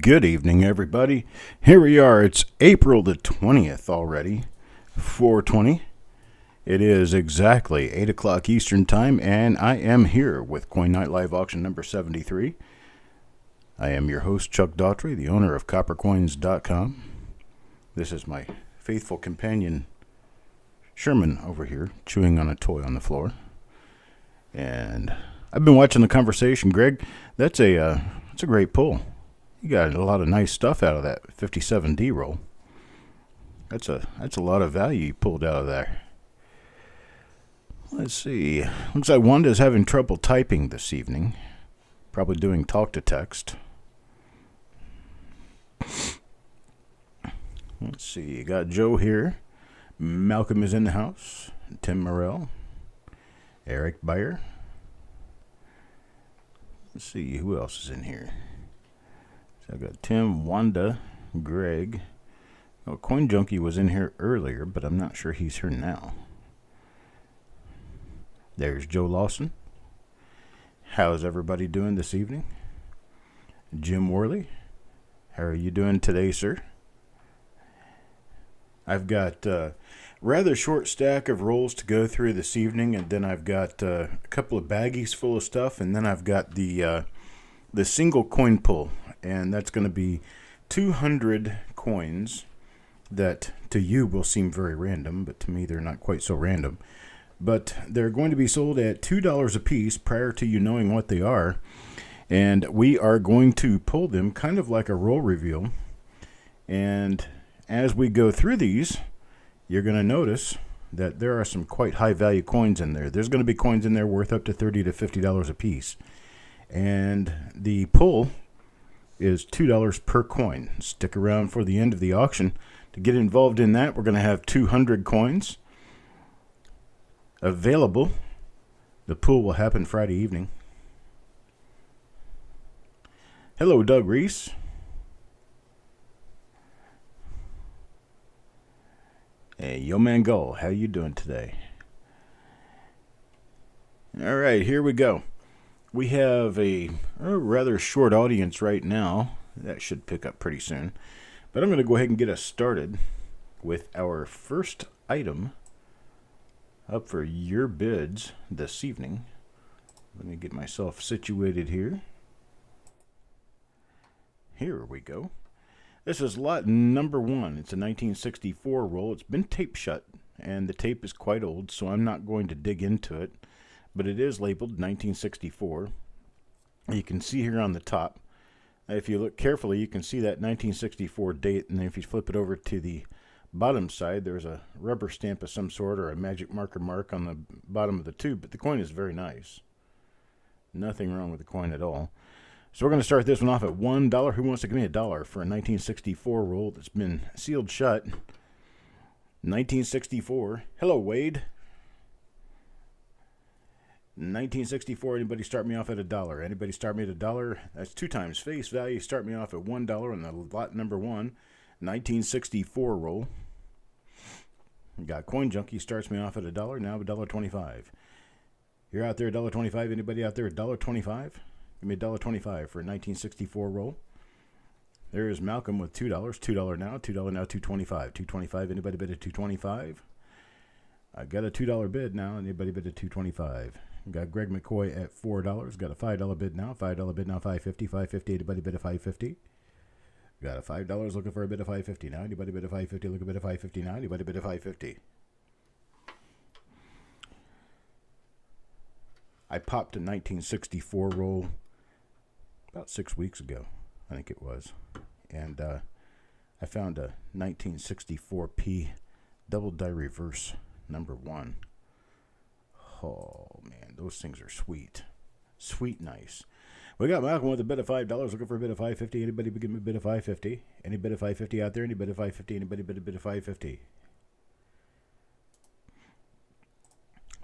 Good evening, everybody. Here we are. It's April the 20th already, 4:20. It is exactly 8 o'clock Eastern Time, and I am here with Coin Night Live Auction number 73. I am your host, Chuck Daughtry, the owner of Coppercoins.com. This is my faithful companion, Sherman, over here, chewing on a toy on the floor. And I've been watching the conversation. Greg, that's a great pull. You got a lot of nice stuff out of that 57D roll. That's a lot of value you pulled out of there. Let's see. Looks like Wanda's having trouble typing this evening. Probably doing talk to text. Let's see. You got Joe here. Malcolm is in the house. Tim Morrell. Eric Beyer. Let's see. Who else is in here? I've got Tim, Wanda, Greg. Oh, Coin Junkie was in here earlier, but I'm not sure he's here now. There's Joe Lawson. How's everybody doing this evening? Jim Worley. How are you doing today, sir? I've got a rather short stack of rolls to go through this evening, and then I've got a couple of baggies full of stuff, and then I've got the single coin pull. And that's going to be 200 coins that to you will seem very random, but to me they're not quite so random. But they're going to be sold at $2 a piece prior to you knowing what they are. And we are going to pull them kind of like a roll reveal. And as we go through these, you're going to notice that there are some quite high value coins in there. There's going to be coins in there worth up to $30 to $50 a piece. And the pull is $2 per coin. Stick around for the end of the auction to get involved in that. We're going to have 200 coins available. The pool will happen Friday evening. Hello, Doug Reese. Hey, Yo Mango, how you doing today? All right, here we go. We have a rather short audience right now. That should pick up pretty soon. But I'm going to go ahead and get us started with our first item up for your bids this evening. Let me get myself situated here. Here we go. This is lot number 1. It's a 1964 roll. It's been tape shut, and the tape is quite old, so I'm not going to dig into it. But it is labeled 1964. You can see here on the top, if you look carefully, you can see that 1964 date, and then if you flip it over to the bottom side, there's a rubber stamp of some sort or a magic marker mark on the bottom of the tube, but the coin is very nice. Nothing wrong with the coin at all. So we're going to start this one off at $1. Who wants to give me $1 for a 1964 roll that's been sealed shut? 1964. Hello, Wade. 1964, anybody start me off at $1? Anybody start me at $1? That's 2 times face value. Start me off at $1 on the lot number 1, 1964 roll. We got Coin Junkie starts me off at $1, now $1.25. You're out there $1.25. Anybody out there $1.25? Give me $1.25 for a 1964 roll. There is Malcolm with $2. $2 now, $2 now, $2.25. $2.25. Anybody bid at $2.25? I got a $2 bid now. Anybody bid at $2.25? Got Greg McCoy at $4. Got a $5 bid now. $5 bid now. $5.50. $5.50. Anybody bid at $5.50? Got a $5 looking for a bid of $5.50 now. Anybody bid at $5.50? Look a bid of $5.50 now. Anybody bid at $5.50? I popped a 1964 roll about 6 weeks ago, I think it was, and I found a 1964p double die reverse number 1. Oh man, those things are sweet. Sweet nice. We got Malcolm with a bid of $5, looking for a bid of $5.50. Anybody give me a bid of $5.50? Any bid of $5.50 out there? Any bid of $5.50? Anybody bid a bid of $5.50?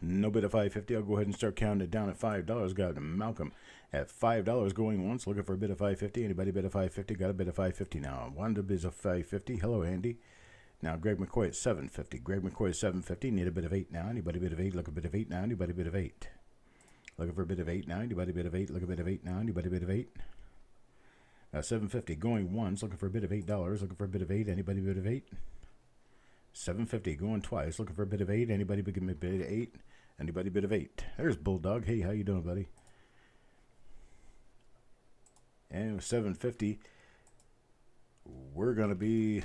No bid of $5.50. I'll go ahead and start counting it down at $5. Got Malcolm at $5 going once, looking for a bid of $5.50. Anybody bid of $5.50? Got a bid of $5.50 now. Wanda bids of $5.50. Hello, Andy. Now, Greg McCoy at $7.50. Greg McCoy at $7.50. Need a bit of $8 now. Anybody bid of $8? Look a bit of $8 now. Anybody bid of $8? Looking for a bit of $8 now. Anybody bid of $8? Look a bit of $8 now. Anybody bid of $8? 750 going once, looking for a bid of $8, looking for a bid of 8. Anybody bid of 8? 750 going twice, looking for a bid of 8. Anybody bid of 8? Anybody bid of 8? There's Bulldog. Hey, how you doing, buddy? And with 750, we're gonna be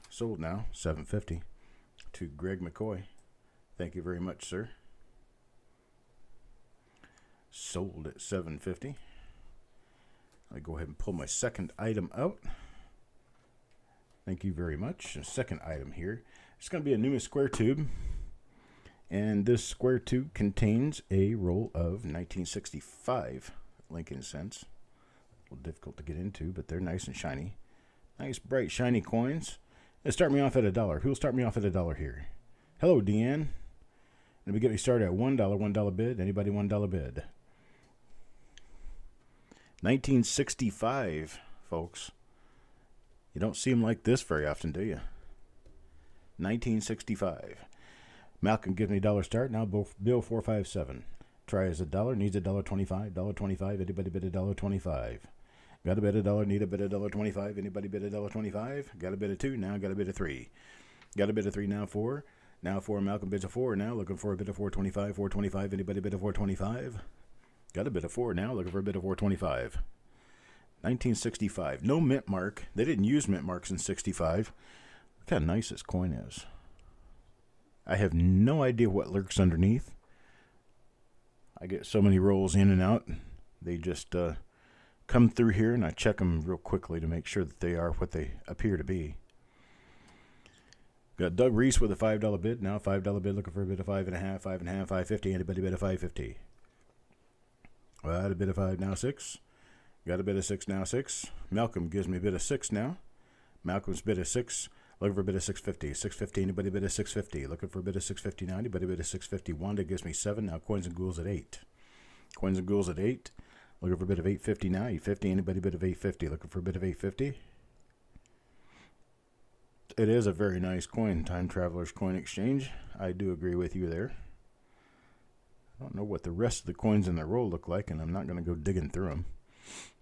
sold now. 750 to Greg McCoy. Thank you very much, sir. Sold at 750. I go ahead and pull my second item out. Thank you very much. Second item here. It's going to be a Numa square tube. And this square tube contains a roll of 1965 Lincoln cents. A little difficult to get into, but they're nice and shiny. Nice, bright, shiny coins. They start me off at $1. Who'll start me off at $1 here? Hello, Deanne. Let me get me started at $1. $1 bid. Anybody $1 bid? 1965, folks. You don't see them like this very often, do you? 1965. Malcolm gives me $1 start. Now Bill 457. Try as $1. Needs $1.25. $1.25. Anybody bid $1.25? Got a bid $1. Need a bid $1.25. Anybody bid $1.25? Got a bid of 2. Now got a bid of 3. Got a bid of 3. Now 4. Now 4. Malcolm bids a 4. Now looking for a bid of 4.25. 4.25. Anybody bid a 4.25? Got a bid of 4 now, looking for a bid of 4.25. 1965. No mint mark. They didn't use mint marks in 65. Look how nice this coin is. I have no idea what lurks underneath. I get so many rolls in and out. They just come through here, and I check them real quickly to make sure that they are what they appear to be. Got Doug Reese with a $5 bid. Now $5 bid, looking for a bid of 5.5, 5.5, 5.50. Anybody bid of 5.50? Got a bit of 5 now 6. Got a bit of 6 now 6. Malcolm gives me a bit of 6 now. Malcolm's bid of 6. Looking for a bit of 650. 650. Anybody bid of 650? Looking for a bit of 650 now. Anybody bid of 650? Wanda gives me 7. Now Coins and Ghouls at 8. Coins and Ghouls at 8. Looking for a bit of 850 now. 850. Anybody bid of 850? Looking for a bit of 850? It is a very nice coin. Time Traveler's Coin Exchange. I do agree with you there. I don't know what the rest of the coins in the roll look like, and I'm not going to go digging through them.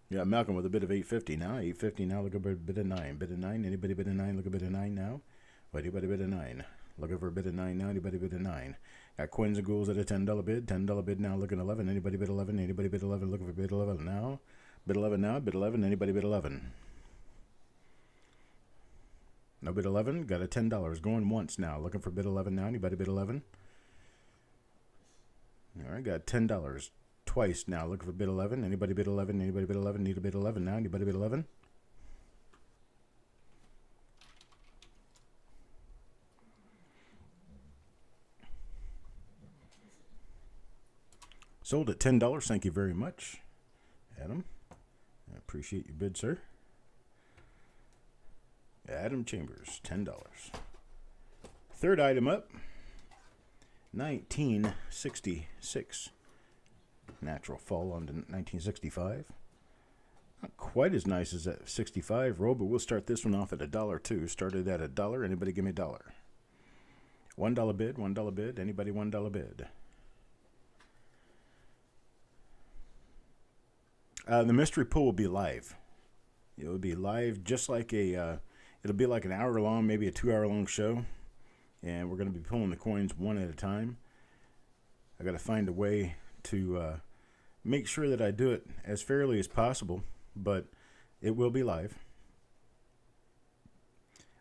Yeah, Malcolm with a bit of 850 now. 850 now. Look at a bit of 9. Bit of 9. Anybody bid of 9? Look at a bit of 9 now. Anybody bid of 9? Looking for a bit of 9 now. Anybody bid of 9? Got Coins and Ghouls at a $10 bid. $10 bid now. Looking 11. Anybody bid 11? Anybody bid 11? Looking for a bid 11 now. Bid 11 now. Bid 11. Anybody bid 11? No bid 11. Got a $10 going once now. Looking for bid 11 now. Anybody bid 11? All right, got $10 twice now. Looking for bid 11. Anybody bid 11? Anybody bid 11? Need a bid 11 now. Anybody bid 11? Sold at $10. Thank you very much, Adam. I appreciate your bid, sir. Adam Chambers, $10. Third item up. 1966. Natural fall on to 1965. Not quite as nice as that 65 roll, but we'll start this one off at $1 too. Started at $1. Anybody give me $1? $1 bid, $1 bid. Anybody $1 bid? The mystery pull will be live. It will be live just like a, it'll be like an hour long, maybe a 2-hour long show. And we're going to be pulling the coins one at a time. I got to find a way to make sure that I do it as fairly as possible, but it will be live.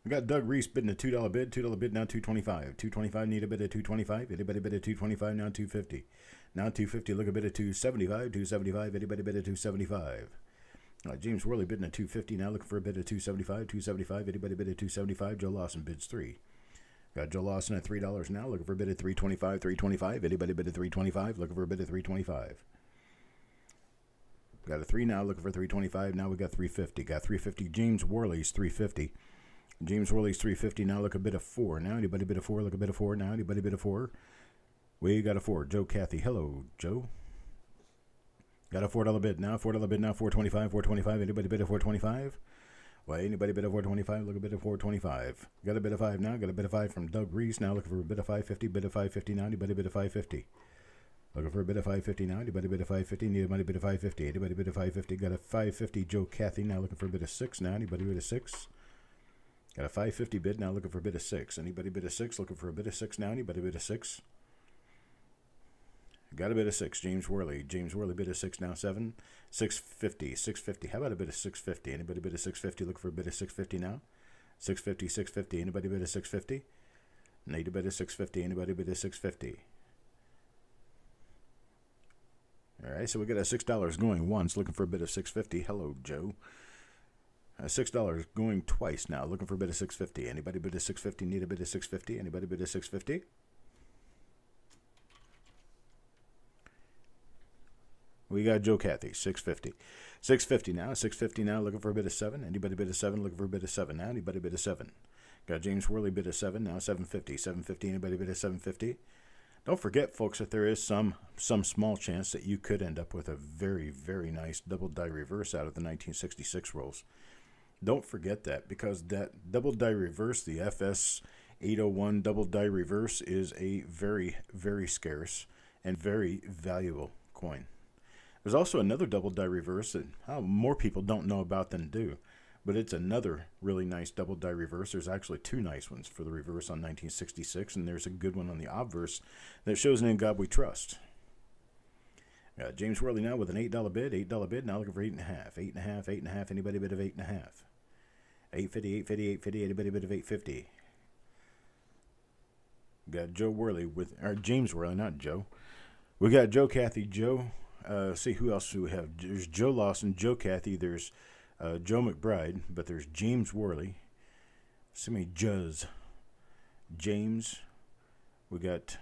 We got Doug Reese bidding a $2 bid. $2 bid now $2.25. $2.25 need a bid of $2.25. Anybody bid of $2.25 now $2.50. Now $2.50 look a bid of $2.75. $2.75. Anybody bid of $2.75. James Worley bidding a $2.50 now looking for a bid of $2.75. $2.75. Anybody bid of $2.75. Joe Lawson bids $3. Got Joe Lawson at $3 now, looking for a bid of $3.25, $3.25. Anybody bid of $3.25, looking for a bid of $3.25. Got a 3 now, looking for $3.25. Now we got $3.50. Got $3.50. James Worley's $3.50. James Worley's $3.50 now, look a bid of $4. Now anybody bid of $4, look a bid of $4. Now anybody bid of $4. We got a 4. Joe Cathy. Hello, Joe. Got a $4 bid now. $4 bid now. $4.25. $4.25. Anybody bid of $4.25? Well, anybody bid of $4.25? Look a bit of $4.25. Got a bit of 5 now. Got a bit of 5 from Doug Reese. Now looking for a bit of $5.50. Bid of $5.50 now. Anybody bid of $5.50? Looking for a bit of 550 now. Anybody bid a 550? Need a money bid of 550. Anybody bid a 550? Got a 550 Joe Cathy now looking for a bit of 6 now. Anybody bid a 6? Got a 550 bid now looking for a bit of 6. Anybody bid a 6? Looking for a bit of 6 now. Anybody bid a 6? Got a bit of 6. James Worley. James Worley bid a 6 now. 7. 650. 650. How about a bit of 650? Anybody bid a 650? Looking for a bit of 650 now. 650. 650. Anybody bid a 650? Need a bit of 650. Anybody bid a 650? All right, so we got a $6 going once, looking for a bit of 650. Hello, Joe. $6 going twice now, looking for a bit of 650. Anybody bid a 650? Need a bit of 650? Anybody bid a 650? We got Joe Cathy, 650. 650 now, 650 now, looking for a bit of 7. Anybody bid a 7? Looking for a bit of 7 now. Anybody bid a 7? Got James Worley bid a 7 now, 750. 750. Anybody bid a 750? Don't forget, folks, that there is some small chance that you could end up with a very, very nice double die reverse out of the 1966 rolls. Don't forget that, because that double die reverse, the FS 801 double die reverse, is a very, very scarce and very valuable coin. There's also another double die reverse that more people don't know about than do, but it's another really nice double die reverse. There's actually 2 nice ones for the reverse on 1966, and there's a good one on the obverse that shows "In God We Trust." James Worley now with an $8 bid. $8 bid, now looking for 8.5. 8.5, 8.5. Anybody bid of 8.5? 850, 850, 850. Anybody bid of 850? Got Joe Worley or James Worley, not Joe. We got Joe Cathy, Joe. See who else do we have? There's Joe Lawson, Joe Cathy. There's Joe McBride, but there's James Worley. So many Joes. James. We got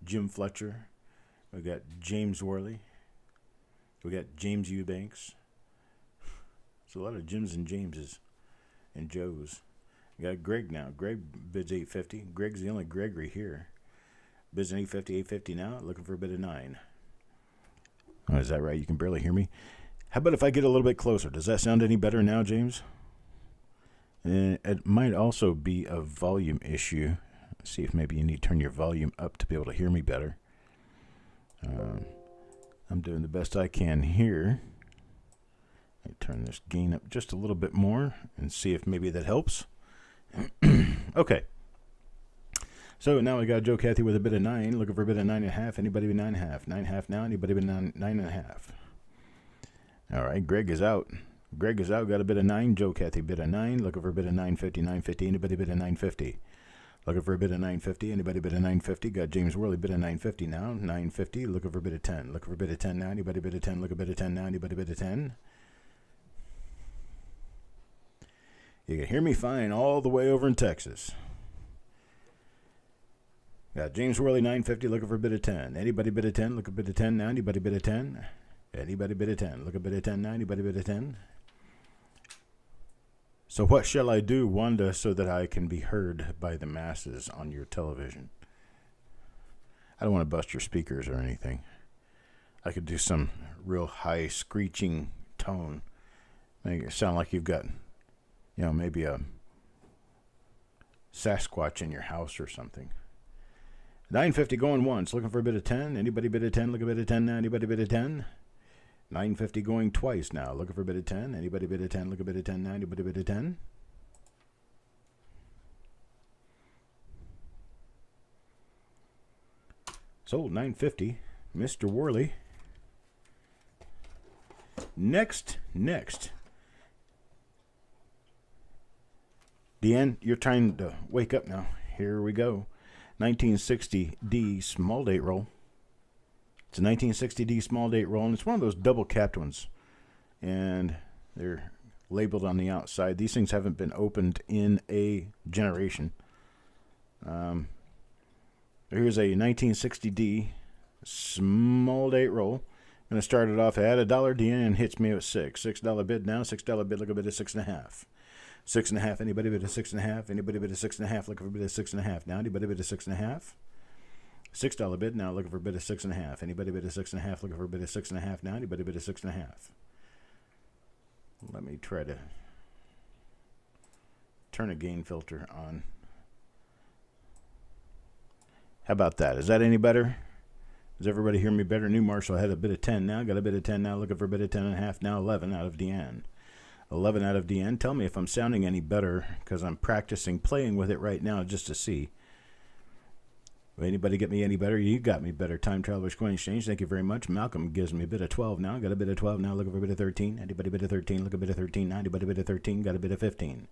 Jim Fletcher. We got James Worley. We got James Eubanks. There's a lot of Jims and Jameses and Joes. We got Greg now. Greg bids 850. Greg's the only Gregory here. Bids an 850, 850 now. Looking for a bid of 9. Oh, is that right? You can barely hear me. How about if I get a little bit closer? Does that sound any better now, James? It might also be a volume issue. Let's see if maybe you need to turn your volume up to be able to hear me better. I'm doing the best I can here. Let me turn this gain up just a little bit more and see if maybe that helps. Okay. So now we got Joe Cathy with a bid of 9, looking for a bid of 9.5. Anybody bid 9.5? 9.5 now. Anybody bid 9.5? All right, Greg is out. Greg is out. Got a bid of 9. Joe Cathy bid a 9. Looking for a bid of 950. 950. Anybody bid a 950? Looking for a bid of 950. Anybody bid a 950? Got James Worley bid a 950 now. 950. Looking for a bid of 10. Looking for a bid of 10 now. Anybody bid a 10? Look a bid of 10 now. Anybody bid a 10? You can hear me fine all the way over in Texas. Got James Worley 950. Looking for a bid of 10. Anybody bid a 10? Look a bid of 10 now. Anybody bid a 10? Anybody bid a 10? Look a bid of 10 now. Anybody bid a 10? So what shall I do, Wanda, so that I can be heard by the masses on your television? I don't want to bust your speakers or anything. I could do some real high screeching tone. Make it sound like you've got, maybe a Sasquatch in your house or something. 950 going once. Looking for a bid of 10. Anybody bid a 10? Look a bid of 10 now. Anybody bid a 10? 950 going twice now. Looking for a bid of 10. Anybody bid a 10? Look a bid of 10 now. Anybody bid a 10? Sold 950. Mr. Worley. Next. Deanne, you're trying to wake up now. Here we go. 1960D small date roll. It's a 1960D small date roll, and it's one of those double capped ones. And they're labeled on the outside. These things haven't been opened in a generation. Here's a 1960D small date roll. I'm going to start it off at $1. DN hits me with $6 bid now. $6 bid. Look a bit of 6.5. 6.5. Anybody bid a 6.5? Anybody bid a 6.5? Looking for a bid of 6.5 now. Anybody bid a 6.5? $6 bid now. Looking for a bid of 6.5. Anybody bid a 6.5? Looking for a bid of 6.5 now. Anybody bid a 6.5? Let me try to turn a gain filter on. How about that? Is that any better? Does everybody hear me better? New Marshall had a bid of 10 now. Got a bid of 10 now. Looking for a bid of 10.5 now. 11 out of Deanne. 11 out of Deanne. Tell me if I'm sounding any better, because I'm practicing playing with it right now just to see. Anybody get me any better? You got me better. Time Traveler's Coin Exchange. Thank you very much. Malcolm gives me a bid of 12 now. Got a bid of 12 now. Looking for a bid of 13. Anybody bid of 13? Look a bid of 13 now. Anybody bid of 13? Got a bid of 15.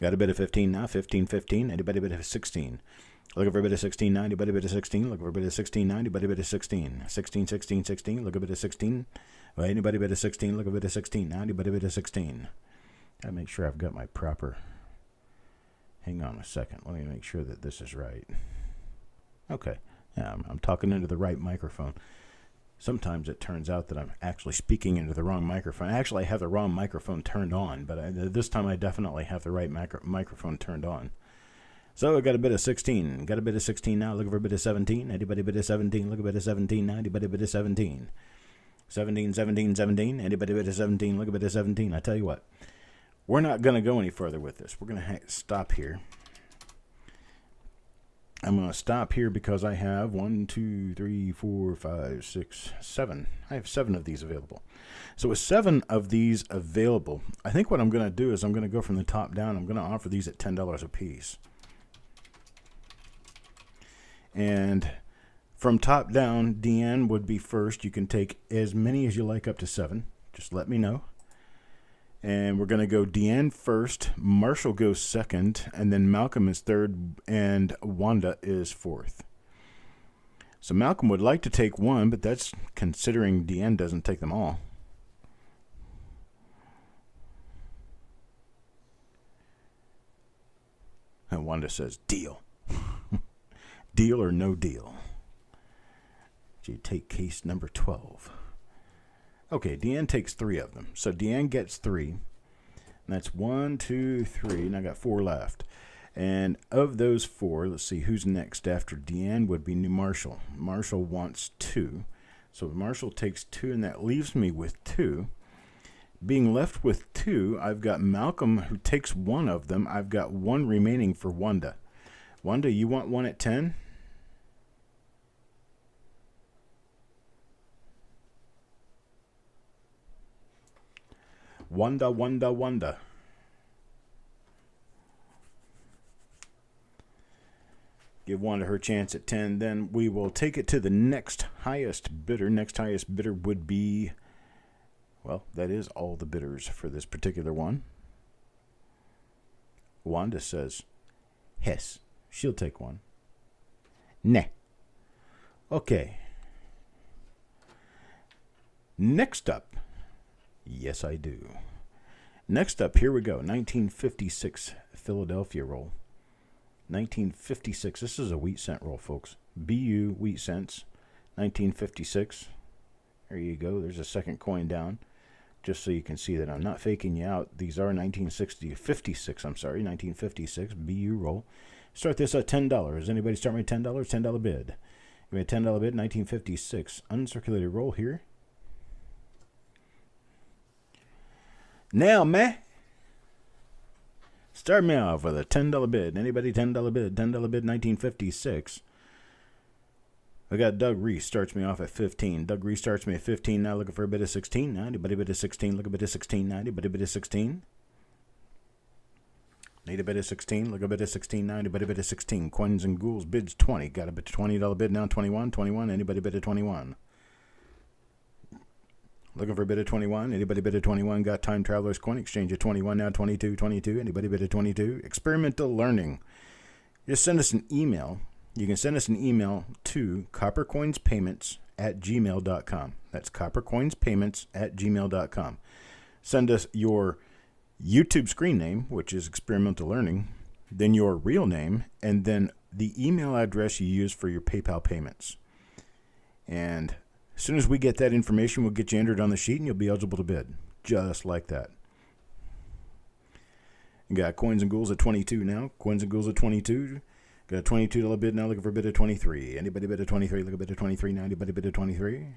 Got a bid of 15 now. 15. Anybody bid of 16? Looking for a bit of 16, 90, but a bit of 16. Looking for a bit of 16, 90, but a bit of 16. 16. Look a bit of 16. Well, anybody bit of 16. Look a bit of 16, 90, but a bit of 16. Gotta make sure I've got my proper. Hang on a second. Let me make sure that this is right. Okay. Yeah, I'm talking into the right microphone. Sometimes it turns out that I'm actually speaking into the wrong microphone. Actually, I have the wrong microphone turned on, but this time I definitely have the right microphone turned on. So I got a bit of 16. Got a bit of 16 now. Looking for a bit of 17. Anybody bit of 17? Look a bit of 17 now. Anybody bit of 17? 17. Anybody bit of 17? Look a bit of 17. I tell you what, we're not going to go any further with this. We're going to stop here. I'm going to stop here because I have 1, 2, 3, 4, 5, 6, 7. I have 7 of these available. So with 7 of these available, I think what I'm going to do is I'm going to go from the top down. I'm going to offer these at $10 a piece. And from top down, Deanne would be first. You can take as many as you like, up to 7. Just let me know. And we're going to go Deanne first, Marshall goes second, and then Malcolm is third, and Wanda is fourth. So Malcolm would like to take 1, but that's considering Deanne doesn't take them all. And Wanda says, deal. Deal or no deal? You take case number 12. Okay, Deanne takes 3 of them. So Deanne gets 3. And that's 1, 2, 3. And I got 4 left. And of those 4, let's see, who's next after Deanne would be New Marshall. Marshall wants 2. So Marshall takes 2, and that leaves me with 2. Being left with 2, I've got Malcolm, who takes 1 of them. I've got 1 remaining for Wanda. Wanda, you want 1 at 10? Wanda. Give Wanda her chance at 10. Then we will take it to the next highest bidder. Next highest bidder would be, well, that is all the bidders for this particular one. Wanda says, yes, she'll take 1. Nah. Okay. Next up. Yes, I do. Next up, here we go. 1956 Philadelphia roll. 1956. This is a wheat cent roll, folks. BU wheat cents. 1956. There you go. There's a second coin down. Just so you can see that I'm not faking you out. These are 1956. BU roll. Start this at $10. Anybody start me at $10? $10 bid. Give me a $10 bid. 1956 uncirculated roll here. Now, man, start me off with a $10 bid. Anybody $10 bid? $10 bid, 1956. I got Doug Reese starts me off at 15. Doug Reese starts me at 15. Now looking for a bid of 16. Now anybody bid of 16? Look a bid of 16. Now anybody bid of 16? Need a bid of 16. Look a bid of 16. Now anybody bid of 16? Coins and Ghouls bids 20. Got a bid $20 bid now 21. 21. Anybody bid of 21? Looking for a bid of 21. Anybody bid of 21? Got Time Traveler's Coin Exchange at 21 now. 22. Anybody bid of 22? Experimental Learning. Just send us an email. You can send us an email to coppercoinspayments@gmail.com. That's coppercoinspayments@gmail.com. Send us your YouTube screen name, which is Experimental Learning, then your real name, and then the email address you use for your PayPal payments. And as soon as we get that information, we'll get you entered on the sheet, and you'll be eligible to bid, just like that. You got Coins and Ghouls at 22 now. Coins and Ghouls at 22. Got a $22 bid now, looking for a bid of 23. Anybody bid of 23? Look a bid of 23 now. Anybody bid of 23?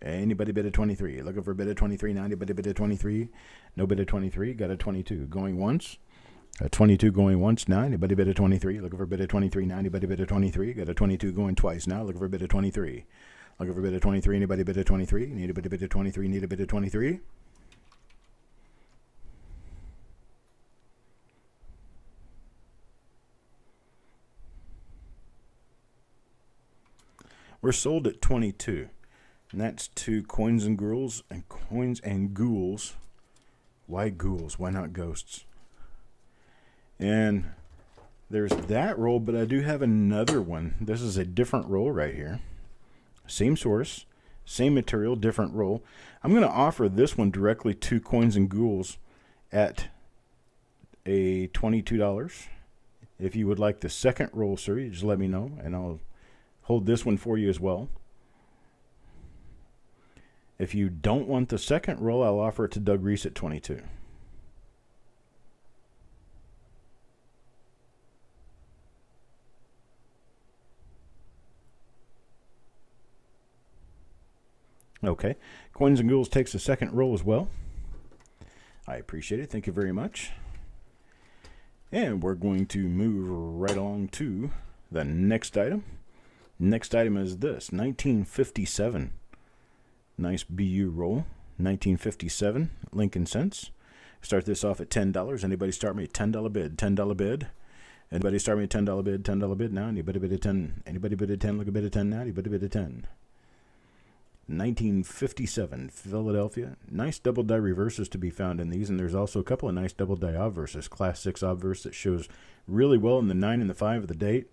Anybody bid of 23? Looking for a bid of 23 now. Anybody bid of 23? No bid of 23. Got a 22. Going once. A 22 going once now. Anybody bid a 23? Looking for a bid of 23 now. Anybody bid a 23? Got a 22 going twice now. Looking for a bid of 23. Looking for a bid of 23. Anybody bid a 23? Need a bid of 23. Need a bid of 23. We're sold at 22. And that's to Coins and Ghouls and Coins and Ghouls. Why ghouls? Why not ghosts? And there's that roll, but I do have another one. This is a different roll right here. Same source, same material, different roll. I'm going to offer this one directly to Coins and Ghouls at a $22. If you would like the second roll, sir, you just let me know, and I'll hold this one for you as well. If you don't want the second roll, I'll offer it to Doug Reese at 22. Okay. Coins and Ghouls takes the second roll as well. I appreciate it. Thank you very much. And we're going to move right along to the next item. Next item is this, 1957. Nice BU roll. 1957, Lincoln cents. Start this off at $10. Anybody start me at $10 bid? $10 bid. Anybody start me at $10 bid? $10 bid now. Anybody bid at 10? Anybody bid at 10? Look a bid at 10 now. Anybody bid at 10? 1957, Philadelphia. Nice double die reverses to be found in these, and there's also a couple of nice double die obverses. Class 6 obverse that shows really well in the 9 and the 5 of the date,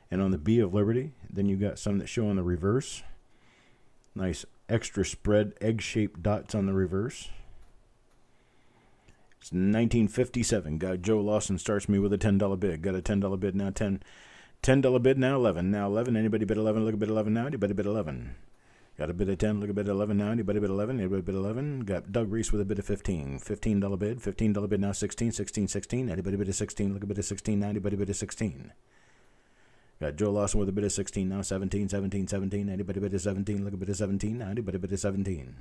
and on the B of Liberty. Then you got some that show on the reverse. Nice extra spread egg-shaped dots on the reverse. It's 1957. Got Joe Lawson starts me with a $10 bid. Got a $10 bid now. $10 bid now. 11 now. 11. Anybody bid 11? Look a bid 11 now. Anybody bid 11? Got a bid of 10. Look a bid 11 now. Anybody bid 11? Anybody bid 11? Got Doug Reese with a bid of 15. $15 bid. $15 bid now. 16. 16. 16. Anybody bid of 16? Look a bid of 16 now. Anybody bid of 16? Got Joe Lawson with a bid of 16 now. 17, 17, 17. Anybody bid of 17? Look a bid of 17 now. Anybody bid of 17?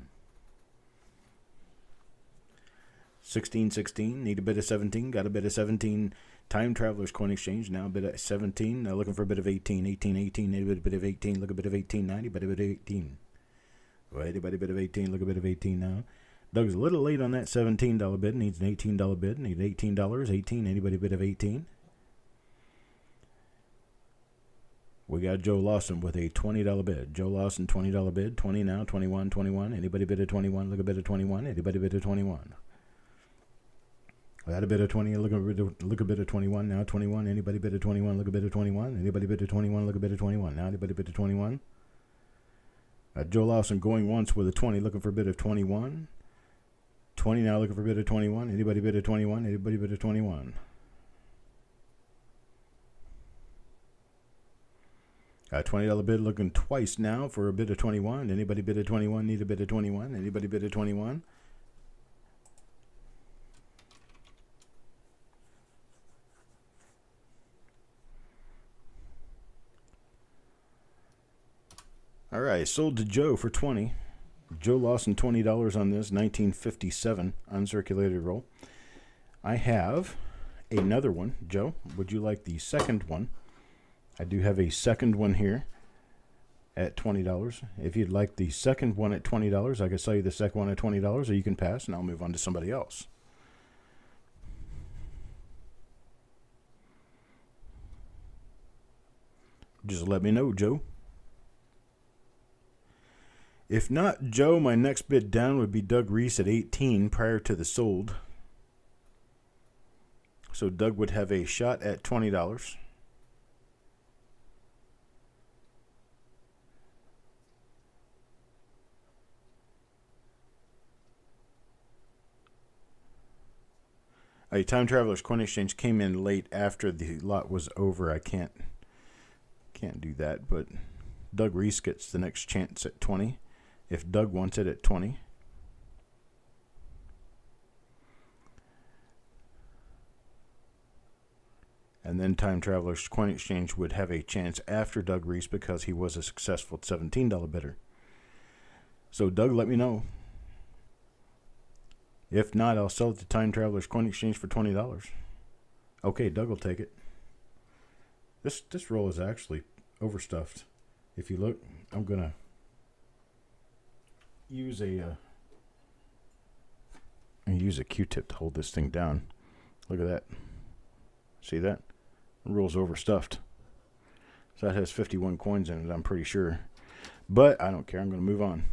16, 16. Need a bid of 17. Got a bid of 17. Time Traveler's Coin Exchange. Now a bid of 17. Now looking for a bid of 18. 18, 18. Anybody bid of 18? Look a bid of 18 now. Anybody bid of 18? Well, anybody bid of 18? Look a bid of 18 now. Doug's a little late on that $17 bid. Needs an $18 bid. Needs $18. 18. Anybody bid of 18? We got Joe Lawson with a $20 bid. Joe Lawson, $20 bid. 20 now, 21, 21. Anybody bid of 21? Look a bid of 21. Anybody bid of 21? We had a bid of 20. Look a bid of 21 now. 21. Anybody bid of 21? Look a bid of 21. Anybody bid of 21? Look a bid of 21. Now anybody bid of 21? Joe Lawson going once with a 20. Looking for a bid of 21. 20 now. Looking for a bid of 21. Anybody bid of 21? Anybody bid of 21? $20 bid looking twice now for a bid of 21. Anybody bid of 21? Need a bid of 21? Anybody bid of 21? All right, sold to Joe for 20. Joe Lawson, $20 on this 1957 uncirculated roll. I have another one. Joe, would you like the second one? I do have a second one here at $20. If you'd like the second one at $20, I can sell you the second one at $20, or you can pass, and I'll move on to somebody else. Just let me know, Joe. If not, Joe, my next bid down would be Doug Reese at 18 prior to the sold. So Doug would have a shot at $20. A Time Traveler's Coin Exchange came in late after the lot was over. I can't do that, but Doug Reese gets the next chance at 20 if Doug wants it at 20. And then Time Traveler's Coin Exchange would have a chance after Doug Reese because he was a successful $17 bidder. So Doug, let me know. If not, I'll sell it to Time Traveler's Coin Exchange for $20. Okay, Doug will take it. This roll is actually overstuffed. If you look, I'm gonna use a Q-tip to hold this thing down. Look at that. See that? The roll's overstuffed. So that has 51 coins in it, I'm pretty sure. But I don't care. I'm going to move on.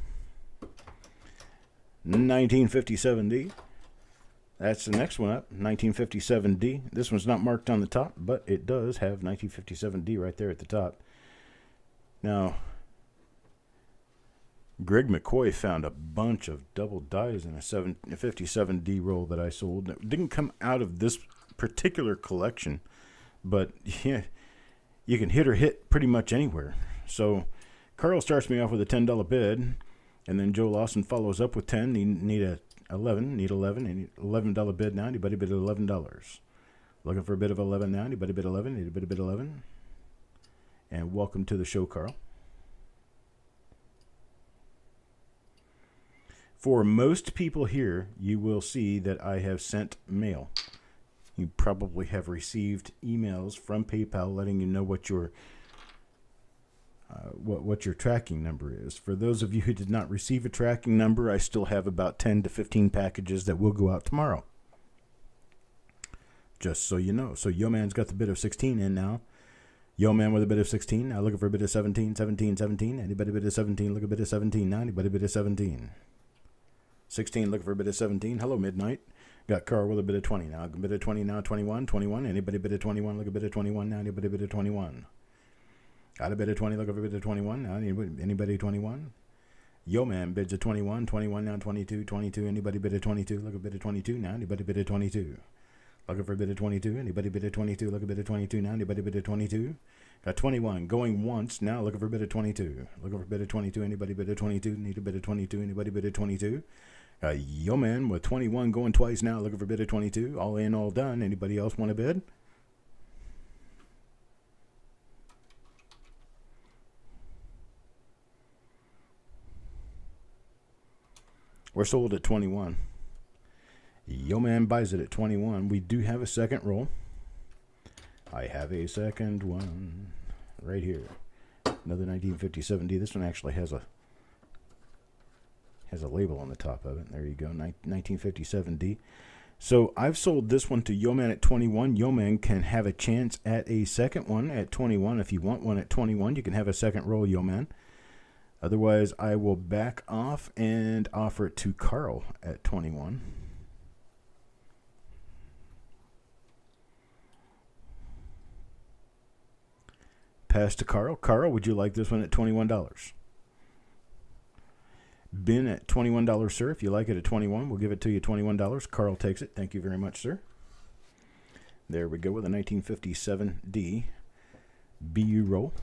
1957D. That's the next one up. 1957D. This one's not marked on the top, but it does have 1957D right there at the top. Now, Greg McCoy found a bunch of double dies in a 57D roll that I sold. It didn't come out of this particular collection, but yeah, you can hit or hit pretty much anywhere. So Carl starts me off with a $10 bid, and then Joe Lawson follows up with 10. Need a 11, need 11, and $11 bid now. Anybody bid $11? Looking for a bit of 11 now. Anybody bid 11? Need a bit of bid 11. And welcome to the show, Carl. For most people here, you will see that I have sent mail. You probably have received emails from PayPal letting you know what your tracking number is. For those of you who did not receive a tracking number, I still have about 10 to 15 packages that will go out tomorrow. Just so you know. So Yo Man's got the bid of 16 in now. Yo Man with a bid of 16. Now looking for a bid of 17, 17, 17. Anybody bid of 17? Look a bid of 17 now. Anybody bid of 17? 16, looking for a bit of 17. Hello, Midnight. Got Carl with a bit of 20 now. A bit of 20 now, 21, 21. Anybody bit of 21? Look a bit of 21 now. Anybody bit of 21? Got a bit of 20, look for a bit of 21 now. Anybody 21? Yo Man bids a 21, 21 now, 22, 22. Anybody bid of 22? Look a bit of 22 now. Anybody bid of 22? Looking for a bit of 22. Anybody bid of 22? Look a bit of 22 now. Anybody bid of 22? Got 21. Going once now. Looking for a bit of 22. Looking for a bit of 22. Anybody bid of 22? Need a bit of 22. Anybody bid of 22? Yo Man with 21 going twice now. Looking for a bit of 22. All in, all done. Anybody else want a bid? We're sold at 21. Yo Man buys it at 21. We do have a second roll. I have a second one right here. Another 1957D. This one actually has a label on the top of it. There you go, 1957D. So I've sold this one to Yo Man at 21. Yo Man can have a chance at a second one at 21. If you want one at 21, you can have a second roll, Yo Man. Otherwise, I will back off and offer it to Carl at 21. Pass to Carl. Carl, would you like this one at $21? Bin at $21, sir. If you like it at 21, we'll give it to you $21. Carl takes it. Thank you very much, sir. There we go with a 1957D BU roll.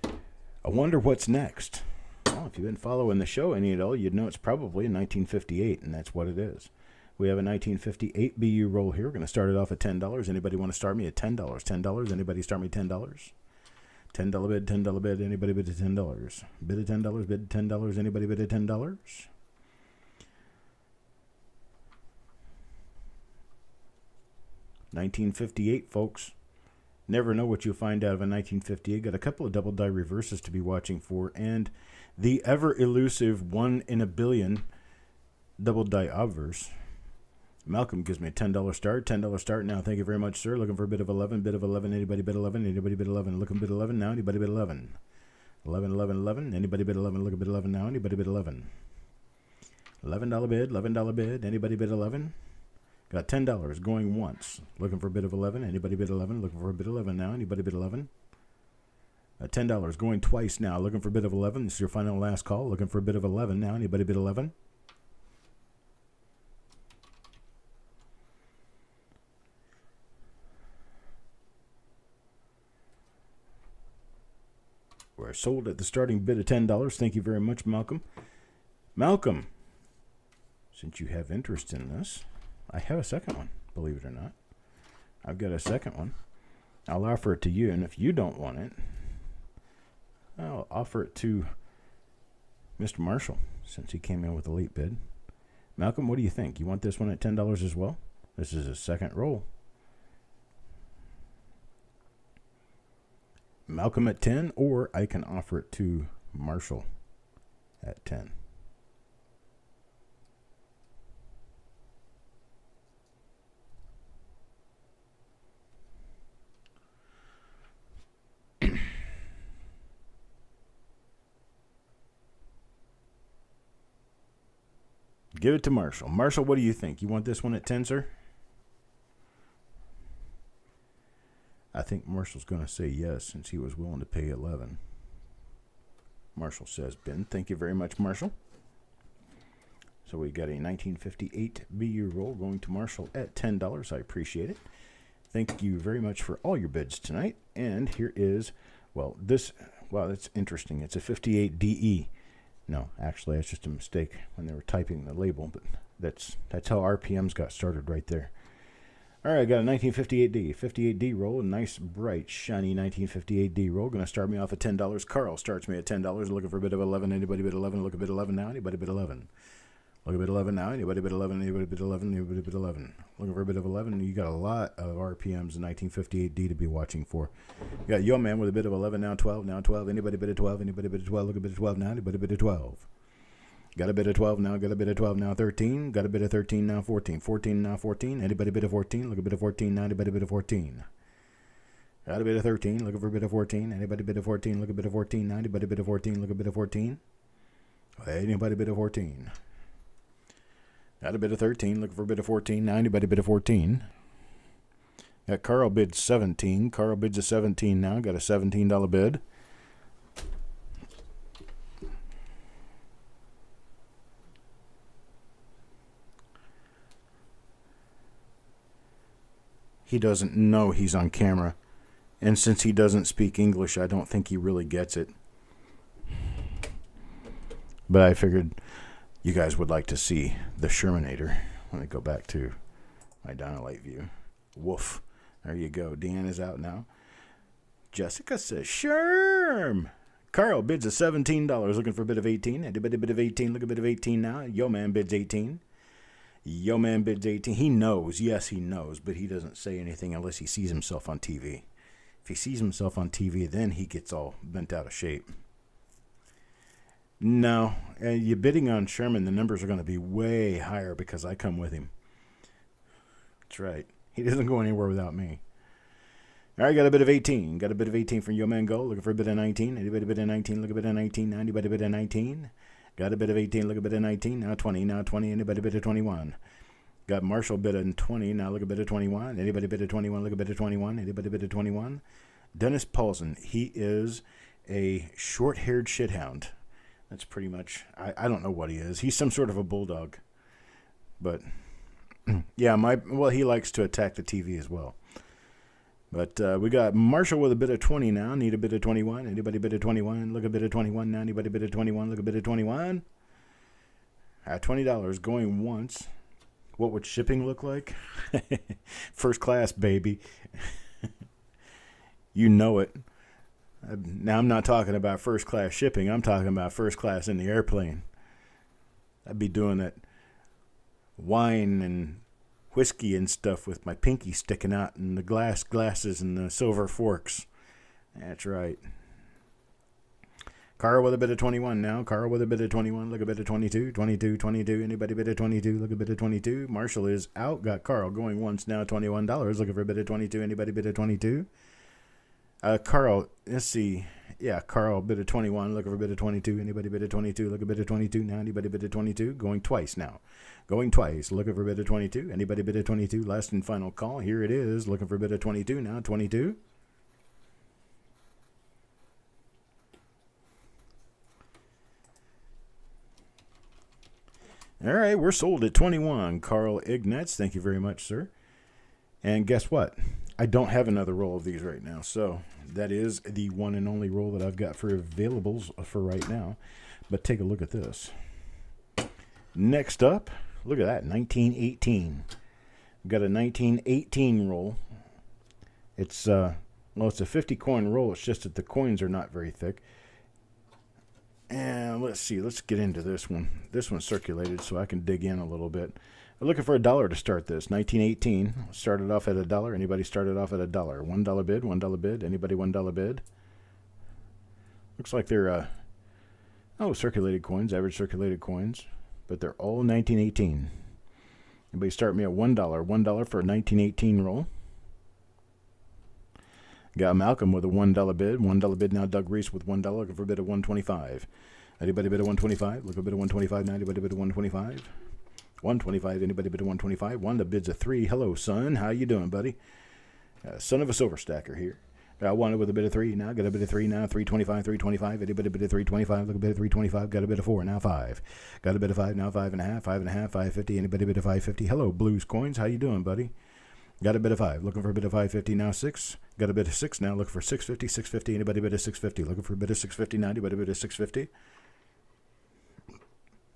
I wonder what's next. Well, if you've been following the show any at all, you'd know it's probably a 1958, and that's what it is. We have a 1958 BU roll here. We're going to start it off at $10. Anybody want to start me at $10? $10. Anybody start me $10? $10 bid, $10 bid. Anybody bid at $10? Bid at $10, bid $10. Anybody bid at $10? 1958, folks. Never know what you'll find out of a 1958. Got a couple of double die reverses to be watching for, and the ever elusive 1 in a billion double die obverse. Malcolm gives me a $10 start. $10 start now. Thank you very much, sir. Looking for a bit of 11. Bit of 11. Anybody bid 11? Anybody bid 11? Looking bid 11 now. Anybody bid 11? 11, 11, 11. Anybody bid 11? Look a bid 11 now. Anybody bid 11? $11 bid. $11 bid. Anybody bid 11? Got $10 going once. Looking for a bit of 11. Anybody bid 11? Looking for a bit 11 now. Anybody bid 11? $10 going twice now. Looking for a bit of 11. This is your final last call. Looking for a bit of 11 now. Anybody bid 11? We're sold at the starting bid of $10. Thank you very much, Malcolm. Malcolm, since you have interest in this, I have a second one, believe it or not. I've got a second one. I'll offer it to you, and if you don't want it, I'll offer it to Mr. Marshall, since he came in with a late bid. Malcolm, what do you think? You want this one at $10 as well? This is a second roll. Malcolm at 10, or I can offer it to Marshall at 10. Give it to Marshall. Marshall, what do you think? You want this one at 10, sir? I think Marshall's going to say yes, since he was willing to pay 11. Marshall says, Ben, thank you very much, Marshall. So we got a 1958 BU roll going to Marshall at $10. I appreciate it. Thank you very much for all your bids tonight. And here is, wow, that's interesting. It's a 58 DE. No, actually, that's just a mistake when they were typing the label, but that's how RPMs got started right there. All right, I got a 1958D. 58D roll, a nice, bright, shiny 1958D roll. Going to start me off at $10. Carl starts me at $10. Looking for a bid of 11. Anybody bid 11? Look a bid 11 now. Anybody bid 11? Look a bid 11 now. Anybody bid 11? Anybody bid 11? Anybody bid 11? Looking for a bid of 11. You got a lot of RPMs in 1958D to be watching for. You got Yo Man with a bid of 11 now. 12 now. 12. Anybody bid of 12? Anybody bid of 12? Look a bid of 12 now. Anybody bid of 12? Got a bit of 12 now, got a bit of 12 now, 13. Got a bit of 13 now, 14. 14 now, 14. Anybody bit of 14? Look a bit of 14 now, anybody bit of 14. Got a bit of 13, looking for a bit of 14. Anybody bit of 14? Look a bit of 14 now, anybody bit of 14? Look a bit of 14. Anybody bit of 14? Got a bit of 13, looking for a bit of 14 now, anybody bit of 14? Got Carl bid 17. Carl bids a 17 now, got a $17 bid. He doesn't know he's on camera. And since he doesn't speak English, I don't think he really gets it. But I figured you guys would like to see the Shermanator. Let me go back to my Dynalite view. Woof. There you go. Deanne is out now. Jessica says, Sherm! Carl bids a $17, looking for a bid of 18. Anybody bid of 18? Look a bit of 18 now. Yo Man bids 18. Yo Man bids 18. He knows. Yes, he knows, but he doesn't say anything unless he sees himself on TV. If he sees himself on TV, then he gets all bent out of shape. No, you're bidding on Sherman, the numbers are going to be way higher because I come with him. That's right. He doesn't go anywhere without me. All right, got a bit of 18. Got a bit of 18 from Yo Man Go. Looking for a bit of 19. Anybody bid of 19? Look a bit of 19. Anybody bid of 19? Got a bit of 18, look a bit of 19, now 20, now 20, anybody bid of 21. Got Marshall bid of 20, now look a bit of 21. Anybody bid of 21, look a bit of 21, anybody bid of 21. Dennis Paulson, he is a short-haired shithound. That's pretty much, I don't know what he is. He's some sort of a bulldog. But, yeah, he likes to attack the TV as well. But we got Marshall with a bit of 20 now. Need a bit of 21. Anybody bid of 21? Look a bit of 21 now. Anybody bid of 21? Look a bit of 21. At $20 going once. What would shipping look like? First class, baby. You know it. Now, I'm not talking about first class shipping. I'm talking about first class in the airplane. I'd be doing that wine and whiskey and stuff with my pinky sticking out and the glasses and the silver forks. That's right. Carl with a bit of 21 now. Carl with a bit of 21. Look a bit of 22. 22, 22. Anybody bit of 22? Look a bit of 22. Marshall is out. Got Carl going once now. $21. Looking for a bit of 22. Anybody bit of 22? Carl, let's see. Yeah, Carl bit of 21. Looking for a bit of 22. Anybody bit of 22? Look a bit of 22 now. Anybody bit of 22? Going twice now. Going twice. Looking for a bit of 22. Anybody bit of 22? Last and final call. Here it is. Looking for a bit of 22 now. 22. All right, we're sold at 21. Carl Ignatz, thank you very much, sir. And guess what? I don't have another roll of these right now, so that is the one and only roll that I've got for availables for right now. But take a look at this. Next up, look at that, 1918. We've got a 1918 roll. It's it's a 50 coin roll. It's just that the coins are not very thick. And let's see, let's get into this one. This one's circulated, so I can dig in a little bit. I'm looking for $1 to start this. 1918. Started off at $1. Anybody started off at $1? $1 bid, $1 bid. Anybody $1 bid? Looks like they're circulated coins, average circulated coins, but they're all 1918. Anybody start me at $1? $1 for a 1918 roll. Got Malcolm with a $1 bid. $1 bid now. Doug Reese with $1, looking for a bid of $1.25. Anybody bid a $1.25? Look for a bid of $1.25 now. Anybody bid a $1.25? $1.25. Anybody bid a $1.25? Wanda bids a $3. Hello, son. How you doing, buddy? Son of a silver stacker here. Got Wanda with a bid of $3 now. Got a bid of $3 now. $3.25. $3.25. Anybody bid a $3.25? Look a bid of $3.25. Got a bid of $4 now. $5. Got a bid of $5 now. $5.50. $5.50. $5.50. Anybody bid a $5.50? Hello, Blues Coins. How you doing, buddy? Got a bid of $5. Looking for a bid of $5.50 now. $6. Got a bid of $6 now. Looking for $6.50. $6.50. Anybody bid a $6.50? Looking for a bid of $6.50 now. Anybody bid a $6.50?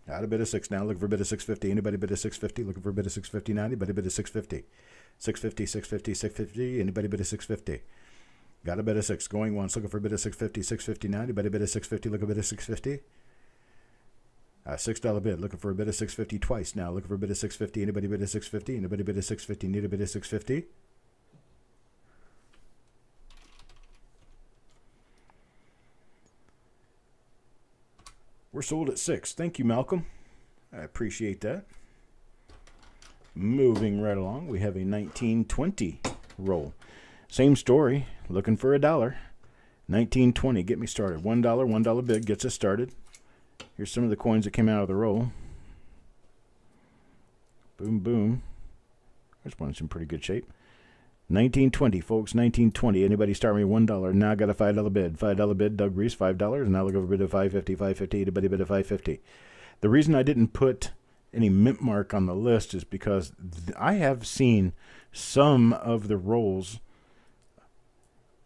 Got a bid of $6 now. Looking for a bid of $6.50. Anybody bid a $6.50? Looking for a bid of $6.50 now. Anybody bid a $6.50? $6.50. $6.50. $6.50. Anybody bid a $6.50? Got a bid of $6. Going once. Looking for a bid of $6.50. $6.50 now. Anybody bid a $6.50? Look a bid of $6.50. $6 bid. Looking for a bid of $6.50 twice now. Looking for a bid of $6.50. Anybody bid a $6.50? Anybody bid a $6.50? Need a bid of $6.50? We're sold at $6. Thank you, Malcolm. I appreciate that. Moving right along, we have a 1920 roll. Same story. Looking for $1. 1920. Get me started. $1. $1 bid gets us started. Here's some of the coins that came out of the roll. Boom, boom. There's one that's in pretty good shape. 1920, folks. 1920. Anybody start me $1? Now I got a $5 bid. $5 bid. Doug Reese, $5. Now look over a bid of $5.50. $5.50. Anybody bid of $5.50? The reason I didn't put any mint mark on the list is because I have seen some of the rolls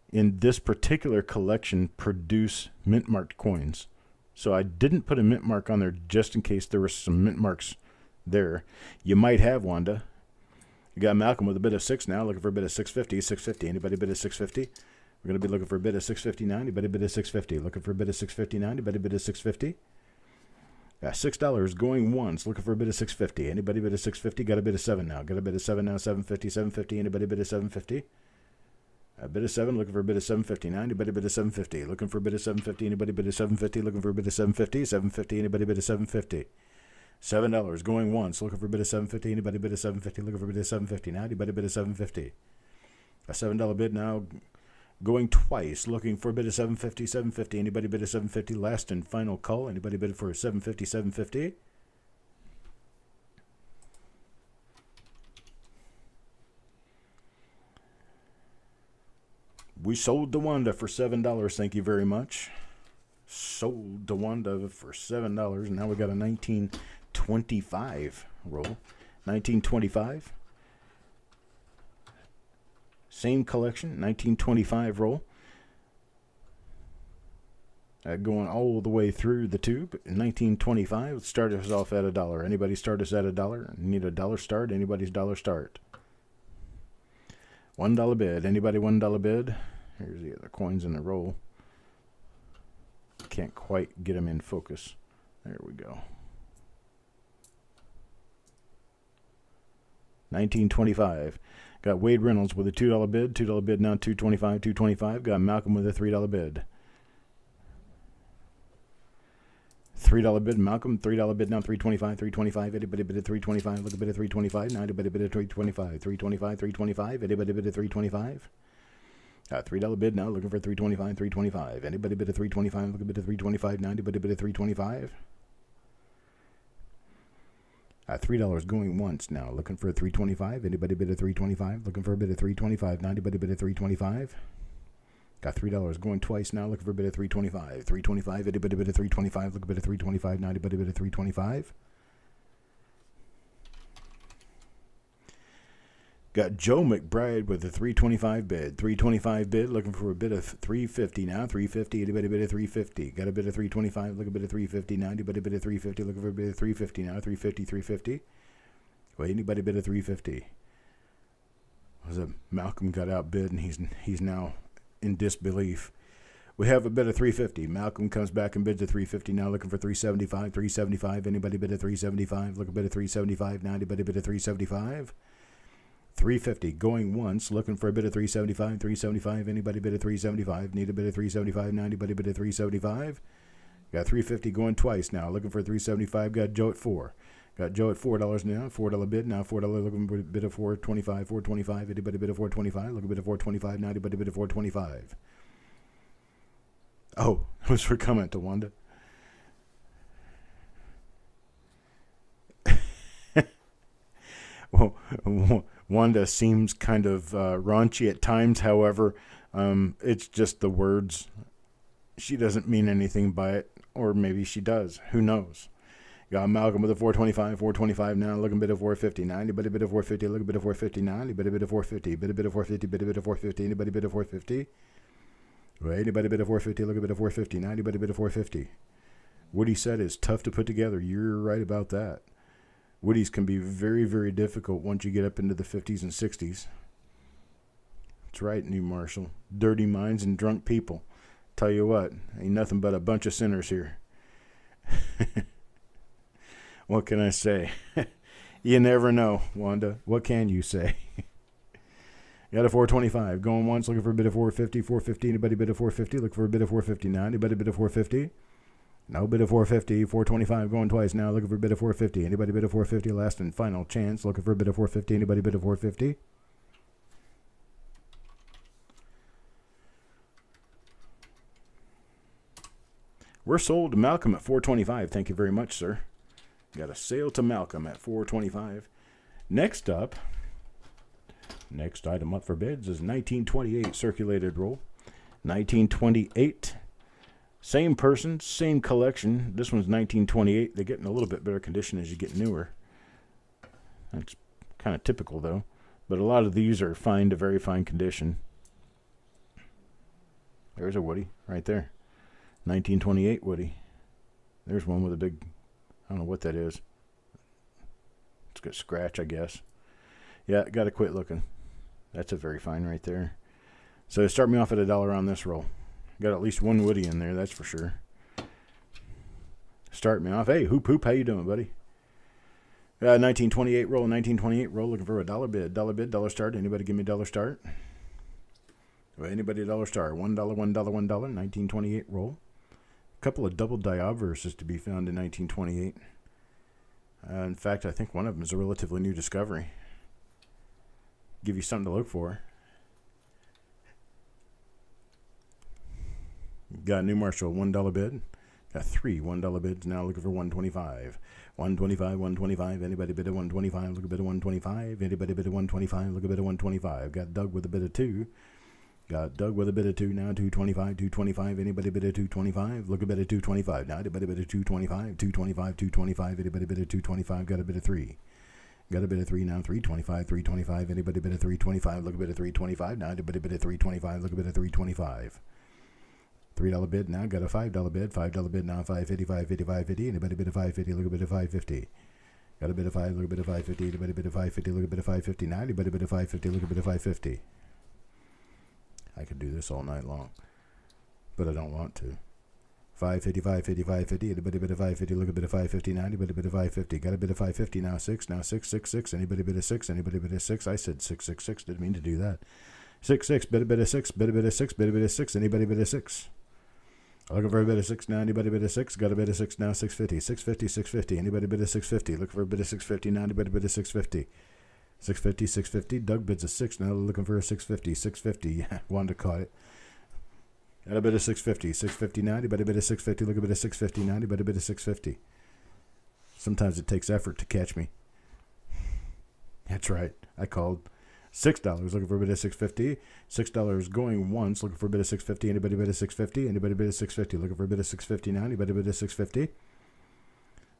in this particular collection produce mint marked coins. So I didn't put a mint mark on there just in case there were some mint marks there. You might have, Wanda. You got Malcolm with a bid of $6 now, looking for a bid of $6.50. $6.50. Anybody bid of $6.50? We're going to be looking for a bid of $6.50 now. Anybody bid of $6.50? Looking for a bid of $6.50 now. Anybody bid of $6.50? Got $6 going once, looking for a bid of $6.50. Anybody bid of $6.50? Got a bid of $7 now. Got a bid of $7 now. $7.50. $7.50. Anybody bid of $7.50? A bid of $7, looking for a bid of $7.50 now. Anybody bid of $7.50? Looking for a bid of $7.50. Anybody bid of $7.50? Looking for a bid of $7.50? $7.50. Anybody bid of $7.50? $7 going once, looking for a bid of $7.50. Anybody bid of $7.50? Looking for a bid of $7.50 now. Anybody bid of $7.50? A $7 bid now going twice, looking for a bid of $7.50. $7.50. Anybody bid of $7.50? Last and final call. Anybody bid for $7.50? $7.50? We sold the Wanda for $7. Thank you very much. Sold the Wanda for $7. Now we got a 1925 roll. 1925. Same collection. 1925 roll. Going all the way through the tube. 1925. Let's start us off at $1. Anybody start us at $1? Need a dollar start? Anybody's dollar start? $1 bid. Anybody $1 bid? Here's the other coins in the roll. Can't quite get them in focus. There we go. 1925. Got Wade Reynolds with a $2 bid. $2 bid now. $2.25. $2.25. Got Malcolm with a $3 bid. $3 bid, Malcolm. $3 bid now. $3.25. $3.25. Anybody bid at $3.25? Look a bid at $3.25. Now anybody bid at $3.25. $3.25. $3.25. Anybody bid at $3.25? $3 bid now. Looking for $3.25. $3.25. Anybody bid at $3.25? Look a bid at $3.25. Now anybody bid at $3.25? $3 going once now. Looking for a $3.25. Anybody bid at $3.25? Looking for a bid at $3.25. Now anybody bid at $3.25? Got $3 going twice now. Looking for a bid at $3.25. $3.25. Anybody bid at $3.25? Look a bid at $3.25. Now anybody bid at $3.25? Got Joe McBride with a $3.25 bid. $3.25 bid. Looking for a bid of $3.50 now. $3.50. Anybody bid at $3.50? Got a bid of $3.25. Look a bid at $3.50 now. Anybody bid at $3.50? Looking for a bid of $3.50 now. $3.50. $3.50. Wait, anybody bid at $3.50? Was it Malcolm got outbid and he's now in disbelief. We have a bid of $3.50. Malcolm comes back and bids at $3.50 now. Looking for $3.75. $3.75. Anybody bid at $3.75? Look a bid at $3.75 now. Anybody bid at $3.75? 350 going once, looking for a bid of 375. 375. Anybody bid of 375? Need a bid of 375. Now anybody bid of 375? Got 350 going twice now, looking for 375. Got Joe at 4. Got Joe at $4 now. $4 bid now. $4 looking for a bid of 425. 425. Anybody bid of 425? Look a bid of 425. Now anybody bid of 425? Oh, it was for comment to Wanda. Well, Wanda seems kind of raunchy at times. However, it's just the words. She doesn't mean anything by it, or maybe she does. Who knows? Got Malcolm with a 425. 425 now. Looking bid of 450. Now anybody bid of 450? Look a bid of 450 now. Anybody bid of 450? Bid a bid of 450. Bid a bid of 450. Anybody bid of 450? Well, anybody bid of 450? Look a bid of 450 now. Anybody bid of 450? What he said is tough to put together. You're right about that. Woodies can be very, very difficult once you get up into the 50s and 60s. That's right, New Marshall. Dirty minds and drunk people. Tell you what, ain't nothing but a bunch of sinners here. What can I say? You never know, Wanda. What can you say? Got a 425. Going once, looking for a bid of 450. 450. Anybody bid of 450? Look for a bid of 450 now. Anybody bid of 450? No bid of 450. 425 going twice now. Looking for a bid of 450. Anybody bid of 450? Last and final chance. Looking for a bid of 450. Anybody bid of 450? We're sold to Malcolm at 425. Thank you very much, sir. Got a sale to Malcolm at 425. Next item up for bids is 1928 circulated roll. 1928. Same person, same collection. This one's 1928. They get in a little bit better condition as you get newer. That's kind of typical, though. But a lot of these are fine to very fine condition. There's a Woody right there. 1928 Woody. There's one with a big, I don't know what that is. It's got a scratch, I guess. Yeah, gotta quit looking. That's a very fine right there. So start me off at $1 on this roll. Got at least one Woody in there, that's for sure. Start me off. Hey, Hoop Hoop, how you doing, buddy? 1928 roll, 1928 roll, looking for a $1 bid. $1 bid, $1 start. Anybody give me $1 start? Well, anybody $1 start? $1, $1, $1, $1, 1928 roll. A couple of double die obverses to be found in 1928. In fact, I think one of them is a relatively new discovery. Give you something to look for. Got a New Marshall, $1 bid. Got 3 $1 bids now looking for 125. 125, 125. Anybody bid a 125? Look a bid of 125. Anybody bid a 125? Look a bid of 125. Got Doug with a bid of 2. Got Doug with a bid of 2 now. 225, 225. Anybody bid a 225? Look a bid of 225 now. Anybody bid a 225? 225, 225. Anybody bid a 225? Got a bid of 3. Got a bid of 3 now. 325, 325. Anybody bid a 325? Look a bid of 325 now. Anybody bid a 325? Look a bid of 325. $3 bid now. Got a $5 bid. $5 bid now. 550, 550, 550. Anybody bid a 550? Look a bid of 550. Got a bid of 5. Look a bid of 550. Anybody bid a 550? Look a bid of 550 now. Anybody bid a 550? Look a bid of 550. I could do this all night long, but I don't want to. 550, 550, 550. Anybody bid a 550? Look a bid of 550 now. Anybody bid a 550? Got a bid of 550 now. 6 now. 6, 6, 6. Anybody bid a 6? Anybody bid a 6? I said 6, 6, 6. Didn't mean to do that. 6, 6. Bid a bid of 6. Bid a bid of 6. Bid a bid of 6. Anybody bid a 6? Looking for a bid of 6 now. Anybody bid a 6? Got a bid of 6 now. 650. 650, 650. Anybody bid a 650? Looking for a bid of 650 now. Anybody bid a 650? 650, 650. Doug bids a 6 now. Looking for a 650. 650. Yeah, Wanda caught it. Got a bid of 650. 650 now. Anybody bid a 650? Look a bid of 650 now. Anybody bid a 650? Sometimes it takes effort to catch me. That's right. I called. $6 looking for a bid of 650. $6 going once, looking for a bid of 650. Anybody bid of 650? Anybody bid of 650? Looking for a bid of 650 now. Anybody bid of 650?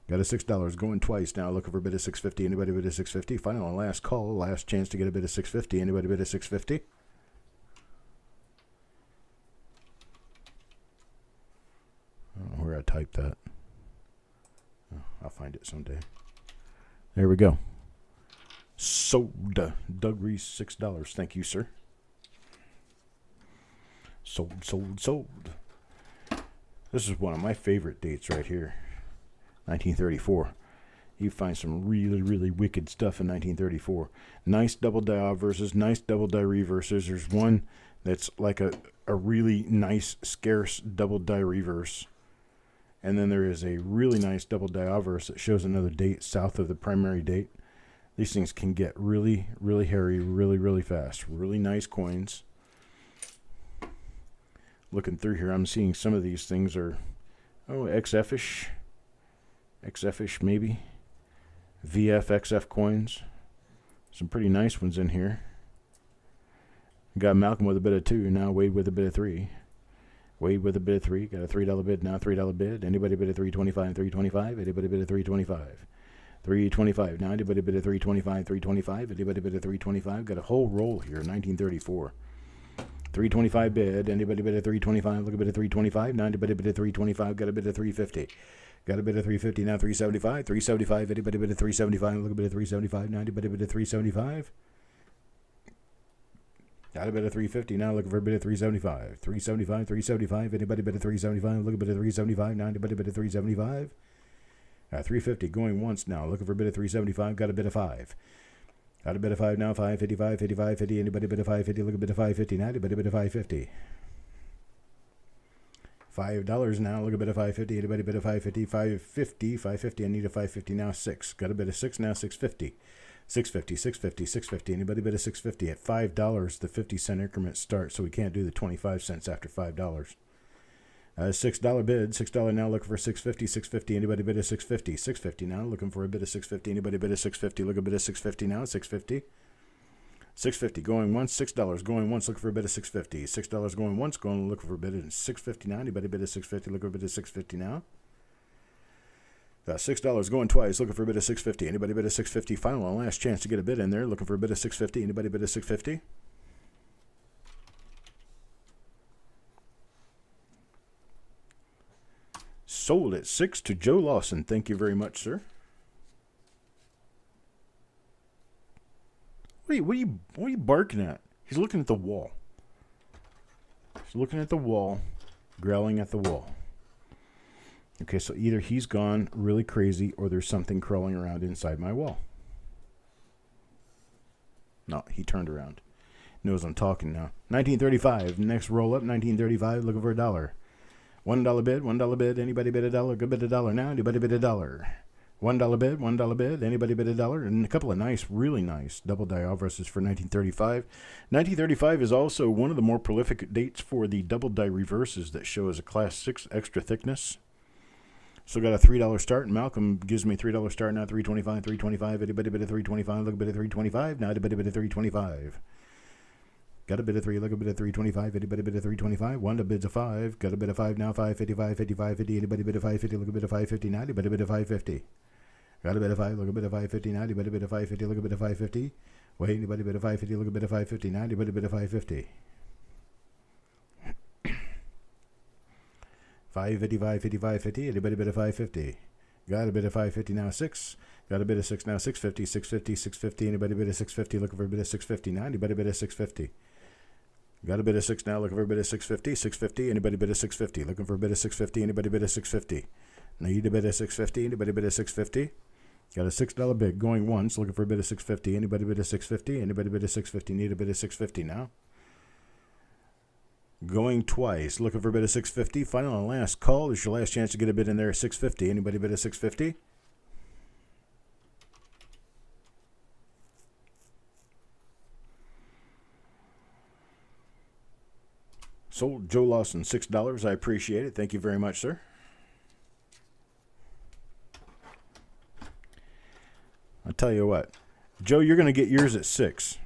Got a $6 going twice now, looking for a bid of 650. Anybody bid of 650? Final and last call, last chance to get a bid of 650. Anybody bid of 650? I don't know where I typed that. Oh, I'll find it someday. There we go. Sold. Doug Reese, $6. Thank you, sir. Sold, sold, sold. This is one of my favorite dates right here. 1934. You find some really, really wicked stuff in 1934. Nice double die obverses, nice double die reverses. There's one that's like a really nice, scarce double die reverse. And then there is a really nice double die obverse that shows another date south of the primary date. These things can get really, really hairy, really, really fast. Really nice coins. Looking through here, I'm seeing some of these things are, XF-ish. XF-ish maybe. VF, XF coins. Some pretty nice ones in here. Got Malcolm with a bit of 2, now Wade with a bit of 3. Wade with a bid of 3, got a $3 bid, now $3 bid. Anybody bid of $3.25, $3.25, anybody bid of $3.25. $3.25, now anybody bid of $3.25, $3.25, anybody bid of $3.25. Got a whole roll here, 1934. $3.25 bid, anybody bid of $3.25, look a bit of $3.25, now anybody bid of $3.25, got a bid of $3.50. Got a bid of $3.50, now $3.75, $3.75, anybody bid of $3.75, look a bit of $3.75, now anybody bid of $3.75. Got a bit of $3.50, now looking for a bit of $3.75. $3.75, $3.75, anybody bid of $3.75, look a bit of $3.75, now anybody bid of $3.75. $3.50, going once now, looking for a bit of $3.75, got a bit of $5. Got a bit of $5 now, $5.50, $5.50, $5.50, anybody bid of $5.50, look a bit of $5.50, now anybody bid of $5.50. $5 now, look a bit of $5.50, anybody bid of $5.50, $5.50, $5.50, I need a $5.50 now, $6. Got a bit of $6 now, $6.50. $6.50, $6.50, $6.50. Anybody bid a $6.50 at $5? The 50-cent increment starts, so we can't do the 25 cents after $5. $6 bid, $6 now, looking for $6.50, $6.50. Anybody bid a $6.50, $6.50 now, looking for a bid of $6.50. Anybody bid a $6.50, look a bit of $6.50 now, $6.50. $6.50 going once, $6 going once, looking for a bid of $6.50. $6 going once, going looking for a bid of $6.50 now. Anybody bid a $6.50, look for a bid of $6.50 now. $6 going twice, looking for a bit of $6.50. Anybody bid a $6.50? Final and last chance to get a bid in there, looking for a bit of $6.50. Anybody bid a $6.50? Sold at $6 to Joe Lawson. Thank you very much, sir. What are you barking at? He's looking at the wall. He's looking at the wall, growling at the wall. Okay, so either he's gone really crazy or there's something crawling around inside my wall. No, he turned around. Knows I'm talking now. 1935, next roll up, 1935, looking for $1. $1 bid, $1 bid, anybody bid $1? Good bid $1 now, anybody bid $1? $1 bid, $1 bid, anybody bid $1? And a couple of nice, really nice double die obverses for 1935. 1935 is also one of the more prolific dates for the double die reverses that show as a class 6 extra thickness. So got a $3 start, and Malcolm gives me a $3 start now, $3.25, $3.25. Anybody bid a $3.25, look a bit of $3.25. Now anybody bid a $3.25. Got a bid of $3, look a bit of $3.25. Anybody bid a $3.25. One bids a $5. Got a bid of $5 now, $5.50, $5.50, $5.50. Anybody bid a $5.50, look a bit of $5.50. Now anybody bid a $5.50. Got a bid of $5, look a bit of $5.50. Now anybody bid a $5.50, look a bit of $5.50. Wait, anybody bid a $5.50, look a bit of $5.50. Now anybody bid a $5.50. $5.50, $5.50, $5.50. Anybody bid a $5.50. Got a bid of $5.50 now, $6. Got a bid of $6 now, $6.50, $6.50, $6.50. Anybody bid a $6.50, looking for a bid of $6.50. Now anybody bid a $6.50. Got a bid of $6 now, looking for a bid of $6.50, $6.50. Anybody bid a $6.50, looking for a bid of $6.50. Anybody bid a $6.50. Need a bid of $6.50. Anybody bid a $6.50. Got a $6 bid going once, looking for a bid of $6.50. Anybody bid a $6.50. Anybody bid a $6.50. Need a bid of $6.50 now. Going twice, looking for a bid of $6.50. Final and last call. This is your last chance to get a bid in there at $6.50. Anybody bid a $6.50? Sold Joe Lawson $6. I appreciate it. Thank you very much, sir. I'll tell you what, Joe, you're going to get yours at 6.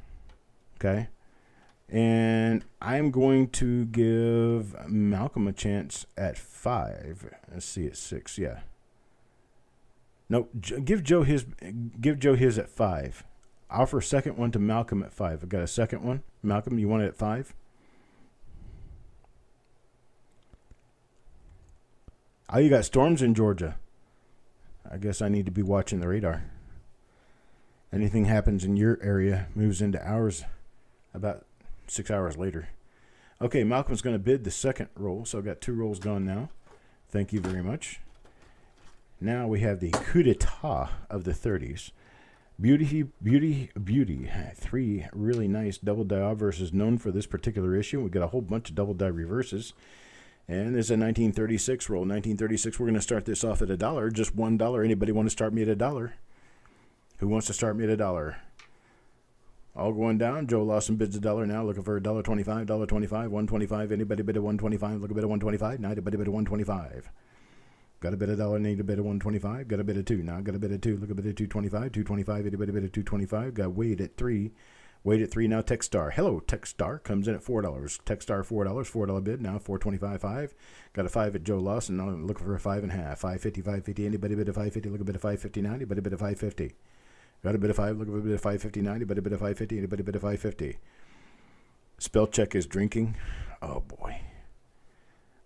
Okay? And I'm going to give Malcolm a chance at 5. Let's see, at 6, yeah. No, give Joe his at 5. Offer a second one to Malcolm at 5. I've got a second one. Malcolm, you want it at 5? Oh, you got storms in Georgia. I guess I need to be watching the radar. Anything happens in your area moves into ours about 6 hours later. Okay, Malcolm's going to bid the second roll, so I've got 2 rolls gone now. Thank you very much. Now we have the coup d'etat of the 30s. Beauty. 3 really nice double die obverses known for this particular issue. We got a whole bunch of double die reverses. And this is a 1936 roll. 1936, we're going to start this off at $1. Just $1. Anybody want to start me at $1? Who wants to start me at $1? All going down. Joe Lawson bids $1 now, looking for $1.25, $1.25, $1.25. Anybody bid at $1.25? Look a bid at $1.25. Now anybody bid at $1.25. Got a bid at $1, need a bid at $1.25. Got a bid at $2. Now got a bid at $2. Look a bid at $2.25. $2.25. Anybody bid at $2.25? Got Wade at $3. Wade at $3. Now Techstar. Hello, Techstar comes in at $4. Techstar $4. $4 bid now $4.25.5. Got a 5 at Joe Lawson. Now looking for a 5.5. $5.50. $5.50. Anybody bid at $5.50? Look a bid at $5.50. Now anybody bid at $5.50? Got a bit of 5, look at a bit of 5.59, anybody bit of 5.50, anybody bit of 5.50. Spell check is drinking. Oh boy.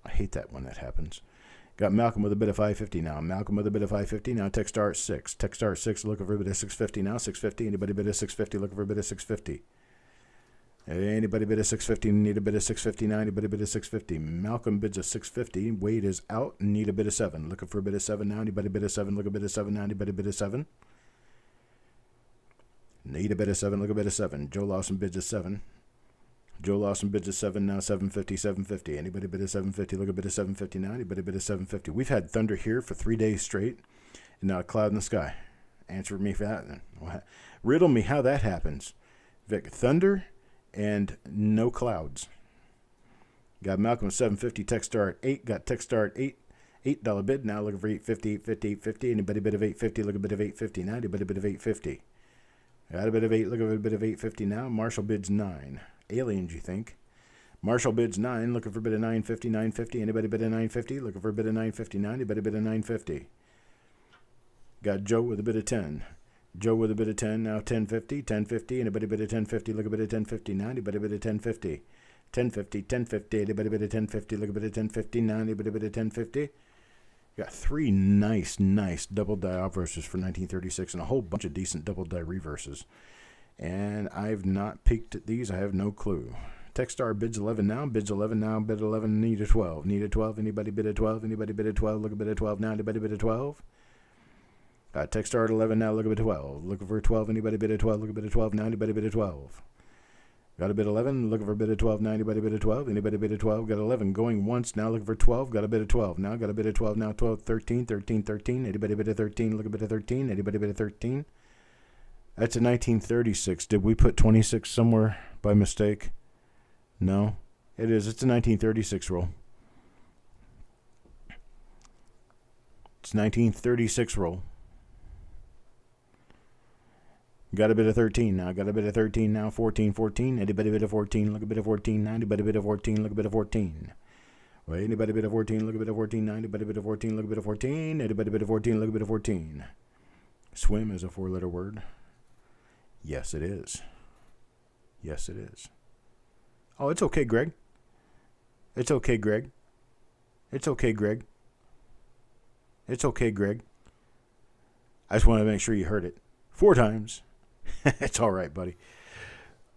I hate that when that happens. Got Malcolm with a bit of 5.50 now. Malcolm with a bit of 5.50 now. Techstar at 6. Techstar at 6, looking for a bit of 6.50 now. 6.50, anybody bit of 6.50, looking for a bit of 6.50. Anybody bid a 6.50, need a bit of 6.50 now, anybody bid a 6.50. Malcolm bids a 6.50, Wade is out, need a bit of 7. Looking for a bit of 7 now, anybody bid a 7, look a bit of 7 now, anybody bid a 7. Need a bit of 7, look a bit of 7. Joe Lawson bids a 7. Joe Lawson bids a 7 now, 7.50, 7.50. Anybody bid a 7.50, look a bit of 7.50 now. Anybody bid a 7.50. We've had thunder here for 3 days straight, and not a cloud in the sky. Answer me for that then. Riddle me how that happens. Vic, thunder and no clouds. Got Malcolm at 7.50, Techstar at 8. Got Techstar at 8. $8 bid now, looking for 8.50, 8.50, 8.50. Anybody bid of 8.50, look a bit of 8.50 now. Anybody bid of 8.50. Got a bit of 8, look at a bit of 8.50 now. Marshall bids 9. Aliens, you think? Marshall bids 9, looking for a bit of 9.50, 9.50. Anybody bid of 9.50? Looking for a bit of 9.50 now. Anybody bid of 9.50? Got Joe with a bit of 10. Joe with a bit of 10 now, 10.50, 10.50. Anybody bid of 10.50? Look a bit of 10.50 now. Anybody bid of 10.50? 10.50, 10.50. Anybody bid of 10.50? Look a bit of 10.50 now. Anybody bid of 10.50? Got 3 nice double die obverses for 1936 and a whole bunch of decent double die reverses. And I've not peeked at these. I have no clue. Techstar bids 11 now. Bids 11 now. Bid 11. Need a 12. Need a 12. Anybody bid a 12? Anybody bid a 12? Look a bit of 12 now. Anybody bid a 12? Techstar at 11 now. Look a bit of 12. Looking for a 12. Anybody bid a 12? Look a bit of 12 now. Anybody bid a 12? Got a bid 11, looking for a bid of 12 now. Anybody bid of 12? Anybody bid of 12? Got 11, going once now, looking for 12. Got a bid of 12 now. Got a bid of 12 now. 12, 13, 13, 13. Anybody bid of 13? Look a bit of 13. Anybody bid of 13? That's a 1936. Did we put 26 somewhere by mistake? No, it is. It's a 1936 roll. It's 1936 roll. Got a bit of 13 now. Got a bit of 13 now. 14, 14. Anybody bit of 14? Look a bit of 14 now. Anybody bit of 14? Look a bit of 14. Wait, anybody bit of 14? Look a bit of 14 now. Anybody bit of 14? Look a bit of 14. Anybody bit of 14? Look a bit of 14. Swim is a 4-letter word. Yes, it is. Yes, it is. Oh, it's okay, Greg. It's okay, Greg. It's okay, Greg. It's okay, Greg. I just want to make sure you heard it 4 times. It's all right, buddy.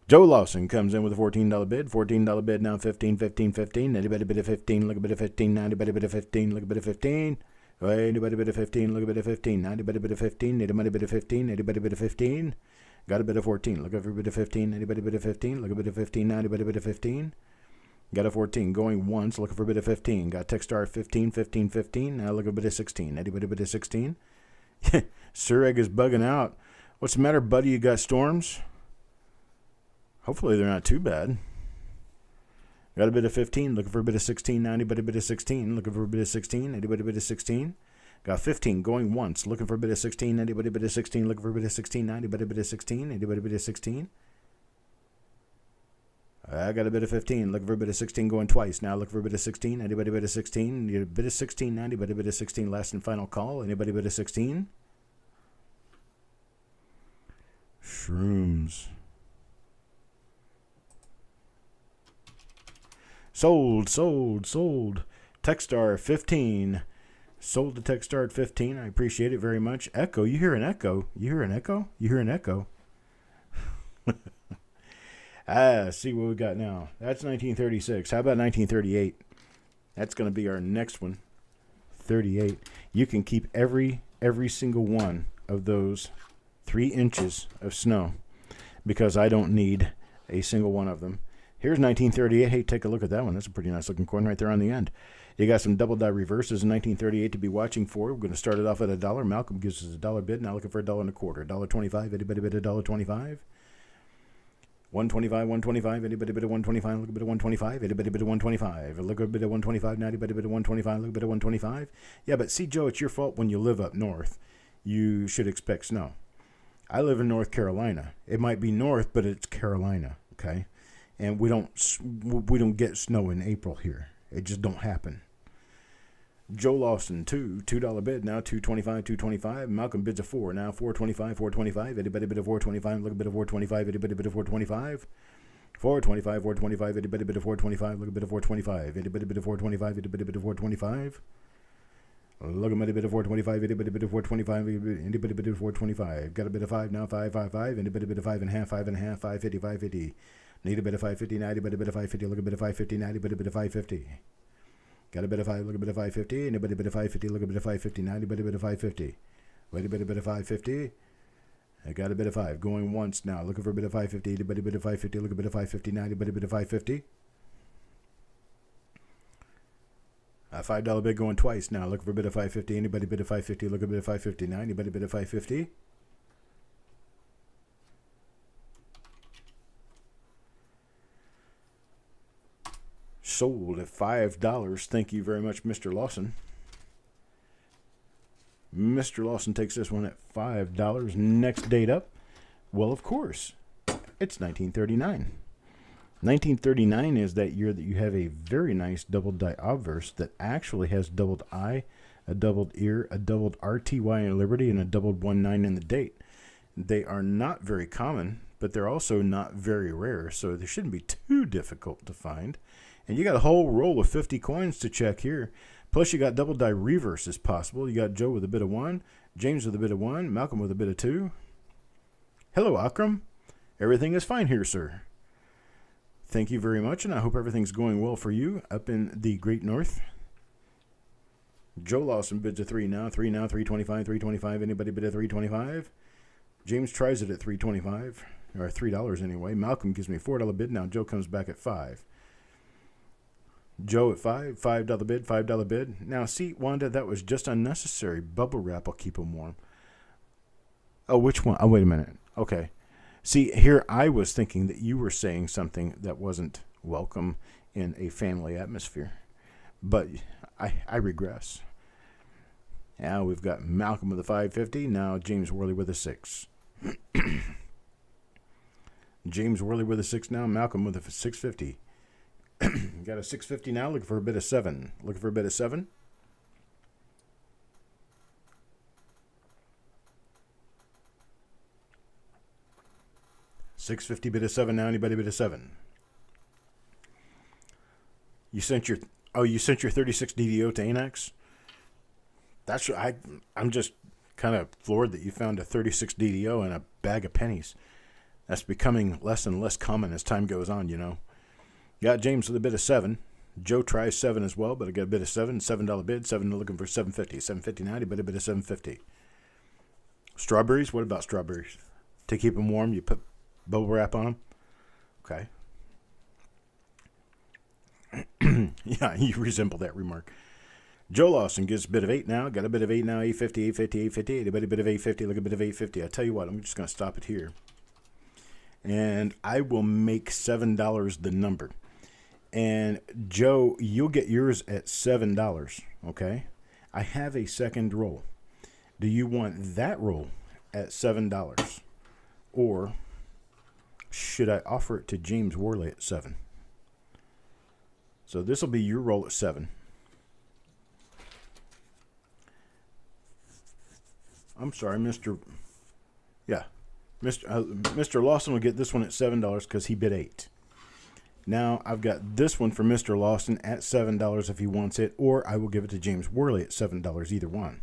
Joe Lawson comes in with a $14 bid. $14 bid now, 15, 15, 15. Anybody bid of 15? Look a bit of 15 now. Anybody bid of 15? Look a bit of 15. Anybody bid of 15? Look a bit of 15 now. Anybody bid of 15? Anybody bid of 15? Anybody bid of 15? Got a bit of 14. Look over a bit of 15. Anybody bid of 15? Look a bit of 15 now. Anybody bid of 15? Got a 14. Going once. Looking for a bit of 15. Got Techstar 15, 15, 15. Now look at a bit of 16. Anybody bid of 16? Sir Egg is bugging out. What's the matter, buddy? You got storms? Hopefully they're not too bad. Got a bit of 15. Looking for a bit of 16. Now anybody bit of 16? Looking for a bit of 16. Anybody bit of 16? Got 15. Going once. Looking for a bit of 16. Anybody bit of 16? Looking for a bit of 16. Now anybody bit of 16? Anybody bit of 16? I got a bit of 15. Looking for a bit of 16. Going twice. Now looking for a bit of 16. Anybody bit of 16? Need a bit of 16. Now anybody bit of 16? Last and final call. Anybody bit of 16? Shrooms. Sold. Techstar 15. Sold to Techstar at 15. I appreciate it very much. Echo. You hear an echo? You hear an echo? You hear an echo? See what we got now. That's 1936. How about 1938? That's going to be our next one. 1938. You can keep every single one of those 3 inches of snow because I don't need a single one of them. Here's 1938. Hey, take a look at that one. That's a pretty nice looking coin right there on the end. You got some double die reverses in 1938 to be watching for. We're going to start it off at $1. Malcolm gives us $1 bid. Now looking for $1.25. $1.25. Anybody bid $1.25? 125, 125. Anybody bid a 125? Look a bit of 125. Anybody bid a 125? Look a bit of 125. Now anybody bid a 125? Look a bit of 125. Yeah, but see, Joe, it's your fault when you live up north. You should expect snow. I live in North Carolina. It might be north, but it's Carolina. Okay, and we don't get snow in April here. It just don't happen. Joe Lawson, $2 bid, now $2.25, $2.25. Malcolm bids a 4, now $4.25, $4.25. Anybody bid a $4.25? Look a bit of $4.25. Anybody bid a $4.25? $4.25, $4.25. Anybody bid a $4.25? Look a bit of $4.25. Anybody bid a $4.25? Anybody bid a $4.25? Look at bit of $4.25. Anybody bid a $4.25? Anybody bid a $4.25? Got a bit of 5 now, $5.55. Anybody bid a 5.5, $5.5, $5.50, $5.50. Need a bit of $5.50, 90, but a bit of $5.50. Look a bit of $5.50, 90, but a bit of $5.50. Got a bit of 5, look a bit of $5.50. Anybody bit of $5.50, look a bit of $5.50, 90, but a bit of $5.50. Wait a bit of $5.50. I got a bit of 5 going once now. Looking for a bit of $5.50. Anybody bit of $5.50, look a bit of $5.50, 90, but a bit of $5.50. A $5 bid going twice now. Looking for a bit of $5.50. Anybody bit of $5.50, look a bit of $5.50, 90, anybody bit of $5.50. Sold at $5. Thank you very much, Mr. Lawson. Mr. Lawson takes this one at $5. Next date up, well, of course, it's 1939. 1939 is that year that you have a very nice double die obverse that actually has doubled I, a doubled ear, a doubled RTY in Liberty, and a doubled 19 in the date. They are not very common, but they're also not very rare, so they shouldn't be too difficult to find. And you got a whole roll of 50 coins to check here. Plus, you got double die reverses possible. You got Joe with a bit of 1, James with a bit of 1, Malcolm with a bit of 2. Hello, Akram. Everything is fine here, sir. Thank you very much, and I hope everything's going well for you up in the Great North. Joe Lawson bids a 3 now, 3 now, 325, 325. Anybody bid a 325? James tries it at 325, or $3 anyway. Malcolm gives me a $4 bid. Now Joe comes back at 5. Joe at $5 bid, $5 bid. Now, see, Wanda, that was just unnecessary. Bubble wrap will keep them warm. Oh, which one? Oh, wait a minute. Okay. See, here I was thinking that you were saying something that wasn't welcome in a family atmosphere. But I regress. Now we've got Malcolm with a 550. Now James Worley with a 6. James Worley with a 6 now. Malcolm with a 650. Got a 650 now. Looking for a bit of 7. Looking for a bit of 7. $650 bit of 7 now. Anybody bit of 7? You sent your 36 DDO to Anax? That's I'm just kind of floored that you found a 36 DDO in a bag of pennies. That's becoming less and less common as time goes on, you know. Got James with a bit of 7. Joe tries 7 as well, but I got a bit of 7. $7 bid. 7 looking for 750. 750 90, but a bit of 750. Strawberries? What about strawberries? To keep them warm, you put bubble wrap on them? Okay. Yeah, you resemble that remark. Joe Lawson gives a bit of 8 now. Got a bit of 8 now. 850, 850, 850. Anybody bit of 850? Look a bit of 850. I tell you what, I'm just going to stop it here. And I will make $7 the number. And Joe, you'll get yours at $7, okay? I have a second roll. Do you want that roll at $7? Or should I offer it to James Worley at 7? So this will be your roll at 7. I'm sorry, Mr. Lawson will get this one at $7 because he bid 8. Now I've got this one for Mr. Lawson at $7 if he wants it, or I will give it to James Worley at $7, either one.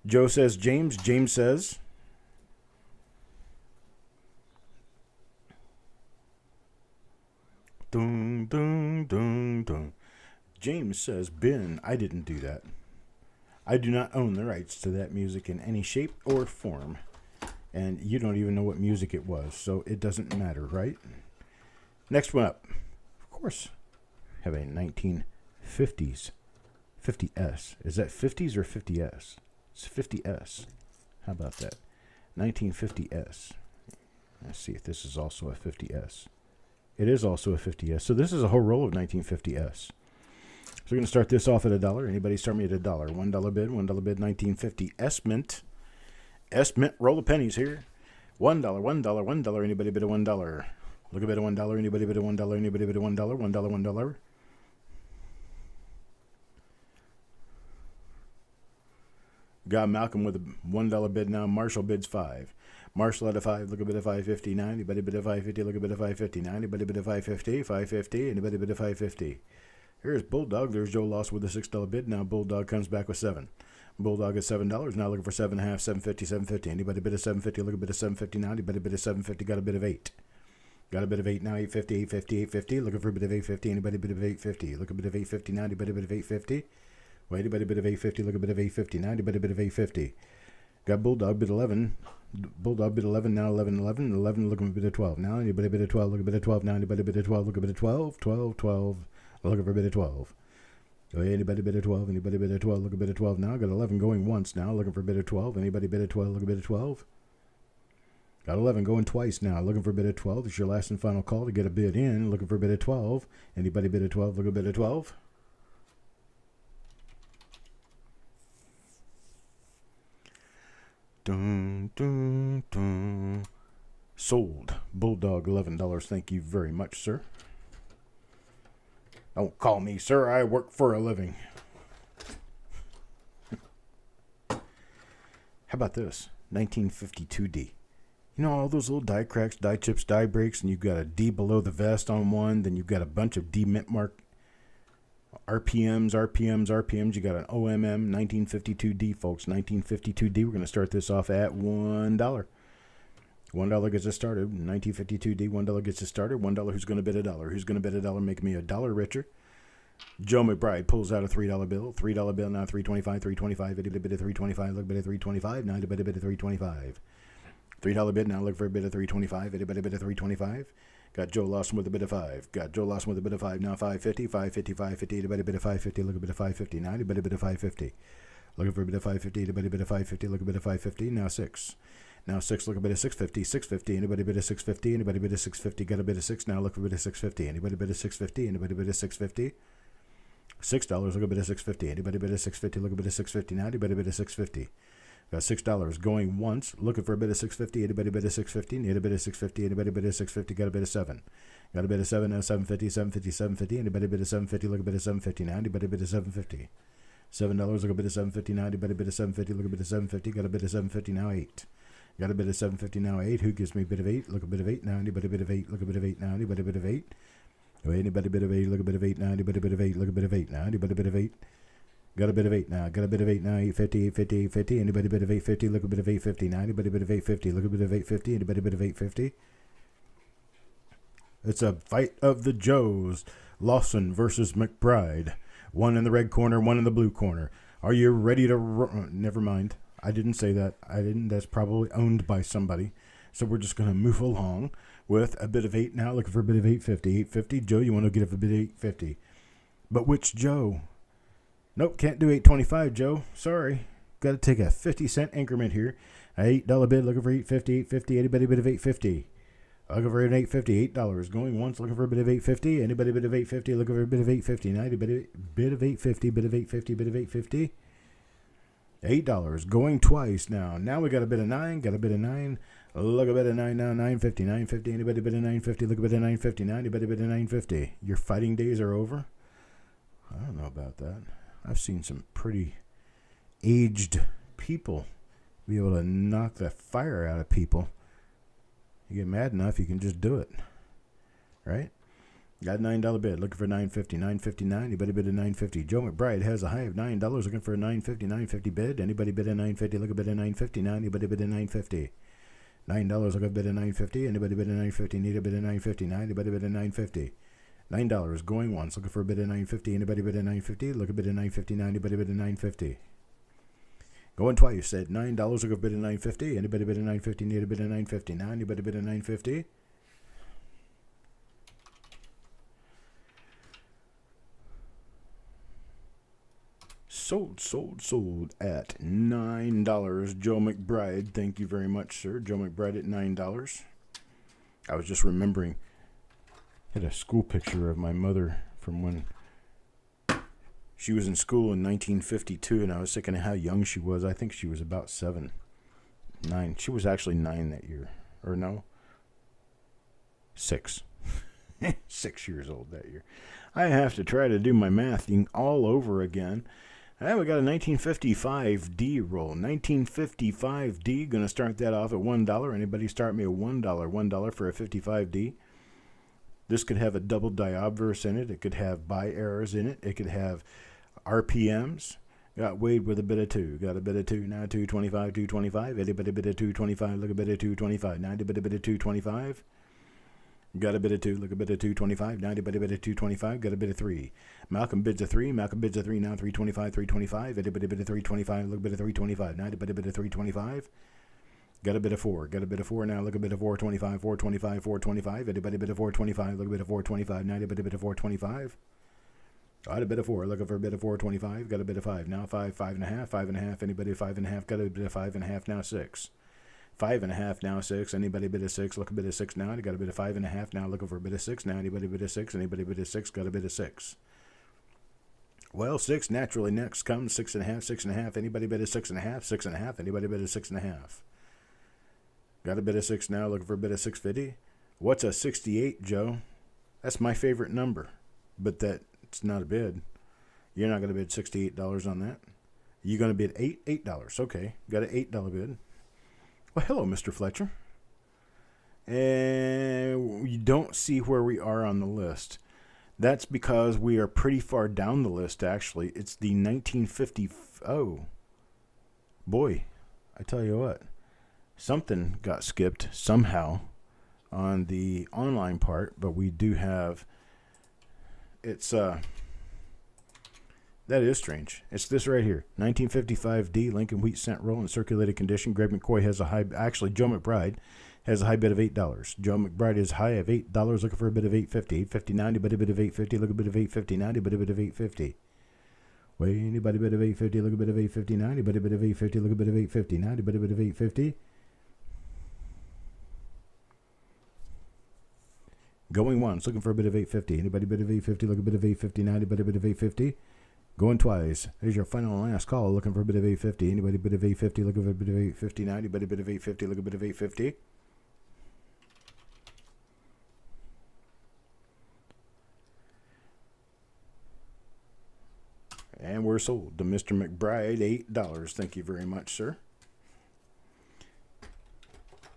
Joe says James. James says James James says, Ben, I didn't do that. I do not own the rights to that music in any shape or form. And you don't even know what music it was, so it doesn't matter, right? Next one up. Of course, have a 1950s 50S. Is that 50s or 50S? It's 50S. How about that? 1950S. Let's see if this is also a 50S. It is also a 50S. So this is a whole roll of 1950S. So we're going to start this off at $1. Anybody start me at $1? $1 bid, $1 bid, 1950 S Mint. S Mint roll of pennies here. $1, $1, $1. Anybody bid a $1? Look a bid a $1. Anybody bid a $1? Anybody bid a $1? $1, $1. Got Malcolm with a $1 bid now. Marshall bids 5. Marshall at a 5. Look a bid a 5.50. Anybody bid a 5.50? Look a bid a 5.50. Anybody bid a 5.50? 5.50. Anybody bid a 5.50? Here's Bulldog. There's Joe Lost with a $6 bid. Now Bulldog comes back with 7. Bulldog at $7. Now looking for 7.5. 7.50. 7.50. Anybody bid a 7.50? Look a bid a 7.50 now. Anybody bid a 7.50? Got a bid of 8. Got a bit of 8 now. 8.50. 8.50. 8.50. Looking for a bit of 8.50. Anybody bid of 8.50? Look a bit of 8.50 now. Anybody bid of 8.50? Wait, anybody bid of 8.50? Look a bit of 8.50 now. Anybody bid of 8.50? Got Bulldog bid 11. Bulldog bid 11 now. 11. 11 looking for a bit of 12 now. Anybody bid of 12? Look a bit of 12 now. Anybody bid of 12? Look a bit of 12. 12. 12. Looking for a bit of 12. Anybody bid of 12? Anybody bid of 12? Look a bit of 12 now. Got 11 going once now. Looking for a bit of 12. Anybody bid of 12? Look a bit of 12. Got 11 going twice now. Looking for a bit of 12. It's your last and final call to get a bid in. Looking for a bit of 12. Anybody bid of 12? Look a bit of 12. Dun, dun, dun. Sold. Bulldog, $11. Thank you very much, sir. Don't call me sir. I work for a living. How about this? 1952D. You know all those little die cracks, die chips, die breaks, and you've got a D below the vest on one, then you've got a bunch of D mint mark RPMs. You got an OMM 1952D, folks. 1952D. We're going to start this off at $1. $1 gets us started. 1952D. $1 gets us started. $1. Who's going to bid $1? Who's going to bid $1? Make me $1 richer. Joe McBride pulls out a $3 bill. $3 bill now. $3.25. $3.25. Anybody bid a $3.25? Look, bid a $3.25. Now anybody bid a $3.25. $3 bid now. Look for a bid of $3.25. Anybody bid a $3.25? Got Joe Lawson with a bid of 5. Got Joe Lawson with a bid of 5 now. 5.50. 5.50. 5.50. Anybody bid a 5.50? Look a bit of 5.50. Now anybody bid a 5.50? Looking for a bit of 5.50. Anybody bid a 5.50? Look a bit of 5.50. Now 6. Now 6. Look a bit of 6.50. 6.50. Anybody bid a 6.50? Anybody bid a 6.50? Got a bid of 6. Now look for a bit of 6.50. Anybody bid a 6.50? Anybody bid a 6.50? $6. Look a bit of 6.50. Anybody bid a 6.50? Look a bit of 6.50. Now anybody bid a 6.50? Got $6 going once. Looking for a bit of 6.50. Anybody bid a 6.50? Need a bit of 6.50. Anybody bid a 6.50? Got a bit of 7. Got a bit of 7 now. 7.50. 7.50. 7.50. Anybody bid a 7.50? Look a bit of 7.50 now. Anybody bid a 7.50? $7. Look a bit of 7.50 now. Anybody bid a 7.50? Look a bit of 7.50. Got a bit of 7.50 now. 8. Got a bit of 7.50 now. 8. Who gives me a bit of 8? Look a bit of 8 now. Anybody bid of 8? Look a bit of 8 now. Anybody bid of 8? Anybody bid of 8? Look a bit of 8 now. Anybody bid of 8? Look a bit of 8 now. Anybody bid of 8? Got a bit of 8 now. Got a bit of 8 now. 8.50. 8.50. 8.50. Anybody bid of 8.50? Look a bit of 8.50 now. Anybody bid of 8.50? Look a bit of 8.50. Anybody bid of 8.50? It's a fight of the Joes. Lawson versus McBride. One in the red corner, one in the blue corner. Are you ready to... Never mind. I didn't say that. I didn't. That's probably owned by somebody. So we're just going to move along with a bit of 8 now. Looking for a bit of 8.50. 8.50. Joe, you want to get a bit of 8.50. But which Joe? Nope, can't do 8.25, Joe. Sorry. Got to take a 50-cent increment here. $8 bid, looking for 8.50. 8.50. Anybody bid of 8.50? Looking for an 8.50. $8 going once. Looking for a bit of 8.50. Anybody bid of 8.50? Looking for a bit of 8.50. Now anybody bid of 8.50. Bid of 8.50. Bid of 8.50. $8 going twice now. Now we got a bit of 9. Got a bit of 9. Look a bit of 9 now. 9.50. 9.50. Anybody bid of 9.50? Look a bit of 9.50 now. Anybody bid of 9.50? Your fighting days are over? I don't know about that. I've seen some pretty aged people be able to knock the fire out of people. You get mad enough, you can just do it. Right? Got a $9 bid. Looking for $9.50. $9.59. Anybody bid a $9.50? Joe McBride has a high of $9. Looking for a $9.50. $9.50 bid. Anybody bid a $9.50? Look a bit of $9.50 now. Anybody bid a $9.50? $9. Look a bit of $9.50. Anybody bid a $9.50? Need a bid of $9.50 now. Anybody bid a $9.50? $9 going once. Looking for a bid of $9.50. Anybody bid of $9.50? Look a bid of $9.50. Anybody bid of $9.50? Going twice at $9. Look a bid of $9.50. Anybody bid of $9.50? Need a bid of $9.50. Now anybody bid of $9.50? Sold at $9. Joe McBride, thank you very much, sir. Joe McBride at $9. I was just remembering, I had a school picture of my mother from when she was in school in 1952, and I was thinking of how young she was. I think she was about 9. She was actually 9 that year. Or no? 6. 6 years old that year. I have to try to do my math all over again. We got a 1955D roll. 1955D, going to start that off at $1. Anybody start me a $1? $1 for a 55D. This could have a double die obverse in it. It could have buy errors in it. It could have RPMs. Got weighed with a bit of 2. Got a bit of 2. Now 225, 225. Anybody bit of 225? Look a bit of 225. Now anybody bit of 225? Got a bit of 2. Look a bit of 225. Now anybody bid a 225. Got a bit of 3. Malcolm bids a 3. Malcolm bids a 3. Now 325. 325. Anybody bid a 325. Look a bit of 325. Now anybody bid a 325. Got a bit of 4. Got a bit of 4. Now look a bit of 425. 425. 425. Anybody bid a 425. Look a bit of 425. Now anybody bid a 425. Got a bit of 4. Looking for a bit of 425. Got a bit of 5. Now 5. 5.5. 5.5. Anybody 5.5. Got a bit of 5.5. Now 6. 5.5 now 6. Anybody bid a 6? Look a bit of 6 now. You got a bit of 5.5 now. Looking for a bit of 6 now. Anybody bid a 6? Anybody bid a 6? Got a bit of 6. Well, 6 naturally next comes 6.5. 6.5. Anybody bid a 6.5? 6.5. Anybody bid a 6.5? Got a bit of 6 now. Looking for a bit of 650. What's a 68, Joe? That's my favorite number, but it's not a bid. You're not going to bid $68 on that. You're going to bid $8. Okay, got an $8 bid. Well, hello, Mr. Fletcher. And you don't see where we are on the list. That's because we are pretty far down the list, actually. It's the 1950... Oh, boy, I tell you what. Something got skipped somehow on the online part, but we do have... It's... That is strange. It's this right here. 1955D Lincoln Wheat Cent Roll in circulated condition. Greg McCoy has a high... Actually, Joe McBride has a high bid of $8. Joe McBride is high of $8. Looking for a bid of $8.50. $8.50, anybody bid of $8.50. Look a bit of $8.50. Anybody bid of $8.50. Wait, anybody bid of $8.50. Look a bit of $8.50. Anybody bid of $8.50. Look a bit of $8.50. Anybody bid of $8.50. Going once. Looking for a bit of $8.50. Anybody bid of $8.50. Look a bit of $8.50. Anybody bid of $8.50. Going twice. There's your final and last call. Looking for a bit of $8.50. Anybody bid of $8.50? Looking for a bit of $8.50. Now anybody bid of $8.50? Look a bit of $8.50. And we're sold to Mr. McBride, $8. Thank you very much, sir.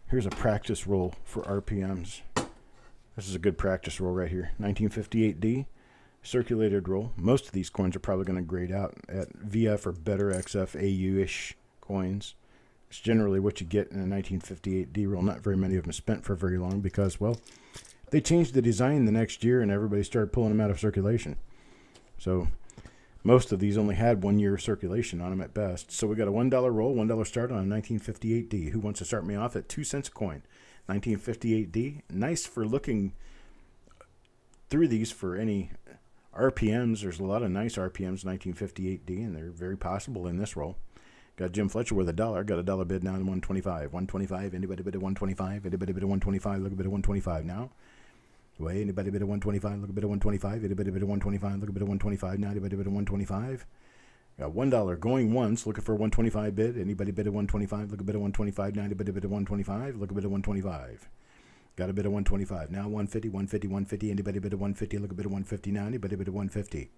Here's a practice roll for RPMs. This is a good practice roll right here. 1958D. Circulated roll. Most of these coins are probably going to grade out at VF or better, XF, AU-ish coins. It's generally what you get in a 1958D roll. Not very many of them spent for very long because, well, they changed the design the next year and everybody started pulling them out of circulation. So most of these only had 1 year of circulation on them at best. So we got a $1 roll, $1 start on a 1958D. Who wants to start me off at 2 cents a coin? 1958D. Nice for looking through these for any RPMs. There's a lot of nice RPMs 1958D, and they're very possible in this roll. Got Jim Fletcher with $1. Got a dollar bid now at 125. 125. Anybody bid at 125? Anybody bid at 125? Look a bit at 125 now. Wait, anybody bid at 125? Look a bit at 125. Anybody bid at 125? Look a bit at 125 now. Anybody bid at 125? Got $1 going once. Looking for a 125 bid. Anybody bid at 125? Look a bit at 125 now. Anybody bid at 125? Look a bit at 125. Got a bit of 125. Now 150, 150, 150. Anybody bid at 150? Look a bit at 150 now. Anybody bid at 150?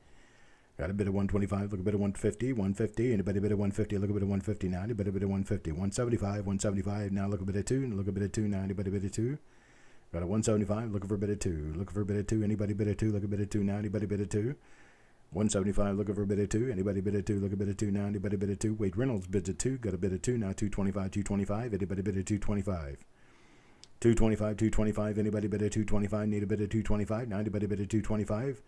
Got a bit of 125. Look a bit at 150, 150. Anybody bid at 150? Look a bit at 150 now. Anybody bid at 150? 175, 175. Now look a bit at 2. Look a bit at 2 now. Anybody bid at 2? Got a 175. Looking for a bit at 2. Looking for a bit at 2. Anybody bid at 2? Look a bit at 2 now. Anybody bid at 2? 175. Looking for a bit at 2. Anybody bid at 2? Look a bit at 2 now. Anybody bid at 2? Wade Reynolds bids at 2. Got a bid at 2 now. 225, 225. Anybody bid at 225? 225, 225. Anybody bid at 225? Need a bid at 225? Now anybody bid at 225?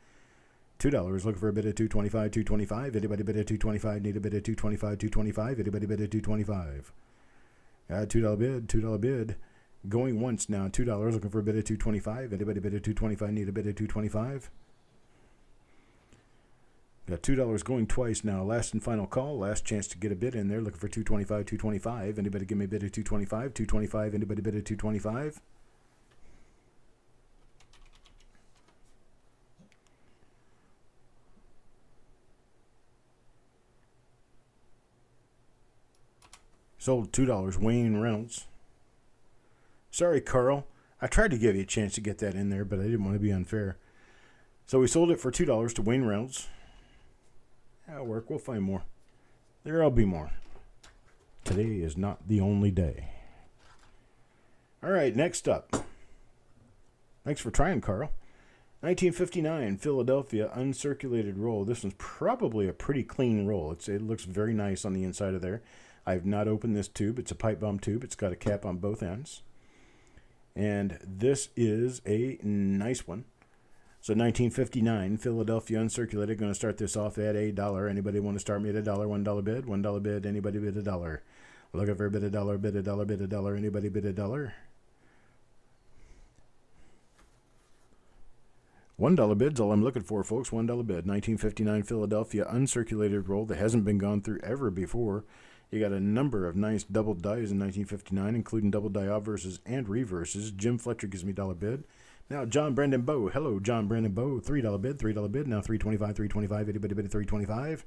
$2. Looking for a bid at 225, 225. Anybody bid at 225? Need a bid at 225, 225. Anybody bid at 225? $2 bid, $2 bid. Going once now. $2. Looking for a bid at 225. Anybody bid at 225? Need a bid at 225? Got $2 going twice now. Last and final call. Last chance to get a bid in there. Looking for 225, 225. Anybody give me a bid at 225? 225. Anybody bid at 225? Sold $2. Wayne Reynolds. Sorry, Carl. I tried to give you a chance to get that in there, but I didn't want to be unfair. So we sold it for $2 to Wayne Reynolds. That'll work. We'll find more. There'll be more. Today is not the only day. All right, next up. Thanks for trying, Carl. 1959, Philadelphia Uncirculated Roll. This one's probably a pretty clean roll. It looks very nice on the inside of there. I have not opened this tube. It's a pipe bomb tube. It's got a cap on both ends. And this is a nice one. So 1959, Philadelphia Uncirculated. Going to start this off at $1. Anybody want to start me at $1? $1 bid. $1 bid. Anybody bid $1? Looking for a bid $1. Bid $1. Bid $1. Anybody bid $1? $1 bid's all I'm looking for, folks. $1 bid. 1959 Philadelphia Uncirculated Roll that hasn't been gone through ever before. You got a number of nice double dies in 1959, including double die obverses and reverses. Jim Fletcher gives me $1 bid. Now, John Brandon Bowe. Hello, John Brandon Bowe. $3 bid, $3 bid. Now, $3.25, $3.25. Anybody bid at $3.25?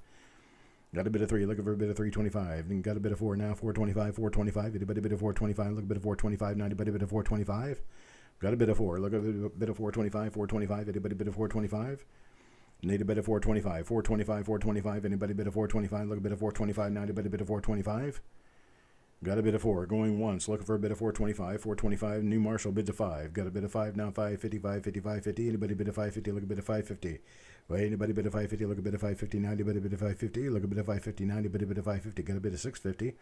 Got a bid of $3. Looking for a bid of $3.25. Then got a bid of $4 now. $4.25, $4.25. Anybody bid at $4.25? Look a bid of $4.25. Now, anybody bid at $4.25? Got a bid of $4. Look at a bid of $4.25, $4.25. Anybody bid at $4.25? Need a bid of $4.25, $4.25, $4.25. Anybody bid of $4.25? Look a bid of $4.25. Now, anybody bid of $4.25? Got a bid of $4. Going once. Looking for a bid of $4.25. $4.25. New Marshall bids of $5. Got a bid of $5. Now $5.50. $5.50. $5.50. Anybody bid of $5.50? Look a bid of $5.50. Wait. Anybody bid of $5.50? Look a bid of $5.50. Now anybody bid of $5.50? Look a bid of $5.50. Now anybody bid of $5.50? Got a bid of $6.50.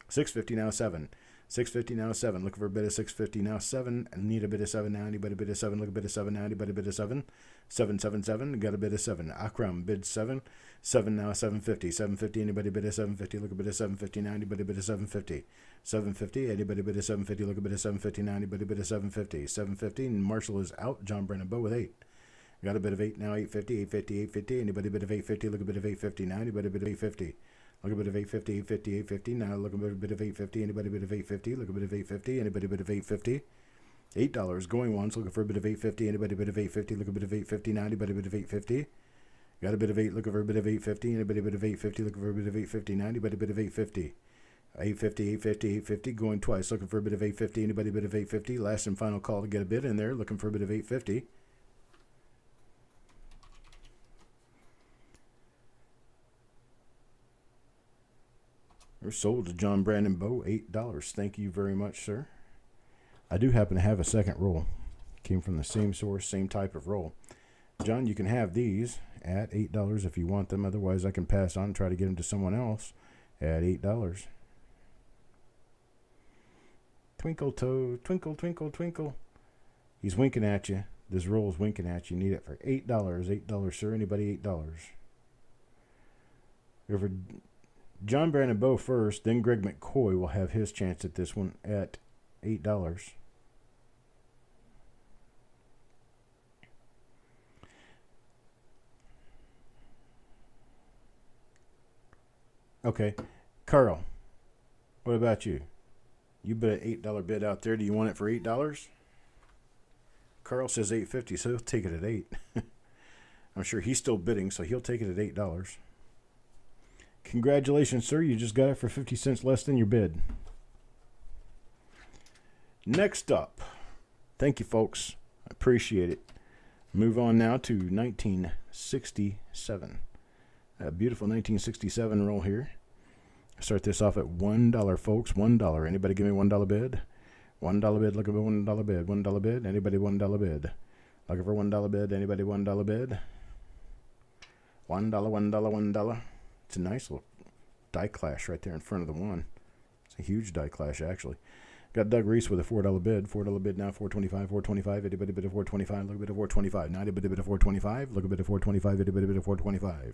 $6.50. Now $7. $6.50. Now $7. Looking for a bid of $6.50. Now $7. Need a bid of $7. Now anybody bid of $7? Look a bid of $7. Now anybody bid of $7? $7.77. Got a bid of $7. Akram bid $7. $7 now $7.50. $7.50. Anybody bid of $7.50? Look a bid of $7.50. Now anybody bid of $7.50? $7.50. Anybody bid of $7.50? Look a bid of $7.50. Now anybody bid of $7.50? $7.50. And Marshall is out. John Brennan Bowe with $8. Got a bid of $8 now. $8.50. $8.50. $8.50. Anybody bid of $8.50? Look a bid of $8.50. Now anybody bid of $8.50? Look a bit of $8.50, $8.50, $8.50. Now look a bit of $8.50. Anybody bid of $8.50? Look a bit of $8.50. Anybody bid of $8.50? $8 going once. Looking for a bit of $8.50. Anybody bid of $8.50? Look a bit of $8.50. Now anybody bid of $8.50? Got a bit of $8. Looking for a bit of $8.50. Anybody bid of $8.50? Looking for a bit of $8.50. Now anybody bid of $8.50? $8.50, $8.50, $8.50. Going twice. Looking for a bit of $8.50. Anybody bid of $8.50? Last and final call to get a bid in there. Looking for a bit of $8.50. We're sold to John Brandon Bowe, $8. Thank you very much, sir. I do happen to have a second roll. Came from the same source, same type of roll. John, you can have these at $8 if you want them. Otherwise, I can pass on and try to get them to someone else at $8. Twinkle toe, twinkle, twinkle, twinkle. He's winking at you. This roll's winking at you. You need it for $8. $8, sir. Anybody $8? Over John Brandon Bowe first, then Greg McCoy will have his chance at this one at $8. Okay, Carl, what about you? You bet an $8 bid out there. Do you want it for $8? Carl says $8.50, so he'll take it at $8. I'm sure he's still bidding, so he'll take it at $8. Congratulations, sir. You just got it for 50 cents less than your bid. Next up, thank you, folks. I appreciate it. Move on now to 1967. A beautiful 1967 roll here. Start this off at $1, folks. $1. Anybody give me $1 bid? $1 bid. Look at $1 bid. $1 bid. Anybody $1 bid? Looking for $1 bid. Anybody $1 bid? $1, $1, $1. It's a nice little die clash right there in front of the one. It's a huge die clash, actually. Got Doug Reese with a $4 bid. $4 bid now, $4.25, $4.25, itty bitty bit of $4.25, look a bit of $4.25, now itty bitty bit of $4.25, look a bit of $4.25, itty bitty bit of $4.25.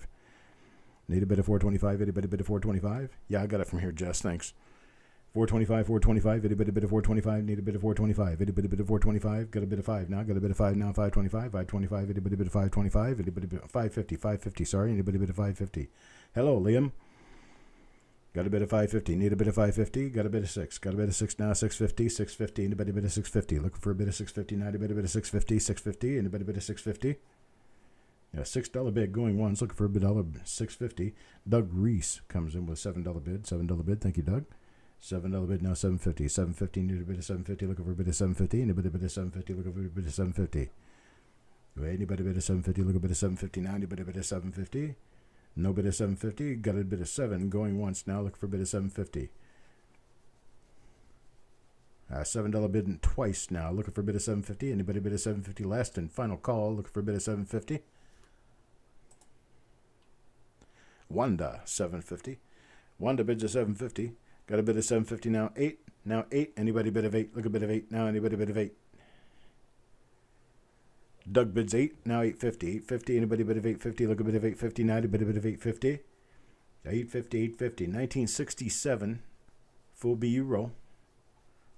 Need a bit of $4.25, itty bitty bit of $4.25. Yeah, I got it from here, Jess, thanks. $4.25, $4.25, itty bitty bit of $4.25, need a bit of $4.25, itty bitty bit of $4.25, got a bit of $5 now, got a bit of $5 now, $5.25, $5.25, itty bitty bit of $5.25, itty bitty bit of $5.50, $5.50, sorry, itty bitty bit of $5.50. Hello, Liam. Got a bit of $5.50. Need a bit of $5.50. Got a bit of $6. Got a bit of $6 now. $6.50. $6.50. And a bit of $6.50. Looking for a bit of $6.50 now. A bit of $6.50. $6.50. And a bit of $6.50. Yeah, $6 bid going once. Looking for a bit of $6.50. Doug Reese comes in with $7 bid. $7 bid. Thank you, Doug. $7 bid now. $7.50. $7.50. Need a bit of $7.50. Looking for a bit of $7.50. And a bit of $7.50. Looking for a bit of $7.50. Wait, anybody bit of $7.50. Look a bit of $7.50 now. Anybody bit of $7.50. No bit of $7.50. Got a bit of $7 going once now. Look for a bit of $7.50. $7 bid twice now. Looking for a bit of $7.50. Anybody bit of $7.50? Last and final call. Looking for a bit of $7.50. Wanda $7.50. Wanda bids a $7.50. Got a bit of $7.50 now. 8. Now 8. Anybody bit of 8? Look a bit of 8 now. Anybody bit of 8? Doug bids 8, now $8.50. $8.50, anybody bid of $8.50? Look a bit of $8.50 now, a bit of $8.50. $8.50, $8.50. 1967, full BU roll.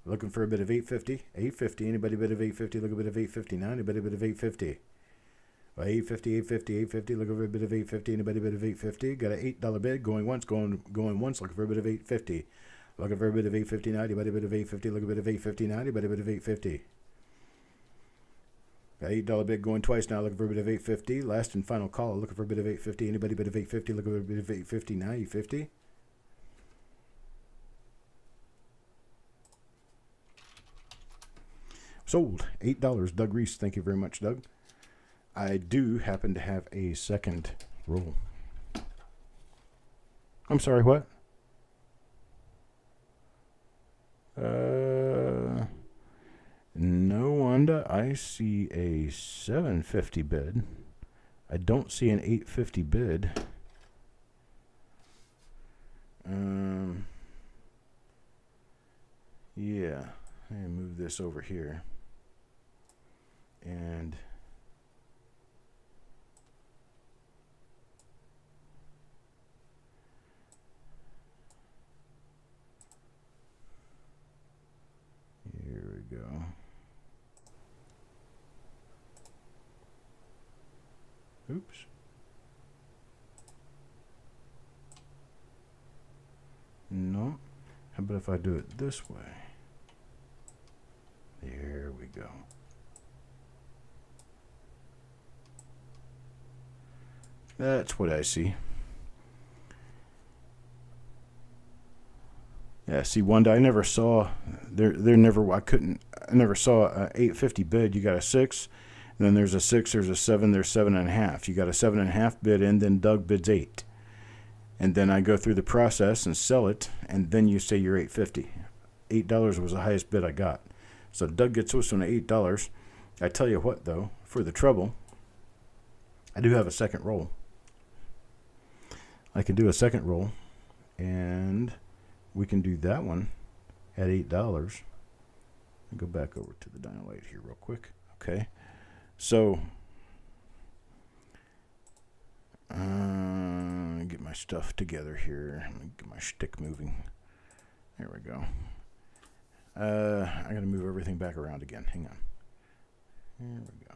Looking for a bit of $8.50. $8.50, anybody bid of $8.50? Look a bit of $8.50 now, anybody bid of $8.50. $8.50, $8.50, $8.50, look for a bit of $8.50, anybody bid of $8.50? Got an $8 bid, going once, going once, looking for a bit of $8.50. Looking for a bit of $8.50 now, anybody bid of $8.50? Look a bit of $8.50 now, anybody bid of $8.50. Got $8 bid going twice now, looking for a bit of $8.50. Last and final call, looking for a bit of $8.50. Anybody bid of $8.50? Looking for a bit of $8.50 now, $8.50. Sold. $8. Doug Reese. Thank you very much, Doug. I do happen to have a second roll. I'm sorry, what? No, Wanda. I see a $7.50 bid. I don't see an $8.50 bid. Yeah. Let me move this over here. And here we go. Oops. No. How about if I do it this way? There we go. That's what I see. Yeah, see, Wanda, I never saw I never saw a 850 bid. You got a 6, and then there's a 6, there's a 7, there's 7.5. You got a 7.5 bid in, then Doug bids 8. And then I go through the process and sell it, and then you say you're $8.50. $8 was the highest bid I got. So Doug gets this one at $8. I tell you what, though, for the trouble, I do have a second roll. I can do a second roll, and we can do that one at $8. Go back over to the Dyna Light here real quick. Okay. So, get my stuff together here. Let me get my shtick moving. There we go. I got to move everything back around again. Hang on. There we go.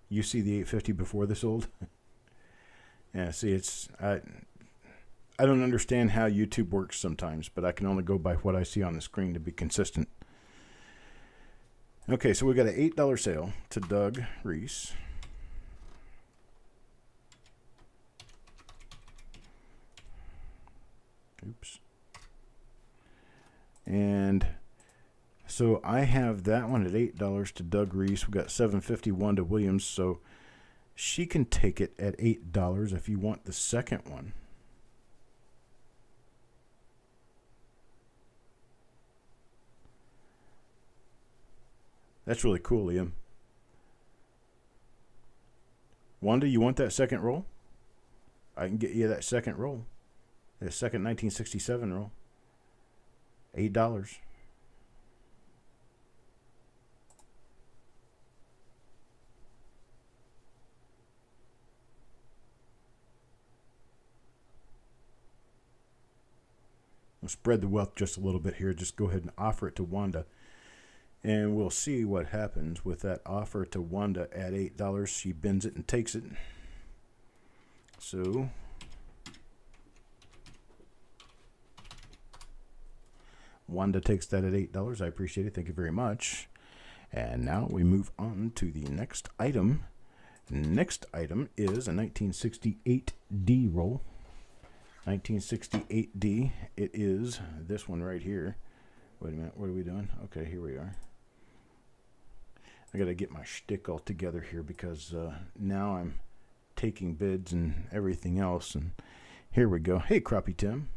You see the 850 before this old? Yeah, see, I don't understand how YouTube works sometimes, but I can only go by what I see on the screen to be consistent. Okay, so we got an $8 sale to Doug Reese. Oops. And so I have that one at $8 to Doug Reese. We got $7.51 to Williams, so she can take it at $8 if you want the second one. That's really cool, Liam. Wanda, you want that second roll? I can get you that second roll. The second 1967 roll. $8. We'll spread the wealth just a little bit here. Just go ahead and offer it to Wanda. And we'll see what happens with that offer to Wanda at $8. She bends it and takes it. So Wanda takes that at $8. I appreciate it. Thank you very much. And now we move on to the next item. Next item is a 1968D roll. 1968D. It is this one right here. Wait a minute. What are we doing? Okay, here we are. I got to get my shtick all together here because now I'm taking bids and everything else. And here we go. Hey, Crappie Tim.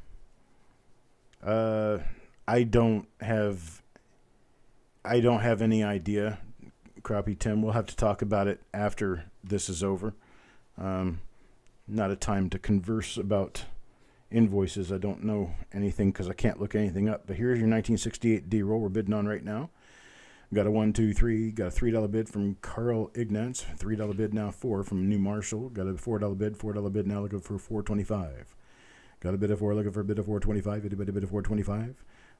I don't have any idea, Crappie Tim. We'll have to talk about it after this is over. Not a time to converse about invoices. I don't know anything because I can't look anything up. But here's your 1968D roll we're bidding on right now. Got a 1, 2, 3. Got a $3 bid from Carl Ignatz. $3 bid now 4 from New Marshall. Got a $4 bid. $4 bid now looking for $4.25. Got a bid of 4. Looking for a bid of $4.25. Anybody bid of $4.25?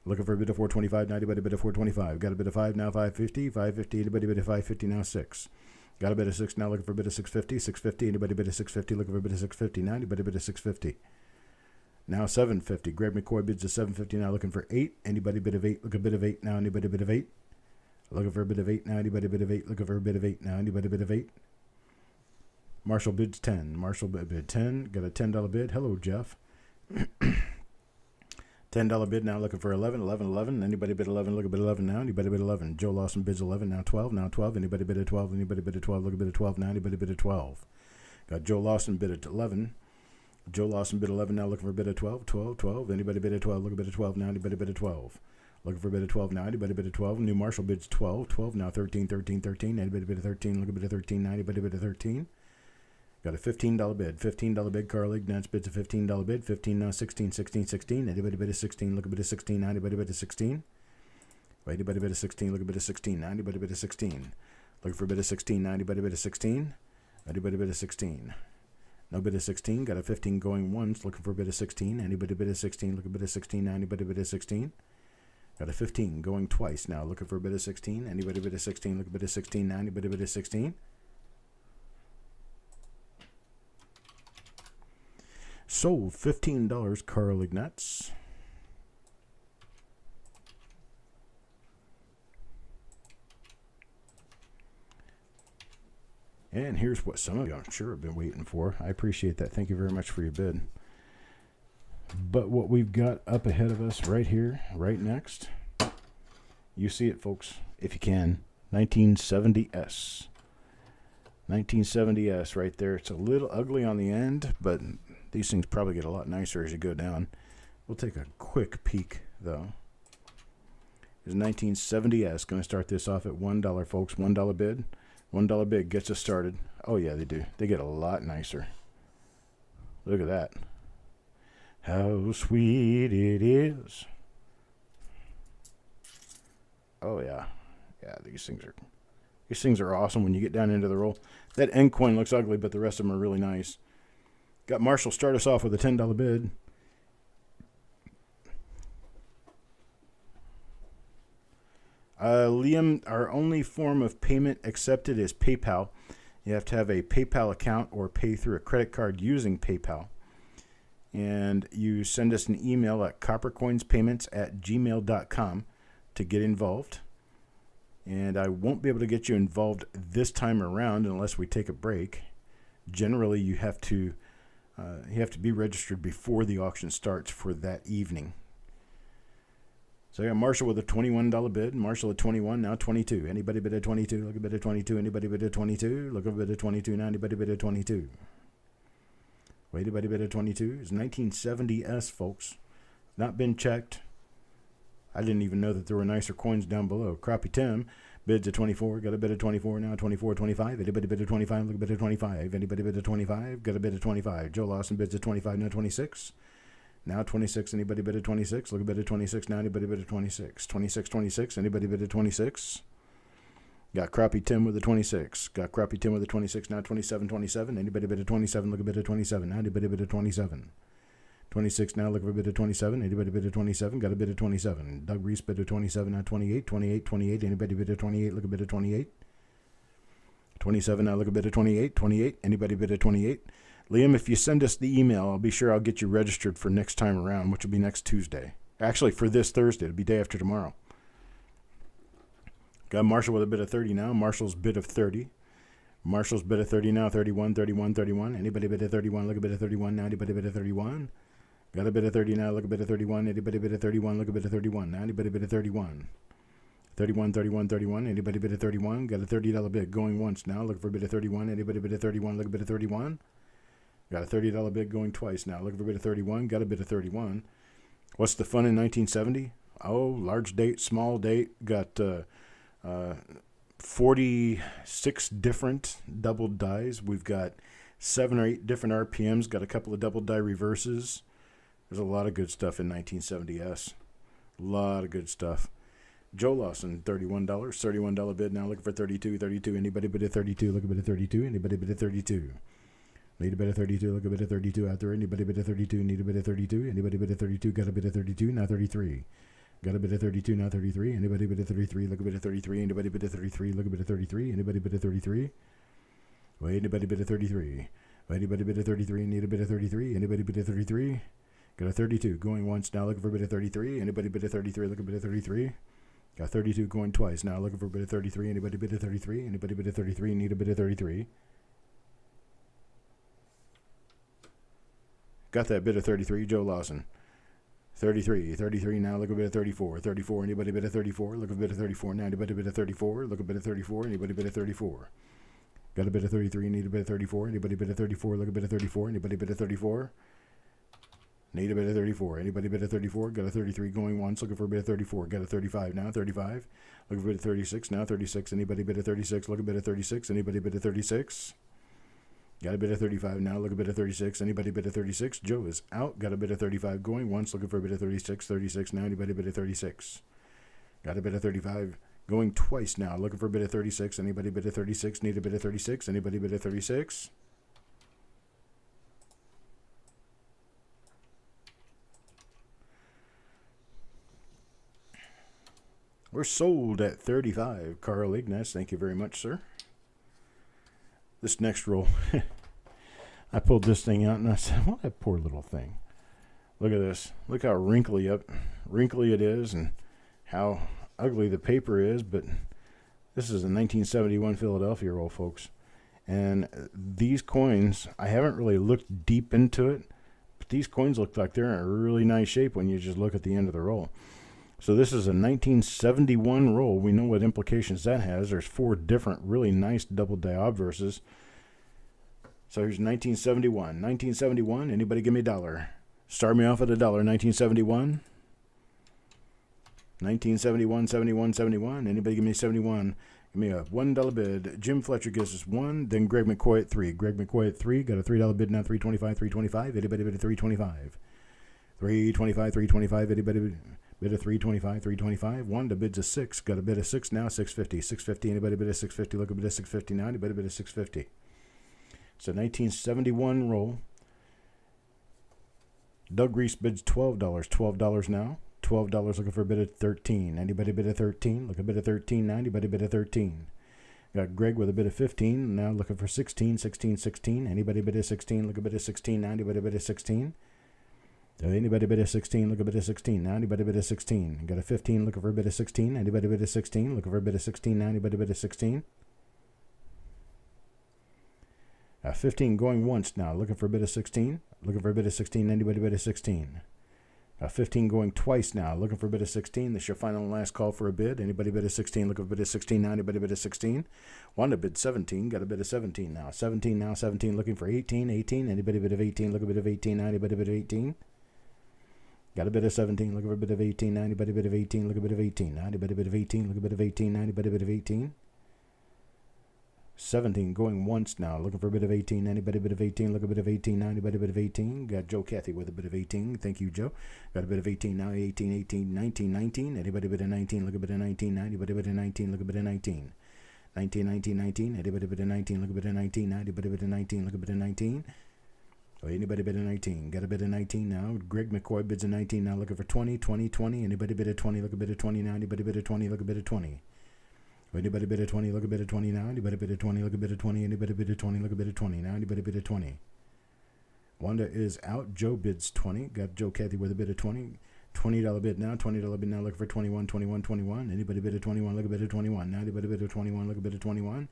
Looking for a bid of $4.25. Anybody bid of $4.25? Got a bid of 5 now $5.50. $5.50. Anybody bid of $5.50 now 6. Got a bid of 6 now looking for a bid of $6.50. $6.50. Anybody bid of $6.50? Looking for a bid of $6.50 now. Anybody bid of $6.50? Now $7.50. Greg McCoy bids of $7.50 now looking for 8. Anybody bid of 8? Look a bid of 8 now. Anybody bid of 8? Looking for a bid of 8 now. Anybody bid of 8? Looking for a bid of 8 now. Anybody bid of 8? Marshall bids 10. Marshall bid 10. Got a $10 bid. Hello, Jeff. $10 bid now looking for 11. 11. Anybody bid 11? Look a bid 11 now. Anybody bid 11? Joe Lawson bids 11 now 12. Now 12. Anybody bid a 12? Anybody bid a 12? Look a bid of 12 now. Anybody bid a 12? Got Joe Lawson bid at 11. Joe Lawson bid 11 now looking for a bid of 12. 12. Anybody bid a 12? Look a bid of 12 now. Anybody bid a 12? Looking for a bid of 12 now. Anybody bid a 12? New Marshall bids 12. 12 now 13. Anybody bid a 13? Look a bid of 13 now. Anybody bid a 13? Got a $15 bid. $15 bid. Carl Ignatz bids a $15 bid. 15 now 16. Anybody bid a 16? Look a bid of 16 now. Anybody bid a 16? Anybody bid a 16? Look a bid of 16 now. Anybody bid a 16? Looking for a bid of 16 now. Anybody bid a 16? Anybody bid a 16? No bid of 16. Got a 15 going once. Looking for a bid of 16. Anybody bid a 16? Look a bid of 16 now. Anybody bid a 16? Got a 15 going twice now. Looking for a bid of 16. Anybody bid a 16? Look a bid of 16 now. Anybody bid a 16? Sold $15, Carl Ignatz. And here's what some of you, I'm sure, have been waiting for. I appreciate that. Thank you very much for your bid. But what we've got up ahead of us right here, right next, you see it, folks, if you can, 1970S. 1970S right there. It's a little ugly on the end, but these things probably get a lot nicer as you go down. We'll take a quick peek, though. There's 1970S. Going to start this off at $1, folks. $1 bid. $1 bid gets us started. Oh, yeah, they do. They get a lot nicer. Look at that. How sweet it is. Oh, yeah. Yeah, these things are awesome when you get down into the roll. That end coin looks ugly, but the rest of them are really nice. Got Marshall start us off with a $10 bid. Liam, our only form of payment accepted is PayPal. You have to have a PayPal account or pay through a credit card using PayPal. And you send us an email at coppercoinspayments@gmail.com to get involved. And I won't be able to get you involved this time around unless we take a break. Generally, you have to be registered before the auction starts for that evening. So I got Marshall with a $21 bid. Marshall at 21, now 22. Anybody bid at 22? Look a bid at 22. Anybody bid at 22? Look a bid at 22. Now anybody bid at 22? Wait, anybody bid at 22? It's 1970S, folks. Not been checked. I didn't even know that there were nicer coins down below. Crappie Tim bids at 24. Got a bid at 24 now. 24, 25. Anybody bid at 25? Look a bid at 25. Anybody bid at 25? Got a bid at 25. Joe Lawson bids at 25 now. 26. Now 26, anybody bid at 26? Look a bid at 26 now, anybody bid at 26? 26, 26, anybody bid at 26? Got crappie Tim with a 26. Got crappie Tim with a 26. Now 27, 27. Anybody bid at 27? Look a bid at 27. Now anybody bid at 27. 26 now. Look for a bid at 27. Anybody bid at 27? Got a bid at 27. Doug Reese bid at 27. Now 28, 28, 28. Anybody bid at 28? Look a bid at 28. 27 now. Look a bid at 28. 28. Anybody bid at 28? Liam, if you send us the email, I'll be sure I'll get you registered for next time around, which will be next Tuesday. Actually, for this Thursday. It'll be day after tomorrow. Got Marshall with a bid of 30 now. Marshall's bid of 30. Marshall's bid of 30 now. 31, 31, 31. Anybody bid at 31? Look a bid at 31 now. Anybody bid at 31? Got a bid of 30 now. Look a bid at 31. Anybody bid at 31? Look a bid at 31 now. Anybody bid at 31? 31, 31, 31. Anybody bid at 31? Got a $30 bid going once now. Look for a bid at 31. Anybody bid at 31? Look a bid at 31. Got a $30 bid going twice now. Look for a bid at 31. Got a bid at 31. What's the fun in 1970? Oh, large date, small date. Got 46 different double dies. We've got 7 or 8 different RPMs. Got a couple of double die reverses. There's a lot of good stuff in 1970s. A lot of good stuff. Joe Lawson, $31. $31 bid now. Looking for 32. 32. Anybody bid at 32? Look a bit at 32. Anybody bid at 32? Need a bid at 32. Look a bit at 32 out there. Anybody bid at 32? Need a bid at 32. Anybody bid at 32? Got a bid at 32. Now 33. Got a bid at 32, now 33. Anybody bid at 33? Look a bit at 33. Anybody bid at 33? Look a bit at 33. Anybody bid at 33? Wait, anybody bid at 33? Wait, anybody bid at 33? Need a bid at 33? Anybody bid at 33? Got a 32 going once now. Looking for a bid at 33. Anybody bid at 33? Look a bit at 33. Got 32 going twice now. Looking for a bid at 33. Anybody bid at 33? Anybody bid at 33? Need a bid at 33. Got that bid at 33. Joe Lawson. 33, 33 now. Look a bit at 34. 34. Anybody bid at 34? Look a bit at 34 now. Anybody bid at 34? Look a bit at 34. Anybody bid at 34? Got a bit at 33. Need a bit at 34. Anybody bid at 34? Look a bit at 34. Anybody bid at 34? Need a bit at 34. Anybody bid at 34? Got a 33 going once. Looking for a bit at 34. Got a 35 now. 35. Look for a bit at 36 now. 36. Anybody bid at 36? Look a bit at 36. Anybody bid at 36? Got a bid at 35 now. Look a bit at 36. Anybody bid at 36? Joe is out. Got a bid at 35 going once. Looking for a bid at 36. 36 now. Anybody bid at 36? Got a bid at 35 going twice now. Looking for a bid at 36. Anybody bid at 36? Need a bid at 36. Anybody bid at 36? We're sold at 35. Carl Ignatz, thank you very much, sir. This next roll, I pulled this thing out and I said, "What a poor little thing. Look at this. Look how wrinkly it is and how ugly the paper is." But this is a 1971 Philadelphia roll, folks. And these coins, I haven't really looked deep into it, but these coins look like they're in a really nice shape when you just look at the end of the roll. So this is a 1971 roll. We know what implications that has. There's 4 different really nice double die obverses. So here's 1971. 1971, anybody give me $1. Start me off at $1. 1971. 1971, 71, 71. Anybody give me 71. Give me a $1 bid. Jim Fletcher gives us 1. Then Greg McCoy at 3. Greg McCoy at 3. Got a $3 bid now. 325, 325. Anybody bid at 325? 325, 325. Anybody bid at 325, 325. Wanda bids a 6. Got a bid of 6 now. 650, 650. Anybody bid at 650? Look a bid at 650 now. Anybody bid at 650? It's a 1971 roll. Doug Reese bids $12. $12 now. $12 looking for a bid at 13. Anybody bid at 13? Look a bid at 13 now. Anybody bid at 13? Got Greg with a bid of 15. Now looking for 16, 16, 16. Anybody bid at 16? Look a bid at 16 now. Anybody bid at 16? Anybody bid at 16? Look a bid at 16 now. Anybody bid at 16? Got a 15 looking for a bid of 16. Anybody bid at 16? Looking for a bid of 16 now. Anybody bid at 16? 15 going once now. Looking for a bid of 16. Looking for a bid of 16. Anybody bid at 16? 15 going twice now. Looking for a bid of 16. This is your final and last call for a bid. Anybody bid at 16? Looking for a bid of 16 now. Anybody bid at 16? Wanda bid 17. Got a bid of 17 now. 17 now. 17 looking for 18. 18. Anybody bid of 18? Look a bid of 18 now. Anybody bid of 18? Got a bit of 17, look for a bit of 18, 90, bit of 18, look a bit of 18, 90, bit of 18, look a bit of 18, 90, bit of 18. 17 going once now. Looking for a bit of 18. Anybody a bit of 18? Look a bit of 18 now. Anybody a bit of 18? Got Joe Cathy with a bit of 18. Thank you, Joe. Got a bit of 18 now. 18, 18, 19, 19. Anybody a bit of 19? Look a bit of 19 now. Anybody a bit of 19? Look a bit of 19. 19, 19, 19. Anybody a bit of 19? Look a bit of 19 now. Anybody a bit of 19? Look a bit of 19. Oh, anybody a bit of 19? Got a bit of 19 now. Greg McCoy bids a 19 now. Looking for 20, 20, 20. Anybody a bit of 20? Look a bit of 20 now. Anybody a bit of 20? Look a bit of 20. Anybody bid a 20, look a bit of 20 now. Anybody bid a 20, look a bit of 20. Anybody bid a 20, look a bit of 20 now. Anybody bid a 20. Wanda is out. Joe bids 20. Got Joe Cathy with a bid of 20. $20 bid now. $20 bid now. Looking for 21, 21, 21. Anybody bid a 21, look a bit of 21 now. Anybody bid a 21, look a bit of 21.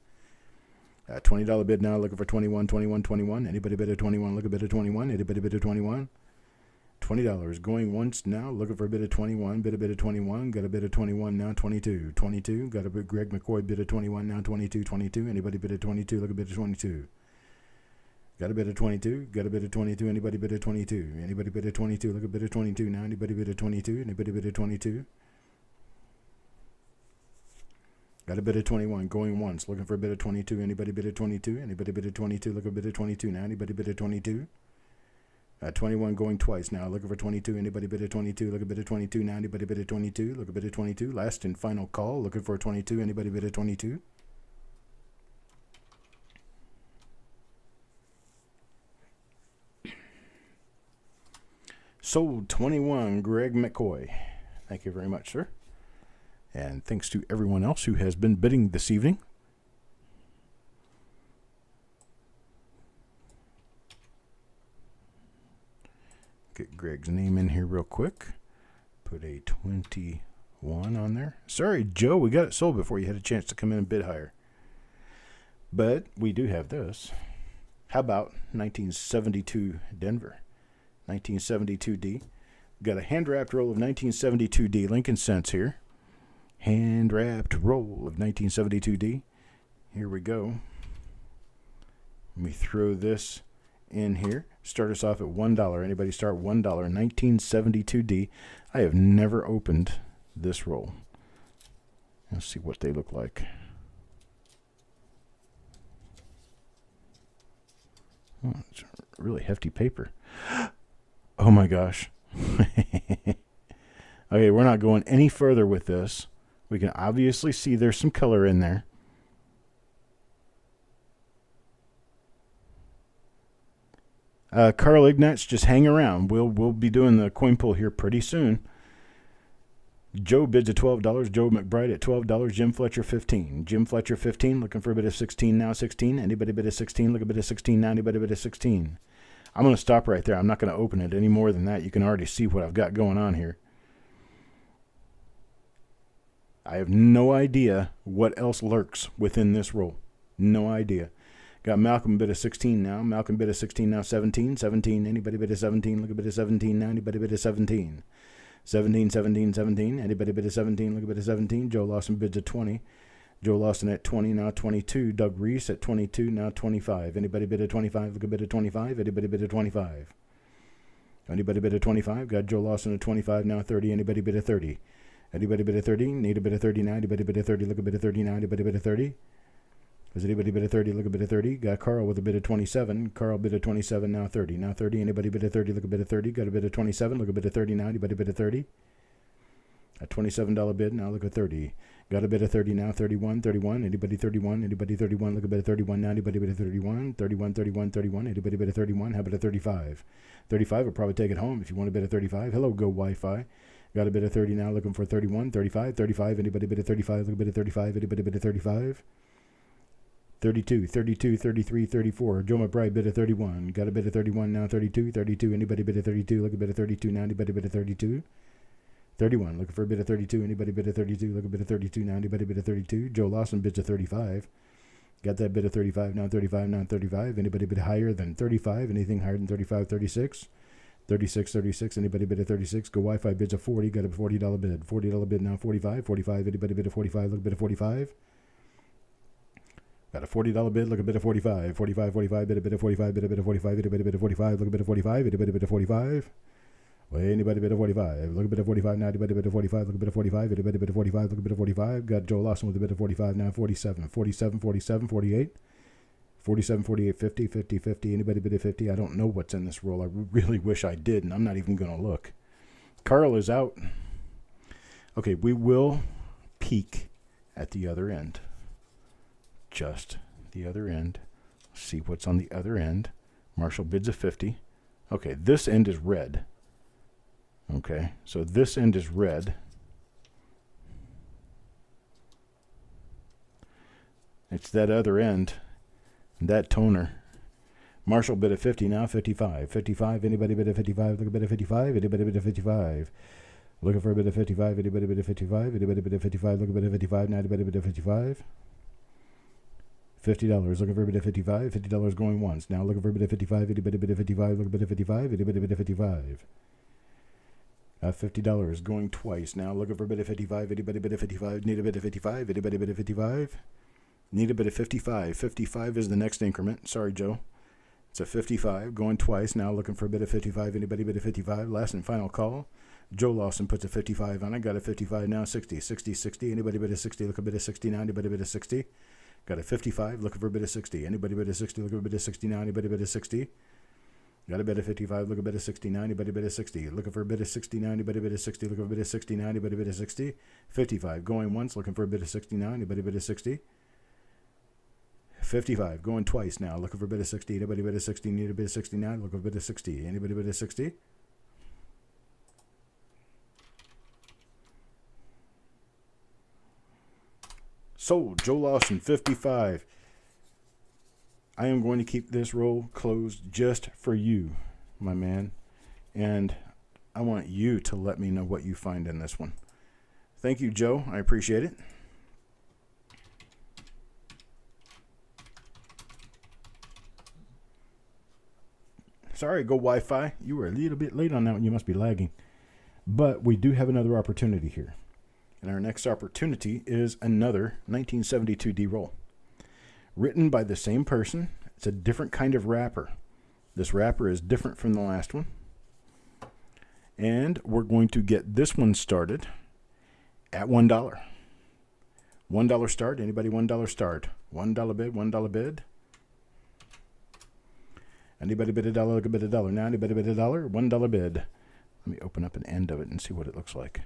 $20 bid now. Looking for 21, 21, 21. Anybody bid a 21, look a bit of 21. Anybody bid a 21. $20 going once now, looking for a bit of 21, bid a bit of 21, got a bit of 21 now, 22, 22, got a bit Greg McCoy bid of 21 now, 22, 22, anybody bid of 22, look a bit of 22, got a bit of 22, got a bit of 22, anybody bid of 22, anybody bid of 22, look a bit of 22 now, anybody bid of 22, anybody bid of 22, got a bit of 21 going once, looking for a bit of 22, anybody bid of 22, anybody bid of 22, look a bit of 22 now, anybody bid of 22, 21 going twice now. Looking for 22. Anybody bid a 22? Look a bit of 22 now. Anybody bid a 22? Look a bit of 22. Last and final call. Looking for 22. Anybody bid a 22? Sold 21. Greg McCoy. Thank you very much, sir. And thanks to everyone else who has been bidding this evening. Get Greg's name in here real quick. Put a 21 on there. Sorry, Joe, we got it sold before you had a chance to come in and bid higher. But we do have this. How about 1972 Denver? 1972D. Got a hand-wrapped roll of 1972D Lincoln Cents here. Hand-wrapped roll of 1972D. Here we go. Let me throw this in here. Start us off at $1. Anybody start $1? 1972D. I have never opened this roll. Let's see what they look like. Oh, it's really hefty paper. Oh my gosh. Okay, we're not going any further with this. We can obviously see there's some color in there. Carl Ignatz, just hang around. We'll be doing the coin pull here pretty soon. Joe bids at $12. Joe McBride at $12. Jim Fletcher 15. Jim Fletcher 15. Looking for a bit of 16 now. 16. Anybody bid of 16? Look a bit of 16 now. Anybody bid of 16? I'm going to stop right there. I'm not going to open it any more than that. You can already see what I've got going on here. I have no idea what else lurks within this roll. No idea. Got Malcolm bid of 16 now. Malcolm bid of 16 now. 17. 17. Anybody bid of 17? Look a bit of 17 now. Anybody bid of 17? 17, 17, 17. Anybody bid of 17? Look a bit of 17. Joe Lawson bids of 20. Joe Lawson at 20, now 22. Doug Reese at 22, now 25. Anybody bid of 25? Look a bit of 25. Anybody bid of 25? Anybody bid of 25? Got Joe Lawson at 25, now 30. Anybody bid of 30? Anybody bid of 30? Need a bit of 30 now. Anybody bid of 30? Look a bit of 30 now. Anybody bid of 30? Has anybody bid of 30? Look a bit of 30. Got Carl with a bid of 27. Carl bid of 27, now 30. Now 30. Anybody bid of 30? Look a bit of 30. Got a bid of 27. Look a bit of 30 now. Anybody bid of 30? A $27 bid. Now look at 30. Got a bid of 30 now. 31. 31. Anybody 31? Anybody 31? Look a bit of 31 now. Anybody bid of 31? 31, 31, 31. Anybody bid of 31? How about a 35? 35 will probably take it home if you want a bid of 35. Hello, Go Wi-Fi. Got a bid of 30 now. Looking for 31. 35. 35. Anybody bid of 35? Look a bit of 35. Anybody bid of 35? 32, 32, 33, 34. Joe McBride bid of 31. Got a bid of 31 now. 32, 32. Anybody bid of 32? Look a bit of 32 now. Anybody bid of 32? 31. Looking for a bit of 32. Anybody bid of 32? Look a bit of 32 now. Anybody bid of 32? Joe Lawson bids of 35. Got that bid of 35 now. 35 now. 35. Anybody bid higher than 35? Anything higher than 35? 36. 36, 36. Anybody bid of 36? Go Wi-Fi bids of 40. Got a $40 bid. $40 bid now. 45. 45. Anybody bid of 45? Look a bit of 45. Got a $40 bid. Look a bit of 45. 45, 45. Bid a bit of 45. Bid a bit of 45. Bid a bit of 45. Look a bit of 45. Bid a bit of 45. Well, anybody bid a 45? Look a bit of 45 now. Anybody bid a 45? Look a bit of 45. Anybody bid a 45? Look a bit of 45. Got Joe Lawson with a bit of 45 now. 47, 47, 47, 48. 47, 48, 50, 50, 50. Anybody bid a 50? I don't know what's in this roll. I really wish I did, and I'm not even going to look. Carl is out. Okay, we will peek at the other end. Just the other end. See what's on the other end. Marshall bids a 50. Okay, this end is red. Okay, so this end is red. It's that other end, that toner. Marshall bid a 50 now, 55. 55, anybody bid a 55? Look a bit of 55. Anybody bid a 55? Looking for a bit of 55. Anybody bid a 55? Anybody bid a 55? Look a bit of 55 now. Anybody bid a 55? $50. Looking for a bit of 55. $50 going once. Now looking for a bit of 55. Anybody bid a 55? Look a bit of 55. Anybody bid a 55? $50 going twice. Now looking for a bit of 55. Anybody bid a 55? Need a bit of 55. Anybody bid a 55? Need a bit of 55. 55 is the next increment. Sorry, Joe. It's a 55 going twice. Now looking for a bit of 55. Anybody bid a 55? Last and final call. Joe Lawson puts a 55 on it. Got a 55 now. 60, 60, 60. Anybody bid a 60? Look a bit of 60 now. Anybody bid a 60? Got a 55. Looking for a bit of 60. Anybody bid a 60? Look a bit of 60 now. Anybody bid a 60? Got a bit of 55. Look a bit of 69. Anybody bid a 60? Looking for a bit of 69. Anybody bid a 60? Look for a bit of 69. Anybody bid a 60? 55 going once. Looking for a bit of 69. Anybody bid a 60? 55 going twice now. Looking for a bit of 60. Anybody bid a 60? Need a bit of 69. Looking for a bit of 60. Anybody bid a 60? Sold. Joe Lawson, 55. I am going to keep this roll closed just for you, my man. And I want you to let me know what you find in this one. Thank you, Joe. I appreciate it. Sorry, go Wi-Fi. You were a little bit late on that one. You must be lagging. But we do have another opportunity here. And our next opportunity is another 1972 D-roll. Written by the same person. It's a different kind of wrapper. This wrapper is different from the last one. And we're going to get this one started at $1. $1 start. Anybody $1 start? $1 bid, $1 bid. Anybody bid $1? Look a bid $1. Now anybody bid $1? $1 bid. Let me open up an end of it and see what it looks like.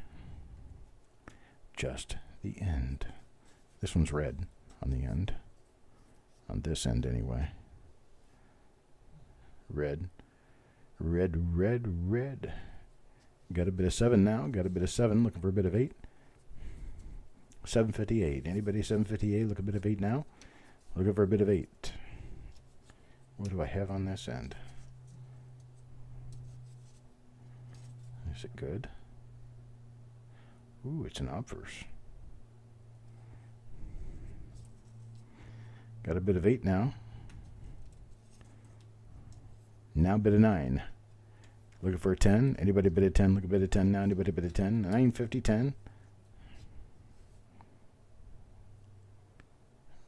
Just the end. This one's red on the end. On this end anyway. Red. Red, red, red. Got a bit of 7 now. Got a bit of 7. Looking for a bit of 8. 758. Anybody 758? Look a bit of 8 now. Looking for a bit of 8. What do I have on this end? Is it good? Ooh, it's an obverse. Got a bit of 8 now. Now bid of 9. Looking for a 10. Anybody bid a 10? Look a bit of 10 now. Anybody bid a 10? 9, 50, 10.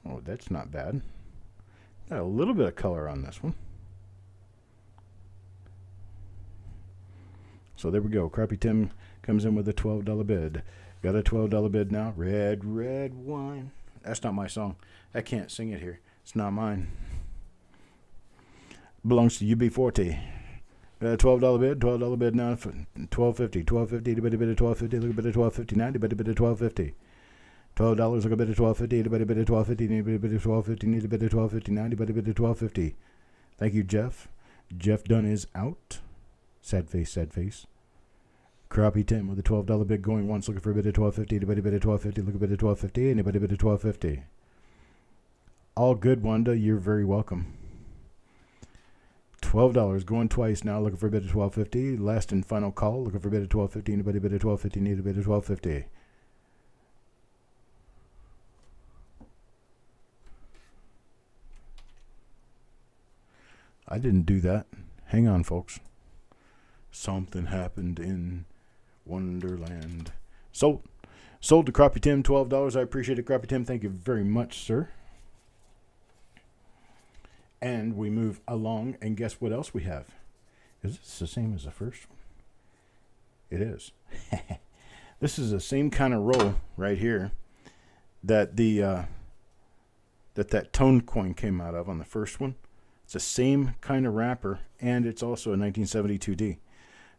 Oh, that's not bad. Got a little bit of color on this one. So there we go. Crappy Tim comes in with a $12 bid. Got a $12 bid now. Red, red wine. That's not my song. I can't sing it here. It's not mine. Belongs to UB40. Got a $12 bid. $12 bid now. $12.50. $12.50. Anybody bid a $12.50? Look a bit of $12.50 now. Anybody bid a $12.50? $12. Look a bit of $12.50. Anybody bid a $12.50? Anybody bid a $12.50? Need a bit of $12.50 now. Anybody bid a $12.50? Thank you, Jeff. Jeff Dunn is out. Sad face, sad face. Crappy Tim with a $12 bid going once. Looking for a bit of $12.50. Anybody bid a $12.50? Look a bit of $12.50. Anybody bid a $12.50? All good, Wanda. You're very welcome. $12 going twice now. Looking for a bit of $12.50. Last and final call. Looking for a bit of $12.50. Anybody bid a $12.50? Need a bit of $12.50? I didn't do that. Hang on, folks. Something happened in Wonderland. Sold to Crappy Tim, $12. I appreciate it, Crappy Tim. Thank you very much, sir. And we move along, and guess what else we have? Is this the same as the first one? It is. This is the same kind of roll right here that that tone coin came out of on the first one. It's the same kind of wrapper, and it's also a 1972D.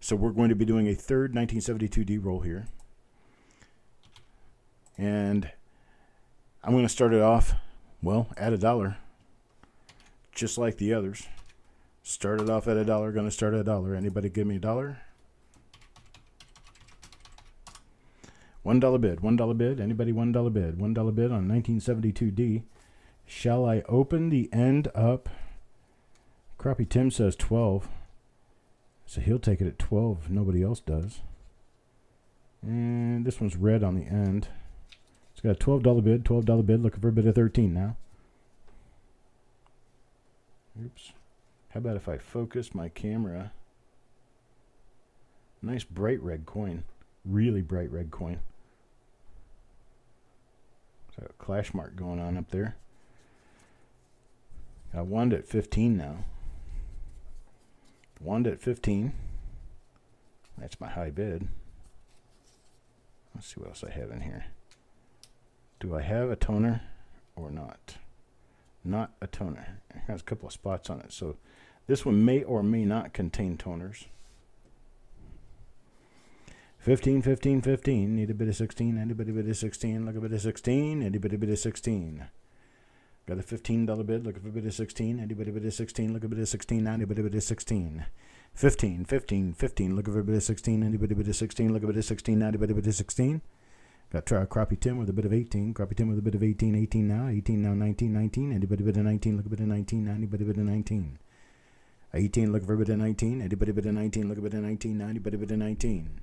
So we're going to be doing a third 1972D roll here. And I'm going to start it off, well, at $1, just like the others. Started off at $1, going to start at $1. Anybody give me $1? $1 bid, $1 bid. Anybody $1 bid? $1 bid on 1972D. Shall I open the end up? Crappy Tim says 12. So he'll take it at 12 if nobody else does. And this one's red on the end. It's got a $12 bid, $12 bid. Looking for a bid of 13 now. Oops. How about if I focus my camera? Nice bright red coin. Really bright red coin. Got a clash mark going on up there. Got one at 15 now. One at 15. That's my high bid. Let's see what else I have in here. Do I have a toner or not? Not a toner. It has a couple of spots on it. So this one may or may not contain toners. 15, 15, 15. Need a bit of 16. Anybody bid of 16? Look a bit of 16. Anybody bid of 16? Got a $15 bid. Look for a bit of 16. Anybody bid of 16? Look a bit of 16. Anybody bid of 16? 15, 15, 15. Look for a bit of 16. Anybody bid of 16? Look a bit of 16. Anybody bid of 16? Got try Crappy Tim with a bit of 18. Crappy Tim with a bit of 18. 18 now. 18 now. 19. 19. Anybody bid of 19? Look a bit of 19. Anybody bid of 19? 18. Look for a bit of 19. Anybody bid of 19? Look a bit of 19. Anybody bid of 19?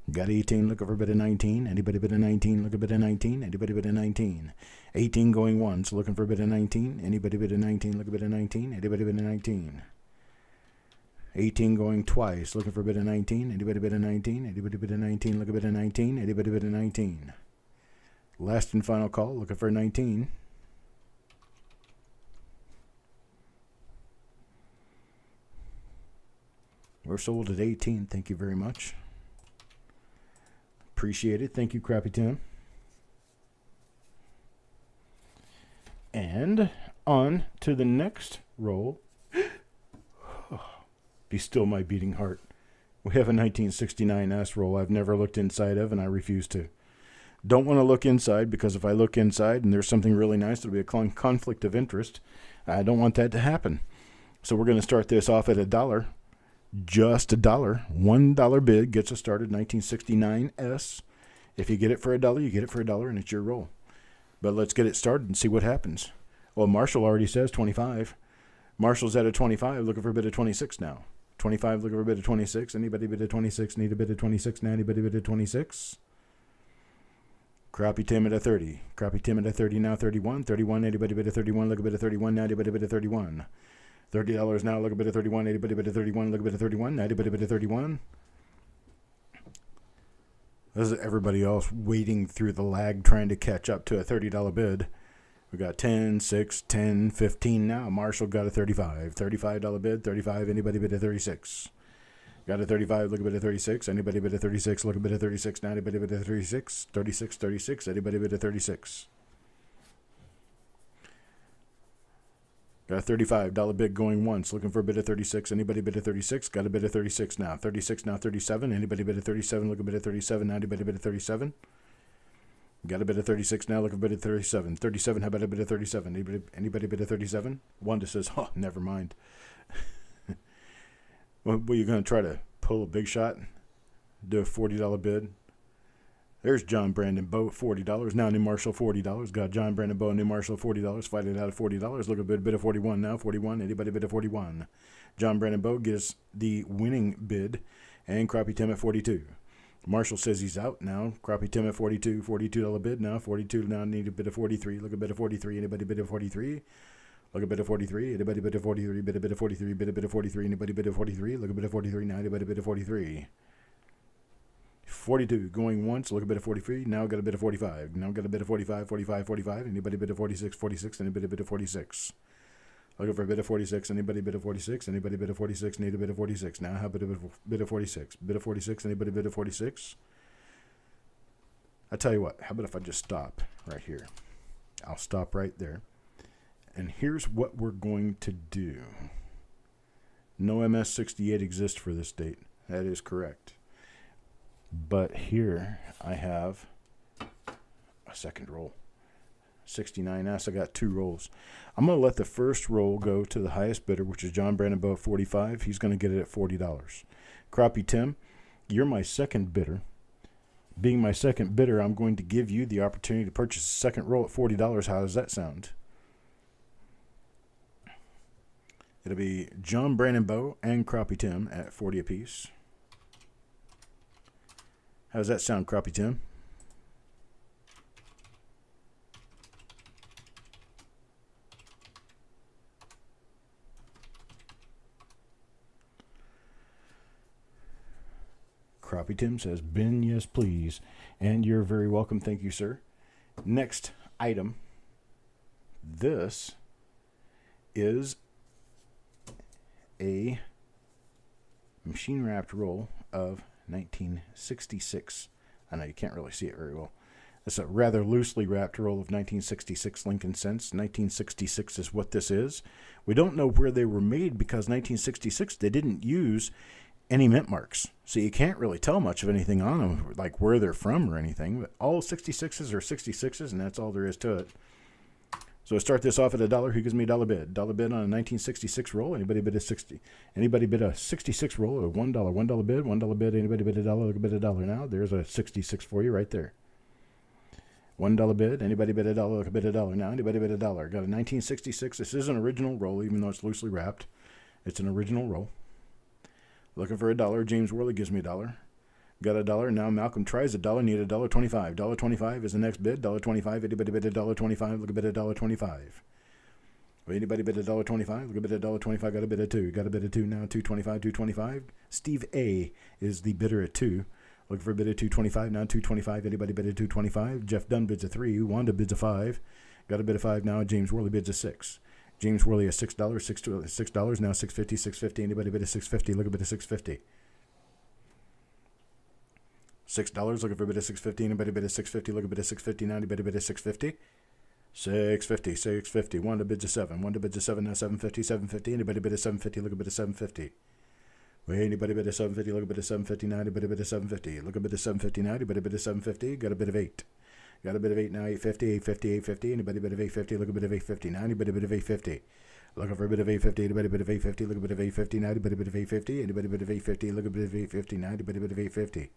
Got 18, look over a bit of 19. Anybody bid of 19, look a bit of 19. Anybody bid of 19. 18 going once, looking for a bit of 19. Anybody bid of 19, look a bit of 19. Anybody bid of 19. 18 going twice, looking for a bit of 19. Anybody bid of 19. Anybody bid of 19, look a bit of 19. Anybody bid of 19. Last and final call, looking for 19. We're sold at 18, thank you very much. Appreciate it. Thank you, Crappy Tim. And on to the next roll. Be still my beating heart. We have a 1969 S roll I've never looked inside of, and I refuse to. Don't want to look inside, because if I look inside and there's something really nice, it'll be a conflict of interest. I don't want that to happen. So we're going to start this off at $1. Just $1. $1 bid gets us started. 1969 S. If you get it for $1, you get it for $1, and it's your roll. But let's get it started and see what happens. Well, Marshall already says 25. Marshall's at a 25, looking for a bid of 26 now. 25, looking for a bid of 26. Anybody bid of 26? Need a bid of 26 now. Anybody bid of 26? Crappy Tim at a 30. Crappy Tim at a 30 now. 31. 31. Anybody bid of 31? Look a bid of 31 now. Anybody bid of 31? $30 now, look a bit of 31, anybody bid of 31, look a bit of 31, anybody bid of 31. This is everybody else waiting through the lag trying to catch up to a $30 bid. We got 10, 6, 10, 15 now. Marshall got a 35. $35 bid, 35, anybody bid of 36. Got a 35, look a bit of 36, anybody bid of 36, look a bit of 36 now, anybody bid of 36, 36, 36, anybody bid of 36. Got a $35 bid going once, looking for a bid of 36. Anybody bid of 36? Got a bid of 36 now. 36 now, 37. Anybody bid of 37? Look a bid of 37 now. Anybody bid of 37? Got a bit of 36 now. Look a bit of 37. 37, how about a bit of 37? Anybody bid of 37? Wanda says, oh, never mind. Well, you going to try to pull a big shot? Do a $40 bid? There's John Brandon Bowe, $40. Now New Marshall, $40. Got John Brandon Bowe, New Marshall, $40. Fight it out at $40. Look a bit of 41 now. 41. Anybody bid of 41? John Brandon Bowe gives the winning bid. And Crappy Tim at 42. Marshall says he's out now. Crappy Tim at 42. $42 bid now. 42 now. Need a bit of 43. Look a bit of 43. Anybody bid of 43? Look a bit of 43. Anybody bid of 43? Bid a bit of 43. Bid a bit of 43. Anybody bid of 43? Look a bit of 43 now. Anybody bid of 43? 42 going once, look a bit of 43. Now got a bit of 45. Now got a bit of 45, 45, 45. Anybody bit of 46, 46. Anybody bit of 46? Looking for a bid of 46. Anybody bid of 46? Anybody bid of 46? Need a bid of 46. Now how about a bid of 46? Bid of 46. Anybody bid of 46? I tell you what, how about if I just stop right here? I'll stop right there. And here's what we're going to do. No MS68 exists for this date. That is correct. But here I have a second roll. 69S, I got 2 rolls. I'm going to let the first roll go to the highest bidder, which is John Brandon at 45. He's going to get it at $40. Crappie Tim, you're my second bidder. Being my second bidder, I'm going to give you the opportunity to purchase a second roll at $40. How does that sound? It'll be John Brandon Bow and Crappie Tim at 40 apiece. How does that sound, Crappie Tim? Crappie Tim says, "Ben, yes, please." And you're very welcome. Thank you, sir. Next item. This is a machine wrapped roll of 1966. I know you can't really see it very well. It's a rather loosely wrapped roll of 1966 Lincoln cents. 1966 is what this is. We don't know where they were made because 1966 they didn't use any mint marks. So you can't really tell much of anything on them, like where they're from or anything. But all 66s are 66s, and that's all there is to it. So I start this off at $1. Who gives me a dollar bid? Dollar bid on a 1966 roll. Anybody bid a 60? Anybody bid a 66 roll or $1? $1 bid. $1 bid. Anybody bid a dollar? Look a bid a dollar now. There's a 66 for you right there. $1 bid. Anybody bid a dollar? Look a bid a dollar now. Anybody bid a dollar? Got a 1966. This is an original roll, even though it's loosely wrapped. It's an original roll. Looking for a dollar. James Worley gives me a dollar. Got a dollar. Now Malcolm tries a dollar. Need a $1.25. $1.25 is the next bid. $1.25. Anybody bid a $1.25? Look a bid a $1.25. Anybody bid a $1.25? Look a bid a $1.25. Got a bid of 2. Got a bid of 2 now. $2.25. $2.25. Steve A is the bidder at 2. Looking for a bid of $2.25 now. $2.25. Anybody bid a $2.25? Jeff Dunn bids a 3. Wanda bids a 5. Got a bid of 5 now. James Worley bids a 6. James Worley is $6. $6 now. $6.50. $6.50. Anybody bid a $6.50? Look a bid of $6.50. $6. Looking for a bid of $6.50. Anybody bid a $6.50? Look a bid of $6.50 now. Anybody bid a $6.50? $6.50. $6.50. Wanda bids a 7. Wanda bids a 7 now. $7.50. $7.50. Anybody bid a $7.50? Look a bid of $7.50. Wait, anybody bid a $7.50? Look a bid of $7.50 now. Anybody bid a $7.50? Look a bid of $7.50 now. Anybody bid a $7.50? Got a bid of 8. Got a bid of 8 now. $8.50. $8.50. $8.50. Anybody bid of $8.50? Look a bid of $8.50 now. Anybody bid of $8.50? Looking for a bid of $8.50. Anybody bid of $8.50? Look a bid of $8.50 now. Anybody bid of $8.50? Anybody bid of $8.50? Look a bid of $8.50 now. Anybody bid of $8.50?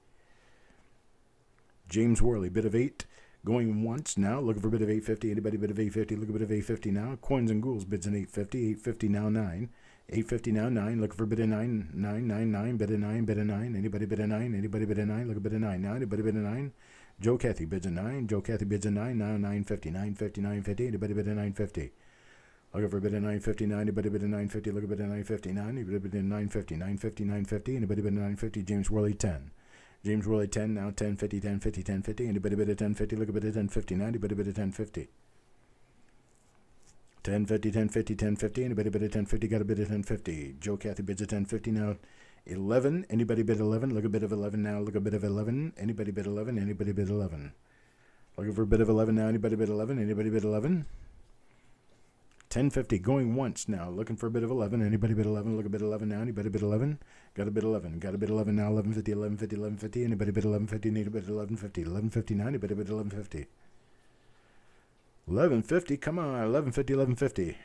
James Worley, bid of 8, going once now. Looking for a bid of $8.50. Anybody bid of $8.50? Look a bid of $8.50 now. Coins and Ghouls bids an $8.50. $8.50 now 9. $8.50 now 9. Looking for a bid of 9. 9. 9. 9. Bid of 9. Bid of 9. Anybody bid a 9? Anybody bid a 9? Look a bid of 9 now. Anybody bid a 9? Joe Cathy bids a 9. Joe Cathy bids a 9 now. 9.50. 9.50. 9.50. Anybody bid a 9.50? Looking for a bid of 9.50 now. Anybody bid a 9.50? Look a bid of 9.50 now. Anybody bid a 9.50? 9.50. 9.50. Anybody bid a 9.50? James Worley 10. James Worley 10 now. 10.50. 10.50. 10.50. Anybody bid a 10.50? Look a bid of 10.50 now. Anybody bid a 10.50? 10.50. 10.50. 10.50. Anybody bid a 10.50? Got a bid of 10.50. Joe Cathy bids a 10.50 now. 11. Anybody bid 11? Look a bid of 11 now. Look a bid of 11. Anybody bid 11? Anybody bid 11? Looking for a bid of 11 now. Anybody bid 11? Anybody bid 11? 10.50 going once now. Looking for a bid of 11. Anybody bid 11? Look a bid 11 now. Anybody bid 11? Got a bid 11. Got a bid 11 now. 11.50. 11.50. 11.50. Anybody bid 11.50? Need a bid 11.50. 11.50 now. Anybody bid 11.50? 11.50. Come on. 11.50. 11.50.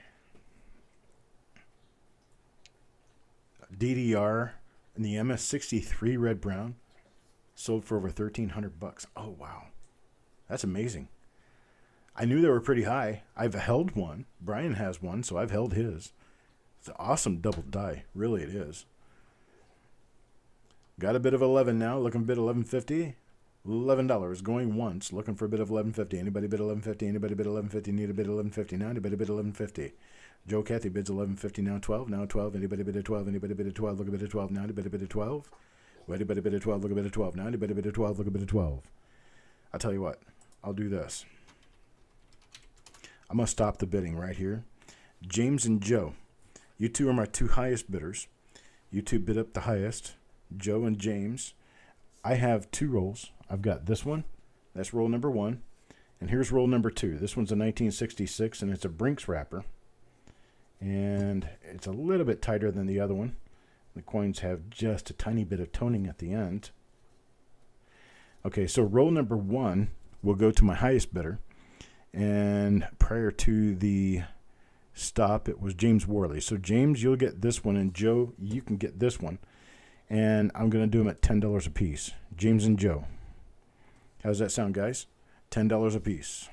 DDR and the MS63 red brown sold for over $1,300. Oh wow, that's amazing. I knew they were pretty high. I've held one. Brian has one, so I've held his. It's an awesome double die. Really, it is. Got a bit of 11 now. Looking for a bid 11.50. $11 going once. Looking for a bid of 11.50. Anybody bid 11.50? Anybody bid 11.50? Need a bid 11.50 now. Anybody bid 11.50? Joe Cathy bids 11.50 now. 12 now. 12. Anybody bid a 12? Anybody bid a 12? Look a bid of 12 now. Anybody bid a 12? Anybody bid a 12? Look a bid of 12 now. Anybody bid a 12? Look a bid of 12. I'll tell you what. I'll do this. I'm going to stop the bidding right here. James and Joe. You two are my two highest bidders. You two bid up the highest, Joe and James. I have two rolls. I've got this one. That's roll number 1. And here's roll number 2. This one's a 1966, and it's a Brinks wrapper. And it's a little bit tighter than the other one. The coins have just a tiny bit of toning at the end. Okay, so roll number 1 will go to my highest bidder. And prior to the stop, it was James Worley. So James, you'll get this one, and Joe, you can get this one. And I'm going to do them at $10 a piece. James and Joe. How's that sound, guys? $10 a piece.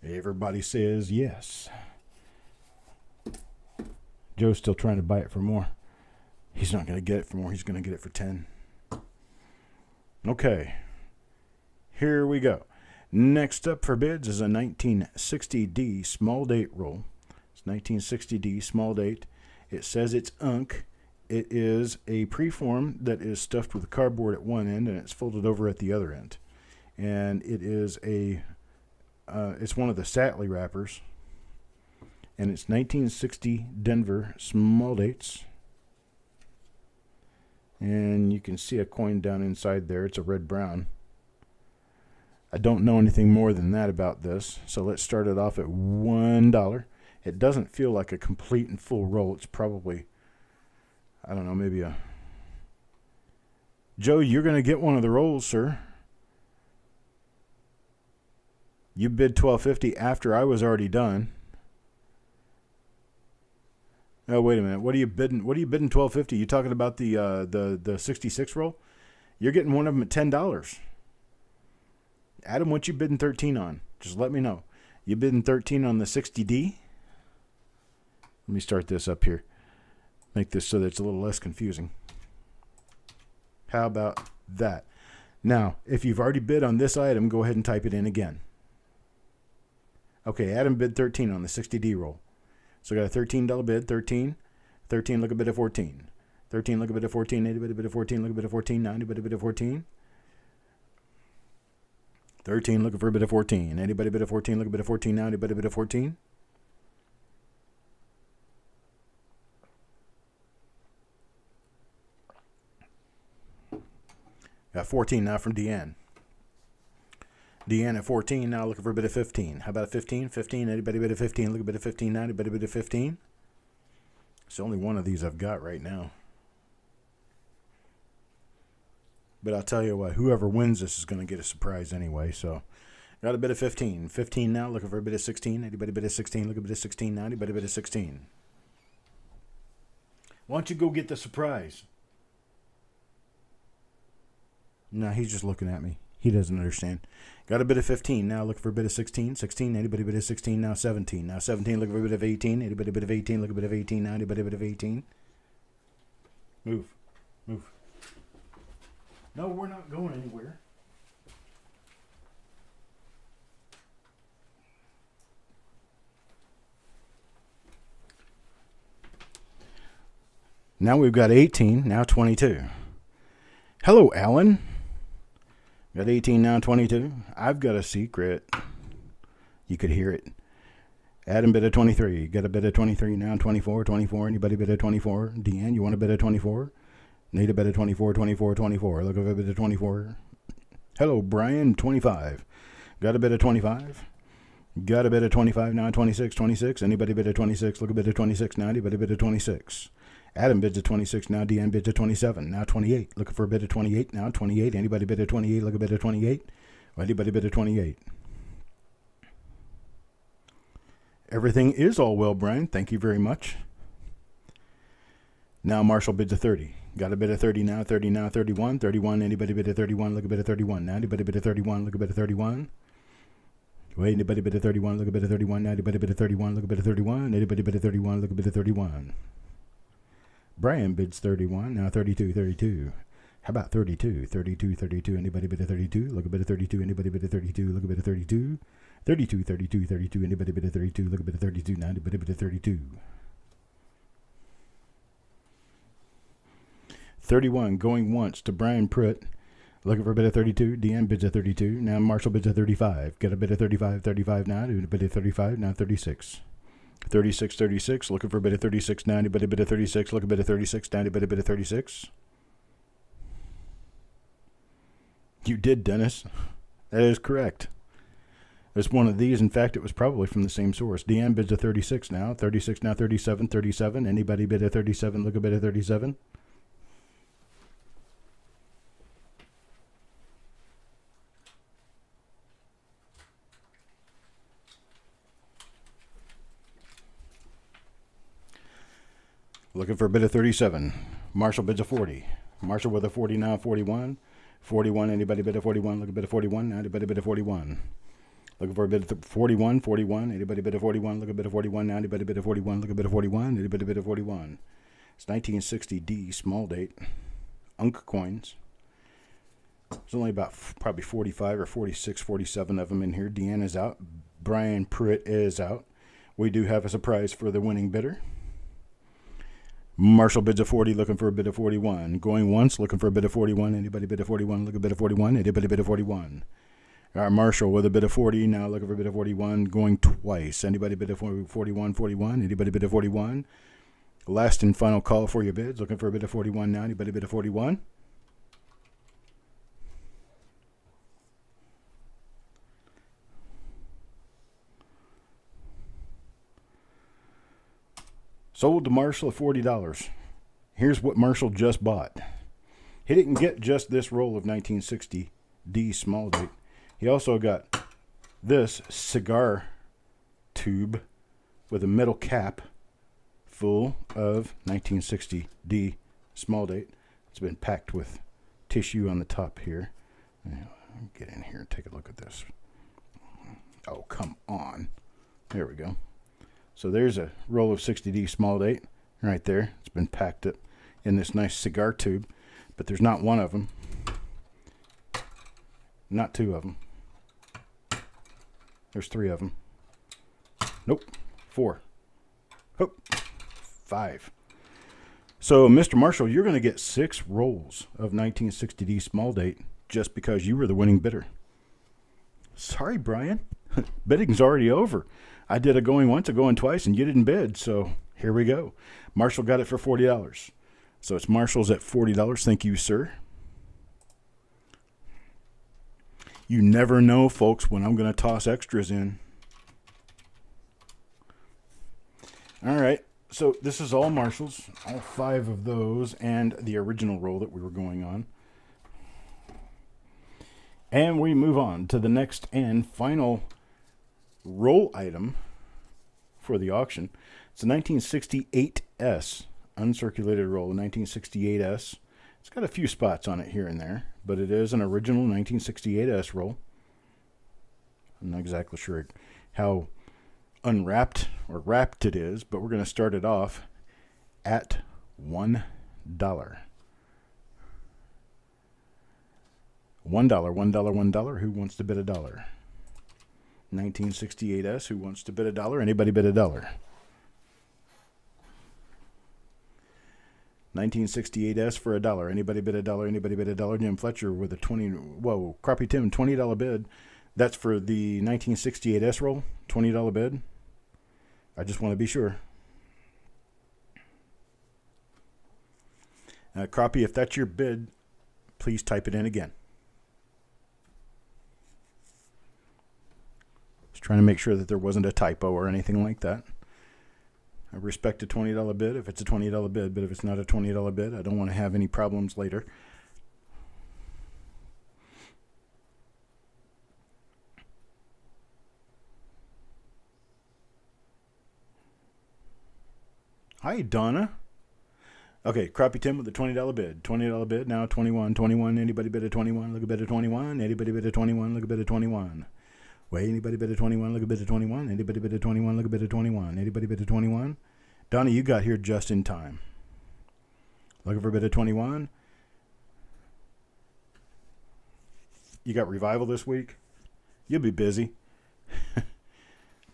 Everybody says yes. Joe's still trying to buy it for more. He's not going to get it for more. He's going to get it for 10. Okay. Here we go. Next up for bids is a 1960D small date roll. It's 1960D small date. It says it's Unc. It is a preform that is stuffed with cardboard at one end and it's folded over at the other end. And it is it's one of the Satley wrappers. And it's 1960 Denver small dates. And you can see a coin down inside there. It's a red-brown. I don't know anything more than that about this. So let's start it off at $1. It doesn't feel like a complete and full roll. It's probably, I don't know, maybe a... Joe, you're going to get one of the rolls, sir. You bid $12.50 after I was already done. Oh, wait a minute. What are you bidding? What are you bidding $12.50? You talking about the 66 roll? You're getting one of them at $10. Adam, what you bidding 13 on? Just let me know. You bidding 13 on the 60D? Let me start this up here. Make this so that it's a little less confusing. How about that? Now, if you've already bid on this item, go ahead and type it in again. Okay, Adam bid 13 on the 60D roll. So I got a $13 bid, 13. 13, look a bid of 14. 13, look a bid of 14. 80 bid a bid of 14, look a bid of 14. 90 bid a bid of 14. 13, looking for a bid of 14. Anybody bid of 14, look a bid of 14. 90 bid a bid of 14. Got 14 now from Deanne. Deanne at 14, now looking for a bid of 15. How about a 15? 15, anybody bid of 15, look a bid of 15. 90 bid a bid of 15. It's only one of these I've got right now. But I'll tell you what, whoever wins this is going to get a surprise anyway. So, got a bid of 15. 15 now, looking for a bid of 16. Anybody bid of 16, look a bid of 16. 90 bid a bid of 16. Why don't you go get the surprise? No, he's just looking at me. He doesn't understand. Got a bid of 15. Now looking for a bid of 16. 16. Anybody bid of 16. Now 17. Now 17. Looking for a bid of 18. Anybody bid of 18. Look a bid of 18. Now anybody bid of 18. Move. Move. No, we're not going anywhere. Now we've got 18. Now 22. Hello, Alan. Got 18, now 22. I've got a secret. You could hear it. Adam bid of 23. Got a bid of 23, now 24. 24. Anybody bid of 24? Deanne, you want a bid of 24? Need a bid of 24, 24, 24. Look at a bid of 24. Hello, Brian, 25. Got a bid of 25. Got a bid of 25, now 26, 26. Anybody bid of 26? Look a bid of 26, now anybody bid of 26. Adam bids at 26, now Deanne bids at 27, now 28. Looking for a bid of 28, now 28. Anybody bid at 28? Look a bid of 28. Anybody bid at 28? Everything is all well, Brian. Thank you very much. Now Marshall bids at 30. Got a bid of 30 now, 30 now, 31. 31, anybody bid at 31? Look a bid of 31. Now anybody bid at 31? Look a bid of 31. Wait, anybody bid at 31? Look a bid of 31. Now anybody bid at 31? Look a bid of 31. Anybody bid at 31? Look a bid of 31. Brian bids 31, now 32, 32. How about 32? 32, 32. Anybody bid a 32? Look a bit of 32. Anybody bid a 32? Look a bit of 32. 32, 32, 32. Anybody bid a 32? Look a bit of 32. Now anybody bid a 32. 31, going once to Brian Pruitt. Looking for a bit of 32. Deanne bids a 32. Now Marshall bids a 35. Get a bit of 35. 35 now. Do a bit of 35. Now 36. 36, 36. Looking for a bit of 36 now. Anybody bid a 36? Look a bit of 36 now. Anybody bid a 36? You did, Dennis. That is correct. It's one of these. In fact, it was probably from the same source. Deanne bids a 36 now. 36 now. 37, 37. Anybody bid a 37? Look a bit of 37. Looking for a bit of 37. Marshall bids a 40. Marshall with a 40 now. 41. 41. Anybody bid a 41? Look a bit of 41. Now anybody bid a 41. Looking for a bit of 41. 41. Anybody bid a 41? Look a bit of 41. Now anybody bid a 41? Look a bit of 41. Anybody bid a 41? It's 1960D, small date. Uncirculated. There's only about probably 45 or 46, 47 of them in here. Deanna's out. Brian Pruitt is out. We do have a surprise for the winning bidder. Marshall bids a 40, looking for a bid of 41. Going once, looking for a bid of 41. Anybody bid a 41? Look a bid of 41. Anybody bid a 41? All right, Marshall with a bid of 40, now looking for a bid of 41. Going twice. Anybody bid a 41, 41? Anybody bid a 41? Last and final call for your bids. Looking for a bid of 41 now. Anybody bid a 41? Sold to Marshall at $40. Here's what Marshall just bought. He didn't get just this roll of 1960D small date. He also got this cigar tube with a metal cap full of 1960D small date. It's been packed with tissue on the top here. Get in here and take a look at this. Oh, come on. There we go. So there's a roll of 60D small date right there. It's been packed up in this nice cigar tube, but there's not one of them. Not two of them. There's three of them. Nope. Four. Nope. Five. So, Mr. Marshall, you're going to get 6 rolls of 1960D small date just because you were the winning bidder. Sorry, Brian. Bidding's already over. I did a going once, a going twice, and you didn't bid, so here we go. Marshall got it for $40. So it's Marshall's at $40. Thank you, sir. You never know, folks, when I'm going to toss extras in. All right, so this is all Marshall's, all 5 of those, and the original roll that we were going on. And we move on to the next and final roll item for the auction. It's a 1968S uncirculated roll, 1968S. It's got a few spots on it here and there, but it is an original 1968S roll. I'm not exactly sure how unwrapped or wrapped it is, but we're going to start it off at $1. $1, $1. Who wants to bid $1? 1968S. Who wants to bid $1? Anybody bid $1? 1968S for $1. Anybody bid $1? Anybody bid $1? Jim Fletcher with a Crappie Tim, $20 bid. That's for the 1968S roll. $20 bid. I just want to be sure. Crappie, if that's your bid, please type it in again. Just trying to make sure that there wasn't a typo or anything like that. I respect a $20 bid if it's a $20 bid, but if it's not a $20 bid, I don't want to have any problems later. Hi, Donna. Okay, Crappie Tim with the $20 bid. $20 bid, now 21. 21, anybody bid a 21? Look a bid of 21. Anybody bid a 21? Look a bid of 21. Wait, anybody bid a 21? Look a bid of 21. Anybody bid a 21? Look a bid of 21. Anybody bid a 21? Donna, you got here just in time. Looking for a bid of 21. You got revival this week? You'll be busy.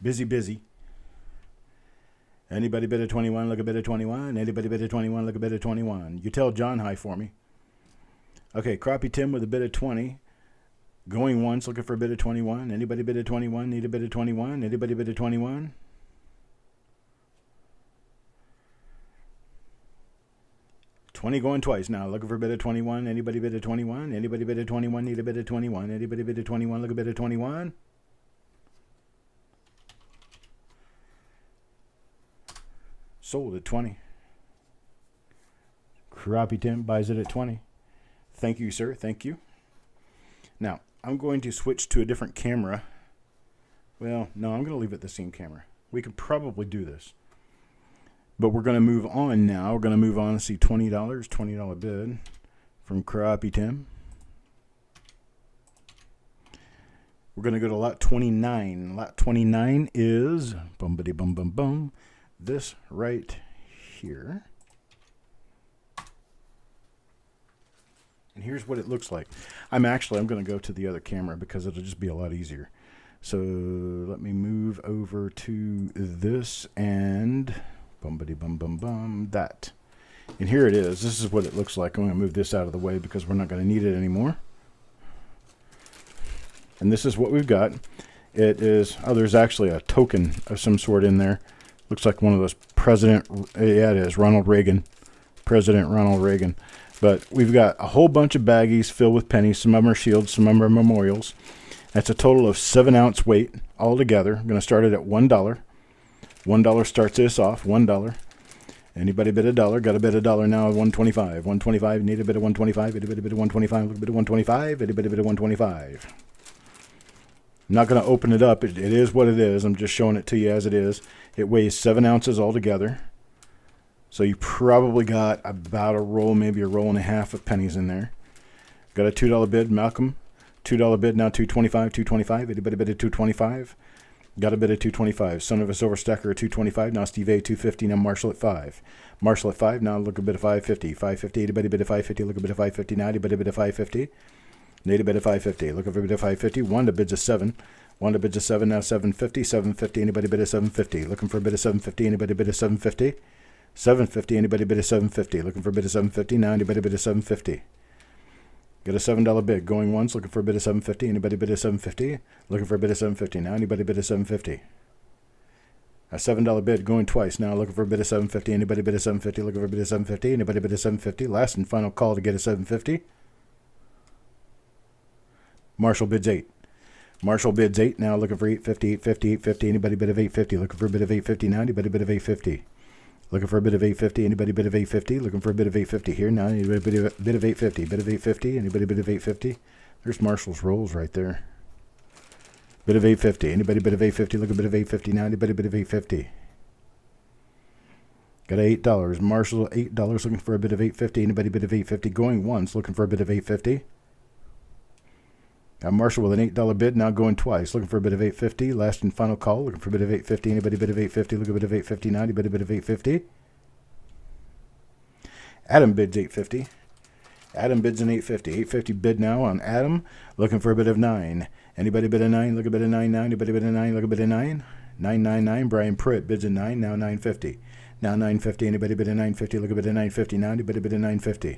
Busy. Anybody bid a 21, look a bid a 21. Anybody bid a 21, look a bid a 21. You tell John hi for me. Okay, Crappie Tim with a bid of 20. Going once, looking for a bid of 21. Anybody bid a 21, need a bid of 21. Anybody bid a 21? $20 going twice now. Looking for a bid of 21. Anybody bid a 21? Anybody bid a 21? Need a bid of 21. Anybody bid a 21? Look a bid of 21. Sold at 20. Crappie Tim buys it at 20. Thank you, sir. Thank you. Now, I'm going to switch to a different camera. Well, no, I'm going to leave it the same camera. We could probably do this. But we're going to move on now. We're going to move on and see $20, $20 bid from Crappie Tim. We're going to go to lot 29. Lot 29 is this right here. And here's what it looks like. I'm going to go to the other camera because it'll just be a lot easier. So let me move over to this and that. And here it is. This is what it looks like. I'm going to move this out of the way because we're not going to need it anymore. And this is what we've got. It is, there's actually a token of some sort in there. Looks like one of those yeah, it is, Ronald Reagan. President Ronald Reagan. But we've got a whole bunch of baggies filled with pennies. Some of them are shields, some of them are memorials. That's a total of 7-ounce weight altogether. I'm going to start it at $1. $1 starts this off, $1. Anybody bid $1? Got a bid $1 now at $1.25. $1.25, need a bid of $1.25. Anybody bid of $1.25? Look a bid of $1.25. Anybody bid of $1.25? I'm not going to open it up. It is what it is. I'm just showing it to you as it is. It weighs 7 ounces altogether. So you probably got about a roll, maybe a roll and a half of pennies in there. Got a $2 bid, Malcolm. $2 bid, now $2.25. $2.25. Anybody bid at $2.25? Got a bid at $2.25. Son of a Silver Stacker at $2.25. Now Steve A $2.50. Now Marshall at $5. Marshall at $5. Now look a bid of $5.50. $5.50. Anybody bid at $5.50? Look a bid of $5.50. Now anybody bid at $5.50? Need a bid of $5.50. Looking for a bid of $5.50. Wanda bids a 7. Wanda bids a 7. Now $7.50. $7.50. Anybody bid at $7.50? Looking for a bid of $7.50. Anybody bid at $7.50? $7.50. Anybody bid at $7.50? Looking for a bid of $7.50. Now anybody bid at $7.50? Got a $7 bid. Going once. Looking for a bid of $7.50. Anybody bid at $7.50? Looking for a bid of $7.50. Now anybody bid at $7.50? A $7 bid. Going twice. Now looking for a bid of $7.50. Anybody bid at $7.50? Looking for a bid of $7.50. Anybody bid at $7.50? Last and final call to get a $7.50. Marshall bids 8. Marshall bids 8. Now looking for $8.50. $8.50. $8.50. Anybody bid of $8.50? Looking for a bid of $8.50. Now anybody bid of $8.50? Looking for a bit of $8.50. Anybody bid of $8.50? Looking for a bit of $8.50 here. Now anybody bid of $8.50? Bid of $8.50. Anybody bid of $8.50? There's Marshall's rolls right there. Bid of $8.50. Anybody bid of $8.50? Look a bit of $8.50 now. Anybody bid of $8.50? Got $8. Marshall $8 looking for a bit of $8.50. Anybody bid of $8.50? Going once looking for a bit of $8.50. Got Marshall with an $8 bid now going twice looking for a bit of $8.50. Last and final call looking for a bit of $8.50. Anybody bid of $8.50? Look a bit of $8.50 now. Anybody bid of $8.50? Adam bids $8.50. Adam bids an $8.50. $8.50 bid now on Adam looking for a bit of $9. Anybody bid a $9? Look a bit of $9 now. Anybody bid a $9? Look a bit of $9. $9.99. Brian Pruitt bids a $9 now $9.50. Now $9.50. Anybody bid a $9.50? Look a bit of $9.50 now. Anybody bid a $9.50?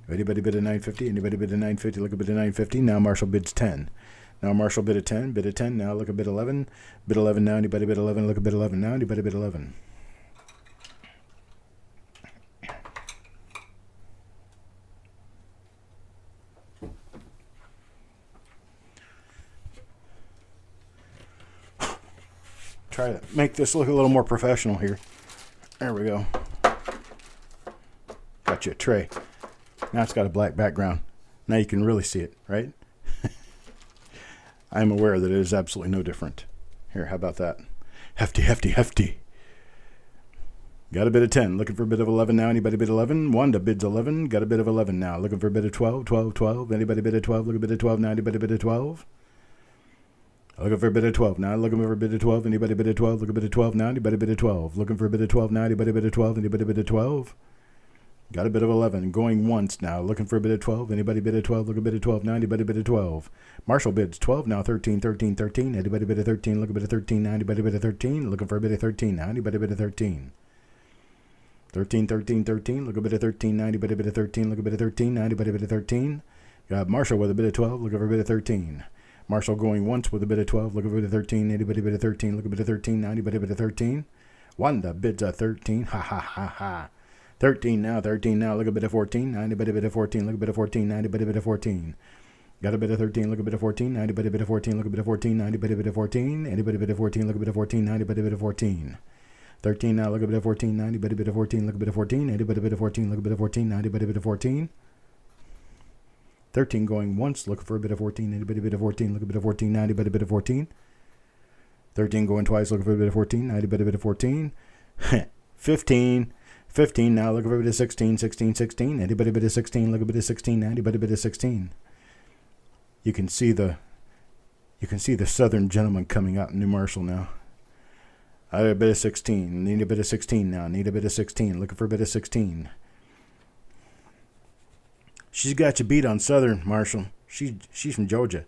Anybody bid a $9.50? Anybody bid a $9.50? Look a bit of $9.50. Now Marshall bids $10. Now Marshall bid a $10. Bid a $10. Now look a bit $11. Bid $11 now. Anybody bid $11? Look a bit $11 now. Anybody bid $11? Try to make this look a little more professional here. There we go. Got you a tray. Now it's got a black background. Now you can really see it, right? I'm aware that it is absolutely no different. Here, how about that? Hefty, hefty, hefty. Got a bid of 10. Looking for a bid of 11 now. Anybody bid 11? Wanda bids 11. Got a bid of 11 now. Looking for a bid of 12. 12, 12. Anybody bid of 12? Look a bid of 12 now. Anybody bid of 12? Looking for a bid of 12 now. Looking for a bid of 12. Anybody bid of 12? Look a bid of 12 now. Anybody bid of 12? Looking for a bid of 12 now. Anybody bid of 12? Anybody bid of 12? Got a bid of 11. Going once now. Looking for a bid of 12. Anybody bid of 12? Look a bid of 12 now. Anybody bid of 12? Marshall bids 12 now. 13, 13, 13. Anybody bid of 13? Look a bid of 13 now. Anybody bid of 13? Looking for a bid of 13 now. Anybody bid of 13? 13, 13, 13. Look a bit of 13 now. Anybody bid of 13? Look a bit of 13 now. Anybody bid of 13? Got Marshall with a bid of 12. Look for a bid of 13. Marshall going once with a bid of 12. Look for a bid of 13. Anybody bid of 13? Look a bit of 13 now. Anybody bid of 13? Wanda bids a 13. Ha ha ha ha. 13 now, 13 now, look a bit of 14, 90 bit of 14, look a bit of 14, 90 bit of 14. Got a bit of 13, look a bit of 14, 90 bit of 14, look a bit of 14, 90 bit of 14, anybody bit of 14, look a bit of 14, 90 bit of 14. 13 now, look a bit of 14, 90 bit of 14, look a bit of 14, anybody bit of 14, look a bit of 14, 90 bit of 14. 13 going once, look for a bit of 14, anybody bit of 14, look a bit of 14, 90 bit of 14. 13 going twice, look for a bit of 14, 90 bit of 14. 15. 15 now, look for a bit of 16, 16, 16. Anybody bit of 16, look a bit of 16, anybody bit of 16. You can see the southern gentleman coming out in New Marshall now. I have a bit of 16, need a bit of 16 now, need a bit of 16, looking for a bit of 16. She's got you beat on Southern, Marshall. She's from Georgia.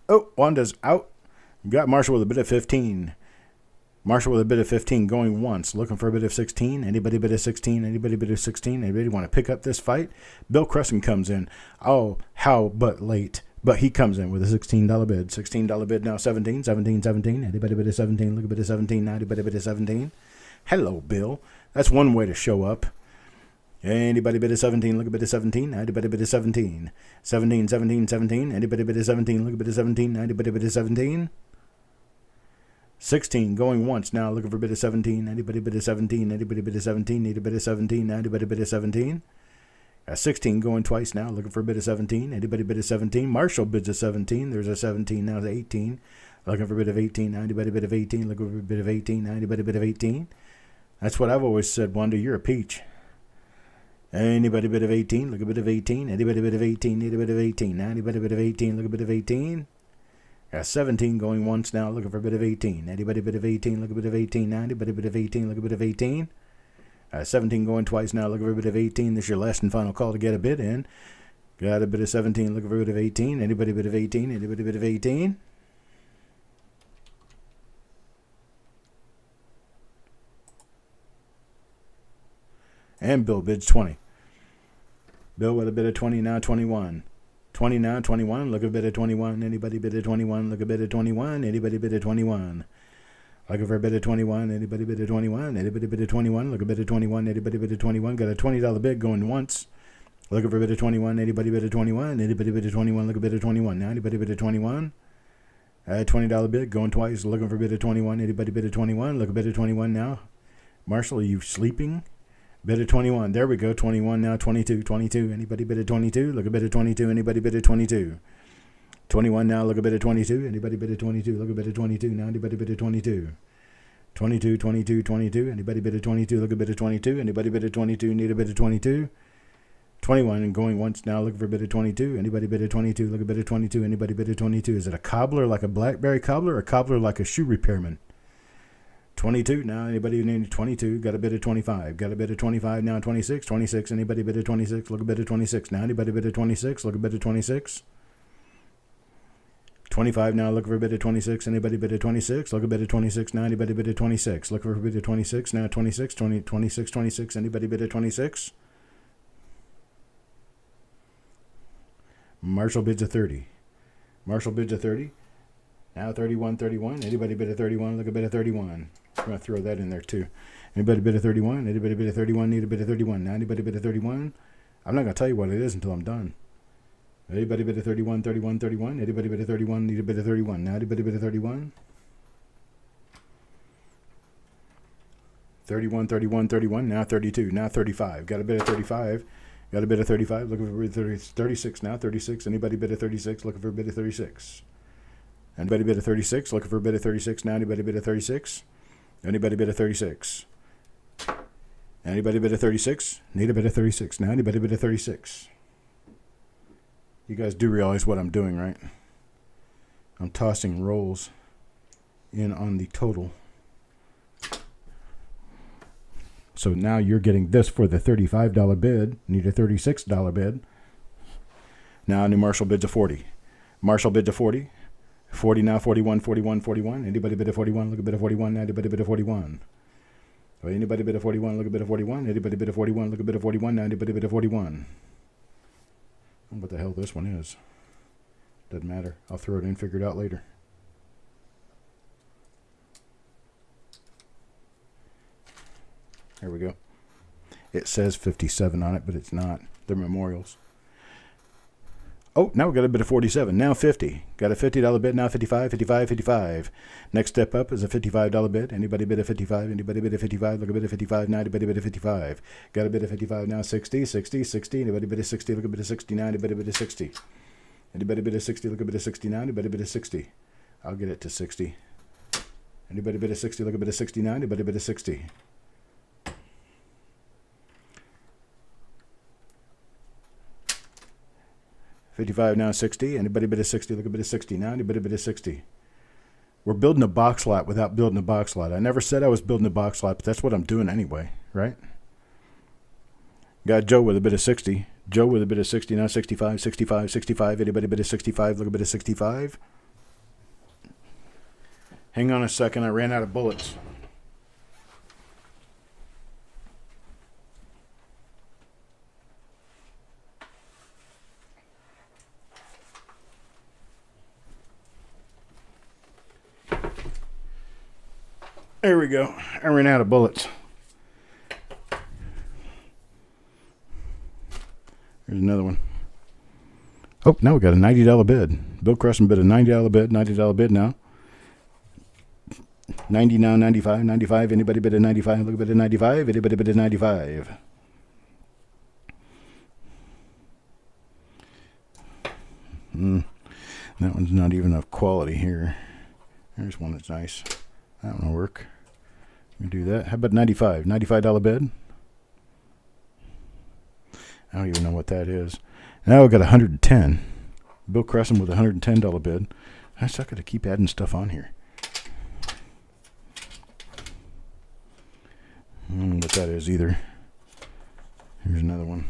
Oh, Wanda's out. Got Marshall with a bit of 15. Marshall with a bit of 15 going once, looking for a bit of 16. Anybody bit of 16? Anybody bit of 16? Anybody want to pick up this fight? Bill Crescent comes in. Oh, how but late. But he comes in with a $16 bid. $16 bid now, 17, 17, 17. Anybody bit of 17? Look a bit of 17. Anybody bit of 17? Hello, Bill. That's one way to show up. Anybody bit of 17? Look a bit of 17. Anybody bit of 17? 17, 17, 17. Anybody bit of 17? Look a bit of 17. Anybody bit of 17? 16 going once now, looking for a bit of 17. Anybody bit of 17? Anybody bit of 17? Need a bit of 17? Anybody bit of 17? 16 going twice now, looking for a bit of 17. Anybody bit of 17? Marshall bids a 17. There's a 17 now to 18. Looking for a bit of 18. Anybody bit of 18? Looking for a bit of 18. Anybody bit of 18? That's what I've always said, Wanda. You're a peach. Anybody bit of 18? Look a bit of 18. Anybody bit of 18? Need a bit of 18. Anybody bit of 18? Look a bit of 18. 17 going once now, looking for a bit of 18. Anybody bit of 18, look a bit of 18. Anybody bit of 18, look a bit of 18. 17 going twice now, looking for a bit of 18. This is your last and final call to get a bid in. Got a bit of 17, looking for a bit of 18. Anybody bit of 18? Anybody bit of 18? And Bill bids 20. Bill with a bit of 20 now, 21. 20 now, 21, look a bit of 21. Anybody bid of 21, look a bit of 21. Anybody bid of 21? Looking for a bit of 21. Anybody bid of 21? Anybody bid of 21? Look a bit of 21. Anybody bid of 21? Got a $20 bid going once. Looking for a bit of 21. Anybody bid of 21? Anybody bid of 21? Look a bit of 21. Now anybody bid of 21? $20 bid going twice. Looking for a bit of 21. Anybody bid of 21? Look a bit of 21 now. Marshall, are you sleeping? Bid of 21. There we go. 21 now. 22. 22. Anybody bid of 22? Look a bit of 22. Anybody bid of 22? 21 now. Look a bit of 22. Anybody bid of 22? Look a bit of 22. Now anybody bid of 22? 22, 22, 22. Anybody bid of 22? Look a bit of 22. Anybody bid of 22? Need a bit of 22? 21 and going once now. Looking for a bit of 22. Anybody bid of 22? Look a bit of 22. Anybody bid of 22? Is it a cobbler like a blackberry cobbler or a cobbler like a shoe repairman? 22 now. Anybody need 22? Got a bit of 25. Got a bit of 25 now. 26. 26. Anybody bid of 26? Look a bit of 26 now. Anybody bid of 26? Look a bit of 26. 25 now. Look for a bit of 26. Anybody bid of 26? Look a bit of 26 now. Anybody bid of 26? Look for a bit of 26 now. 26. 20, 26. 26. Anybody bid of 26? Marshall bids a 30. Marshall bids a 30. Now 31, 31. Anybody bid a 31? Look a bit of 31. I'm going to throw that in there too. Anybody bid a 31? Anybody bid a 31? Need a bit of 31. Now anybody bid a 31? I'm not going to tell you what it is until I'm done. Anybody bid a 31, 31, 31? Anybody bid a 31? Need a bit of 31. Now anybody bid a 31? 31, 31, 31. Now 32. Now 35. Got a bit of 35. Got a bit of 35. Looking for a bit of 36 now. 36. Anybody bid a 36? Looking for a bit of 36. Anybody bid a 36? Looking for a bit of 36 now. Anybody bid a 36? Anybody bid a 36? Anybody bid a 36? Need a bit of 36 now. Anybody bid a 36? You guys do realize what I'm doing, right? I'm tossing rolls in on the total. So now you're getting this for the $35 bid. Need a $36 bid. Now new Marshall bids a 40. Marshall bids a 40. 40 now, 41, 41, 41. Anybody bid a 41? Look a bid a 41. Now anybody bid a 41. Well, anybody bid a 41? Look a bid a 41. Anybody bid a 41? Look a bid a 41. Now anybody bid a 41. I don't know what the hell this one is. Doesn't matter. I'll throw it in, figure it out later. There we go. It says 57 on it, but it's not. They're memorials. Oh, now we got a bid of 47. Now 50. Got a $50 bid. Now 55, 55, 55. Next step up is a $55 bid. Anybody bid a 55? Anybody bid a 55? Look a bid a 55. Now anybody bid a 55. Got a bid of 55. Now 60, 60, 60. Anybody bid a 60? Look a bid a 69. Anybody bid a 60? Anybody bid a 60? Look a bid a 69. Anybody bid a 60? I'll get it to 60. Anybody bid a 60? Look a bid a 69. Anybody bid a 60? $55 now 60. Anybody bid a 60? Look a bid a 60 now. Anybody bid a 60? We're building a box lot without building a box lot. I never said I was building a box lot, but that's what I'm doing anyway, right? Got Joe with a bid of 60. Joe with a bid of 60 now 65, 65, 65. Anybody bid a 65? Look a bid of 65. Hang on a second. I ran out of bullets. There we go. I ran out of bullets. Here's another one. Oh, now we got a $90 bid. Bill Cresson bid a $90 bid. $90 bid now. 90 now, 95. 95. Anybody bid a 95? Look a bid a 95. Anybody bid a 95? That one's not even of quality here. There's one that's nice. That one will work. We do that. How about 95? $95 bid. I don't even know what that is. Now we've got 110. Bill Cresson with a $110 bid. I suck at to keep adding stuff on here. I don't know what that is either. Here's another one.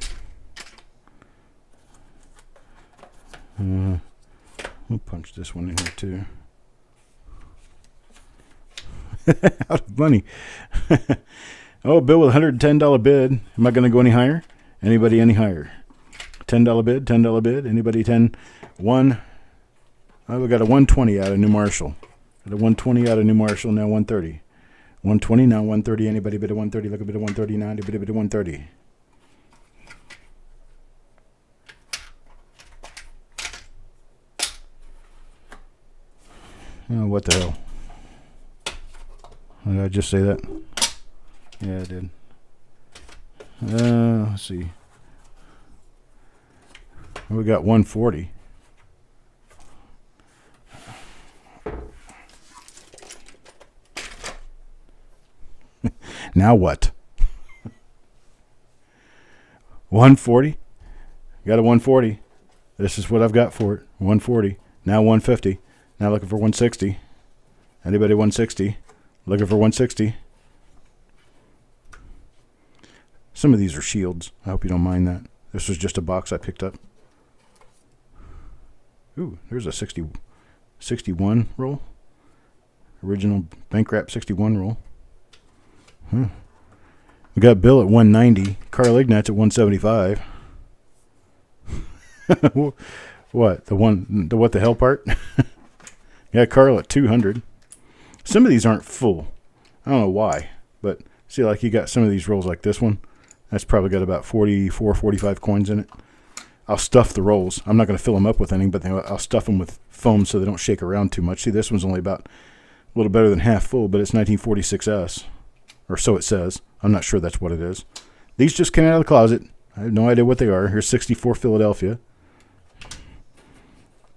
We'll punch this one in here too. Out of money. Oh, Bill with a $110 bid. Am I going to go any higher? Anybody any higher? $10 bid, $10 bid. Anybody 10? 1. Oh, we got a 120 out of New Marshall. Got a 120 out of New Marshall, now 130. 120, now 130. Anybody bid a 130? Look a bit of 130 now. Anybody bid a 130? Oh, what the hell? Did I just say that? Yeah, I did. Let's see. We got 140. Now what? 140? Got a 140. This is what I've got for it. 140. Now 150. Now looking for 160. Anybody 160? Looking for 160. Some of these are shields. I hope you don't mind that. This was just a box I picked up. Ooh, there's a 61 roll. Original bank wrap 61 roll. We got Bill at 190. Carl Ignatz at 175. What? The what the hell part? Yeah, Carl at 200. Some of these aren't full. I don't know why, but see, like you got some of these rolls like this one. That's probably got about 44, 45 coins in it. I'll stuff the rolls. I'm not going to fill them up with anything, but I'll stuff them with foam so they don't shake around too much. See, this one's only about a little better than half full, but it's 1946S, or so it says. I'm not sure that's what it is. These just came out of the closet. I have no idea what they are. Here's 64 Philadelphia.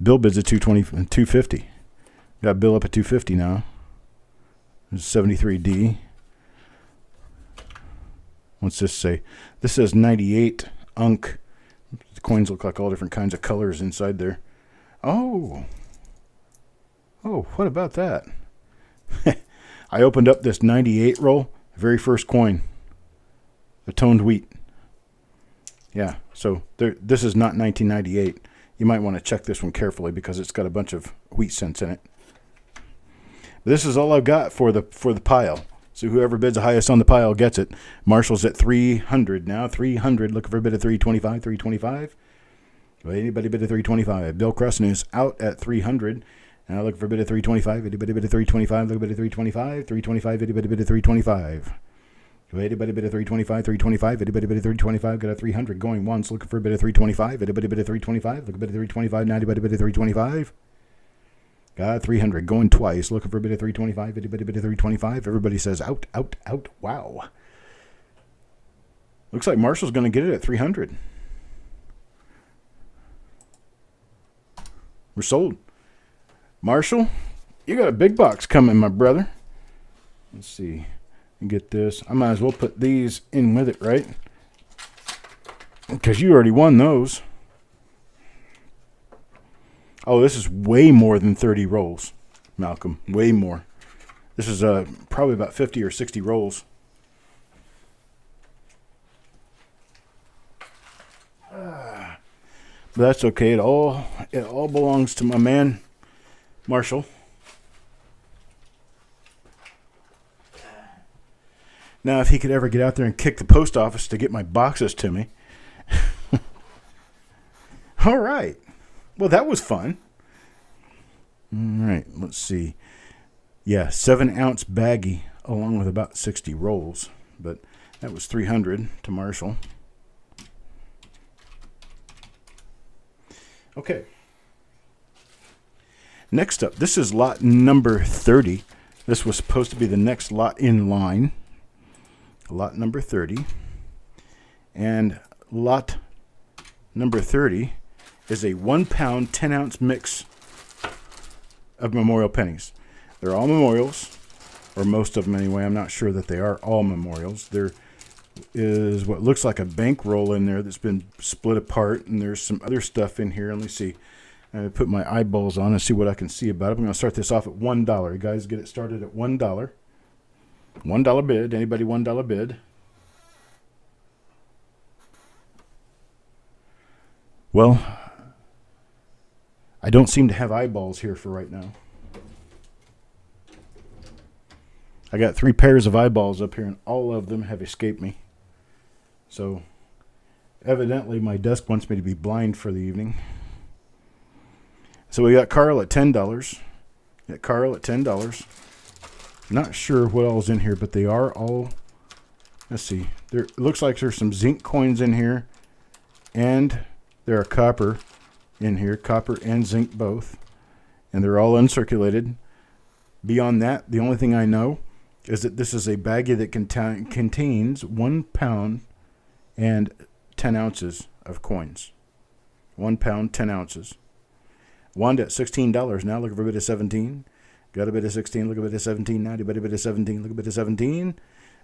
Bill bids at 220 and 250. Got Bill up at 250 now. There's 73D. What's this say? This says 98 Unc. The coins look like all different kinds of colors inside there. Oh, what about that? I opened up this 98 roll, very first coin. a toned wheat. Yeah, so this is not 1998. You might want to check this one carefully because it's got a bunch of wheat cents in it. But this is all I've got for the pile. So whoever bids the highest on the pile gets it. Marshall's at 300 now. 300. Looking for a bid of 325. 325. Well, anybody bid of 325. Bill Cruston is out at 300. Now looking for a bid of 325. Anybody bid of 325. Look a bid of 325. 325. Anybody bid of 325. Anybody bid of 325, 325, anybody bid of 325, got a 300 going once, looking for a bid of 325, anybody bid of 325, look a bid of 325, now anybody bid of 325, got a 300 going twice, looking for a bid of 325, anybody bid of 325, everybody says out, out, out, wow. Looks like Marshall's going to get it at 300. We're sold. Marshall, you got a big box coming, my brother. Let's see. Get this. I might as well put these in with it, right? Because you already won those. Oh, this is way more than 30 rolls, Malcolm. Way more. This is probably about 50 or 60 rolls. But that's okay. It all belongs to my man, Marshall. Now, if he could ever get out there and kick the post office to get my boxes to me. All right. Well, that was fun. All right, let's see. Yeah, 7-ounce baggie along with about 60 rolls. But that was 300 to Marshall. Okay. Next up, this is lot number 30. This was supposed to be the next lot in line. Lot number 30. And lot number 30 is a 1 pound, 10-ounce mix of memorial pennies. They're all memorials, or most of them anyway. I'm not sure that they are all memorials. There is what looks like a bankroll in there that's been split apart, and there's some other stuff in here. Let me see. I'm going to put my eyeballs on and see what I can see about it. I'm going to start this off at $1. You guys get it started at $1. $1 bid. Anybody $1 bid? Well, I don't seem to have eyeballs here for right now. I got 3 pairs of eyeballs up here, and all of them have escaped me. So, evidently, my desk wants me to be blind for the evening. So we got Carl at $10. Got Carl at $10. Not sure what all's in here, but they are all, let's see. It looks like there's some zinc coins in here, and there are copper in here, copper and zinc both, and they're all uncirculated. Beyond that, the only thing I know is that this is a baggie that contains 1 pound and 10 ounces of coins. 1 pound, 10 ounces. Wanda at $16 now, looking for a bid of 17. Got a bid of 16, look a bit of 17 now. Anybody bid of 17, look a bit of 17.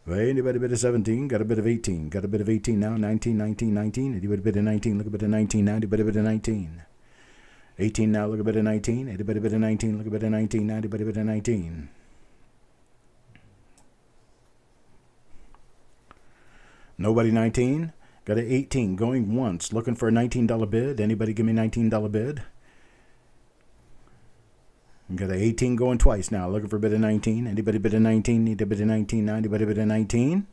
Anybody bid of 17, got a bit of 18. Got a bit of 18 now, 19, 19, 19. Anybody bid of 19, look a bit of 19 now. Anybody bid of 19. 18 now, look a bit of 19. Anybody bid of 19, look a bit of 19 now. Anybody bid of 19. Nobody 19. Got an 18 going once, looking for a $19 bid. Anybody give me $19 bid? Got an 18 going twice now, looking for a bid of 19. Anybody bid of 19? Need a bid of 19 now. Anybody bid of 19?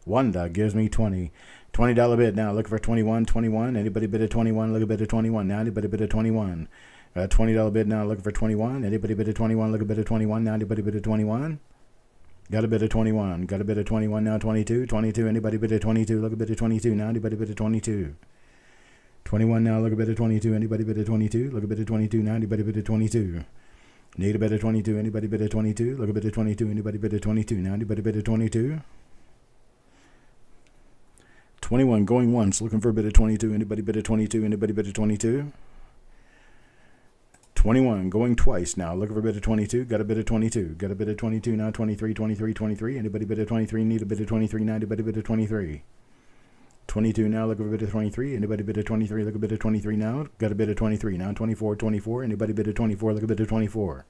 Wanda gives me 20. $20 bid now, looking for 21. 21. Anybody bid of 21? Look a bid of 21 now. Anybody bid of 21? $20 bid now, looking for 21. Anybody bid of 21? Look a bid of 21 now. Anybody bid of 21? Got a bid of 21. Got a bid of 21 now. 22. 22. Anybody bid of 22? Look a bid of 22 now. Anybody bid of 22? 21 now, look a bit of 22. Anybody bid of 22? Look a bit of 22 now. Anybody bid of 22? Need a bit of 22. Anybody bid of 22? Look a bit of 22. Anybody bid of 22 now. Anybody bid of 22? 21 going once, looking for a bit of 22. Anybody bid of 22? Anybody bid of 22? 21 going twice now, looking for a bit of 22. Got a bit of 22. Got a bit of 22 now. 23, 23, 23. Anybody bid of 23? Need a bit of 23 now. Anybody bid of 23? 22 now, look a bit of 23. Anybody bid of 23, look a bit of 23 now. Got a bit of 23 now. 24, 24. Anybody bid of 24, look a bit of 24.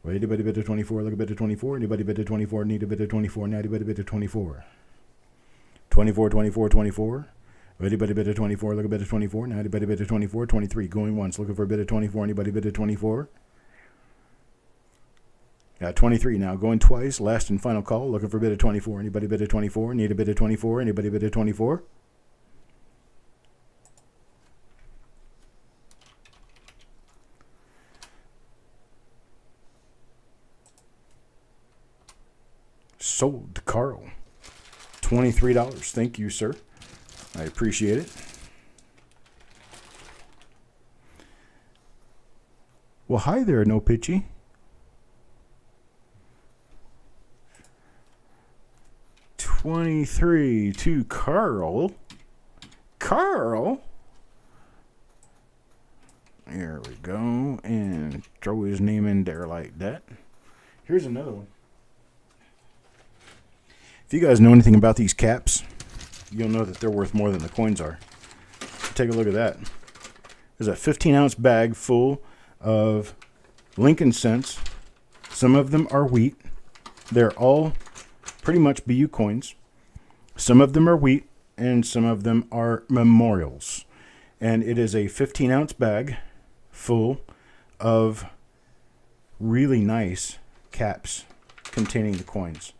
Well, anybody bid of 24, look a bit of 24. Anybody bid of 24, need a bit of 24 now. Anybody bid of 24. 24, 24, 24. Anybody bid a 24, look a bid of 24. Now anybody bid a 24, 23. Going once, looking for a bid of 24. Anybody bid a 24? Got 23 now, going twice. Last and final call, looking for a bid of 24. Anybody bid a 24? Need a bid of 24? Anybody bid a 24? Sold to Carl. $23. Thank you, sir. I appreciate it. Well, hi there, No Pitchy. $23 to Carl. Carl. There we go. And throw his name in there like that. Here's another one. If you guys know anything about these caps, you'll know that they're worth more than the coins are. Take a look at that. There's a 15-ounce bag full of Lincoln cents. Some of them are wheat. They're all pretty much BU coins. Some of them are wheat, and some of them are memorials. And it is a 15-ounce bag full of really nice caps containing the coins.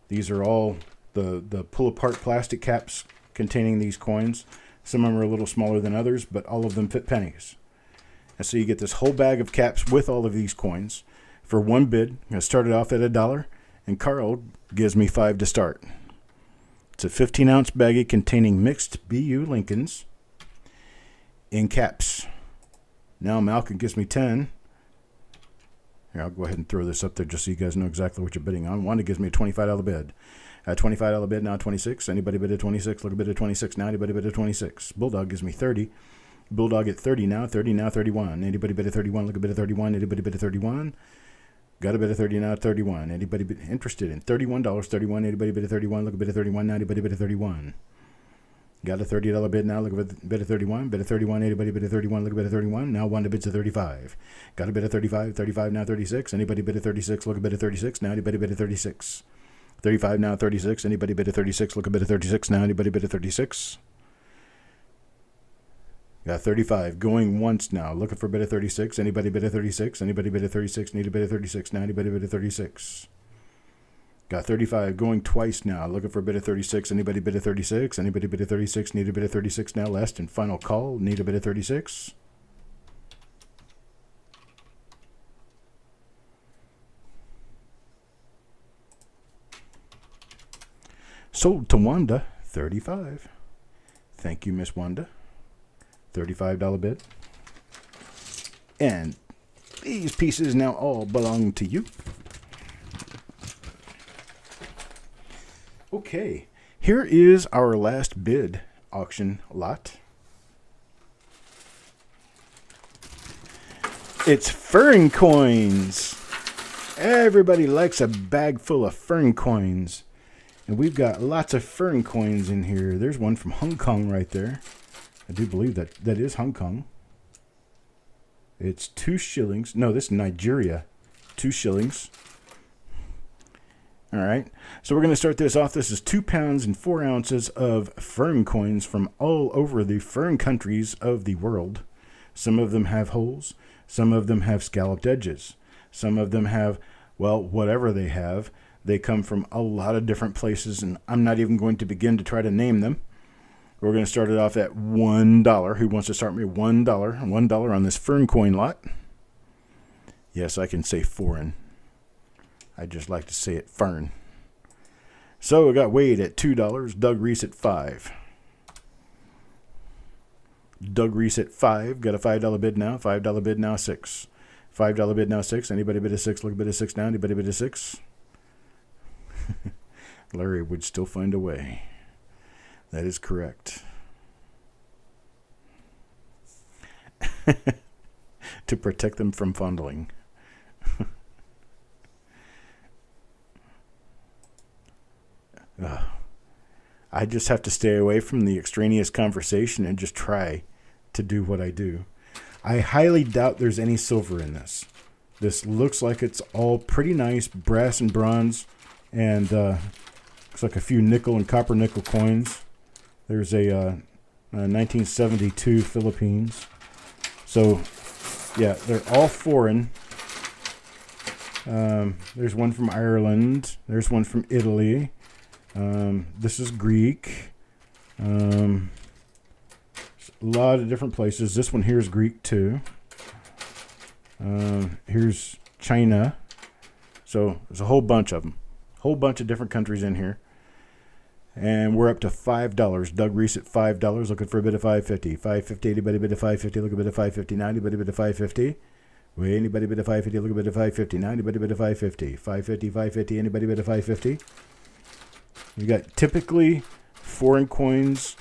These are all the pull-apart plastic caps containing these coins. Some of them are a little smaller than others, but all of them fit pennies. And so you get this whole bag of caps with all of these coins for one bid. I started off at $1, and Carl gives me $5 to start. It's a 15-ounce baggie containing mixed BU Lincolns in caps. Now Malcolm gives me 10. Here, I'll go ahead and throw this up there just so you guys know exactly what you're bidding on. Wanda gives me a $25 bid. $25 bid, now 26. Anybody bid at 26? Look a bid at 26 now. Anybody bid at 26? Bulldog gives me 30. Bulldog at 30 now. 30 now, 31. Anybody bid at 31? Look a bid at 31. Anybody bid at 31? Got a bid at 30 now, 31. Anybody interested in $31? 31. Anybody bid at 31? Look a bid at 31 now. Anybody bid at 31? Got a $30 bid now. Look a bid at 31. Bid at 31. Anybody bid at 31? Look a bid at 31. Now Wanda bids at 35. Got a bid at 35. 35 now, 36. Anybody bid at 36? Look a bid at 36. Now anybody bid at 36? 35 now, 36. Anybody bid at 36? Look a bid at 36 now. Anybody bid at 36? Got 35. Going once now. Looking for a bid at 36. Anybody bid at 36? Anybody bid at 36? Need a bid at 36 now. Anybody bid at 36? Got 35. Going twice now. Looking for a bid at 36. Anybody bid at 36? Anybody bid at 36? Need a bid at 36 now. Last and final call. Need a bid at 36? Sold to Wanda, 35. Thank you, Miss Wanda. $35 bid. And these pieces now all belong to you. Okay, here is our last bid auction lot. It's fern coins. Everybody likes a bag full of fern coins. And we've got lots of fern coins in here. There's one from Hong Kong right there. I do believe that is Hong Kong. It's 2 shillings. No, this is Nigeria. 2 shillings. All right. So we're going to start this off. This is 2 pounds and 4 ounces of fern coins from all over the fern countries of the world. Some of them have holes. Some of them have scalloped edges. Some of them have, well, whatever they have. They come from a lot of different places, and I'm not even going to begin to try to name them. We're going to start it off at $1. Who wants to start me? $1. $1 on this fern coin lot. Yes, I can say foreign. I just like to say it fern. So we got Wade at $2. Doug Reese at $5. Doug Reese at $5. Got a $5 bid now. $5 bid now, $6. $5 bid now, $6. Anybody bid a $6? Look a bid a $6 now. Anybody bid a $6? Larry would still find a way. That is correct. To protect them from fondling. I just have to stay away from the extraneous conversation and just try to do what I do. I highly doubt there's any silver in this. This looks like it's all pretty nice brass and bronze and Looks like a few nickel and copper nickel coins. There's a 1972 Philippines. So, yeah, they're all foreign. There's one from Ireland. There's one from Italy. This is Greek. A lot of different places. This one here is Greek too. Here's China. So there's a whole bunch of them. Whole bunch of different countries in here. And we're up to $5. Doug Reese at $5. Looking for a bit of $5.50. $5.50. Anybody bid of $5.50? Look a bit of $5.50. Anybody bid of $5.50? Wait, anybody bid of $5.50? Look a bit of $5.50. Anybody bid of $5.50? $5.50. $5.50. Anybody bid of $5.50? You got typically foreign coins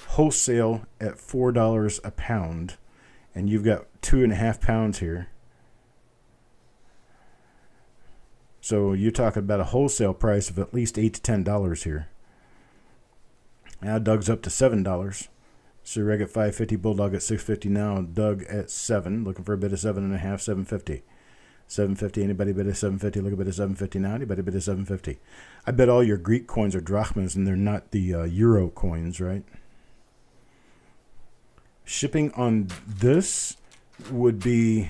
wholesale at $4 a pound, and you've got 2.5 pounds here. So you're talking about a wholesale price of at least $8 to $10 here. Now Doug's up to $7. Surreg at $5.50, Bulldog at $6.50 now. Doug at $7, looking for a bit of $7.5, $7.50. $7.50. Anybody bid of $7.50? Look a bit of $7.50 now. Anybody bid of $7.50? I bet all your Greek coins are drachmas, and they're not the euro coins, right? Shipping on this would be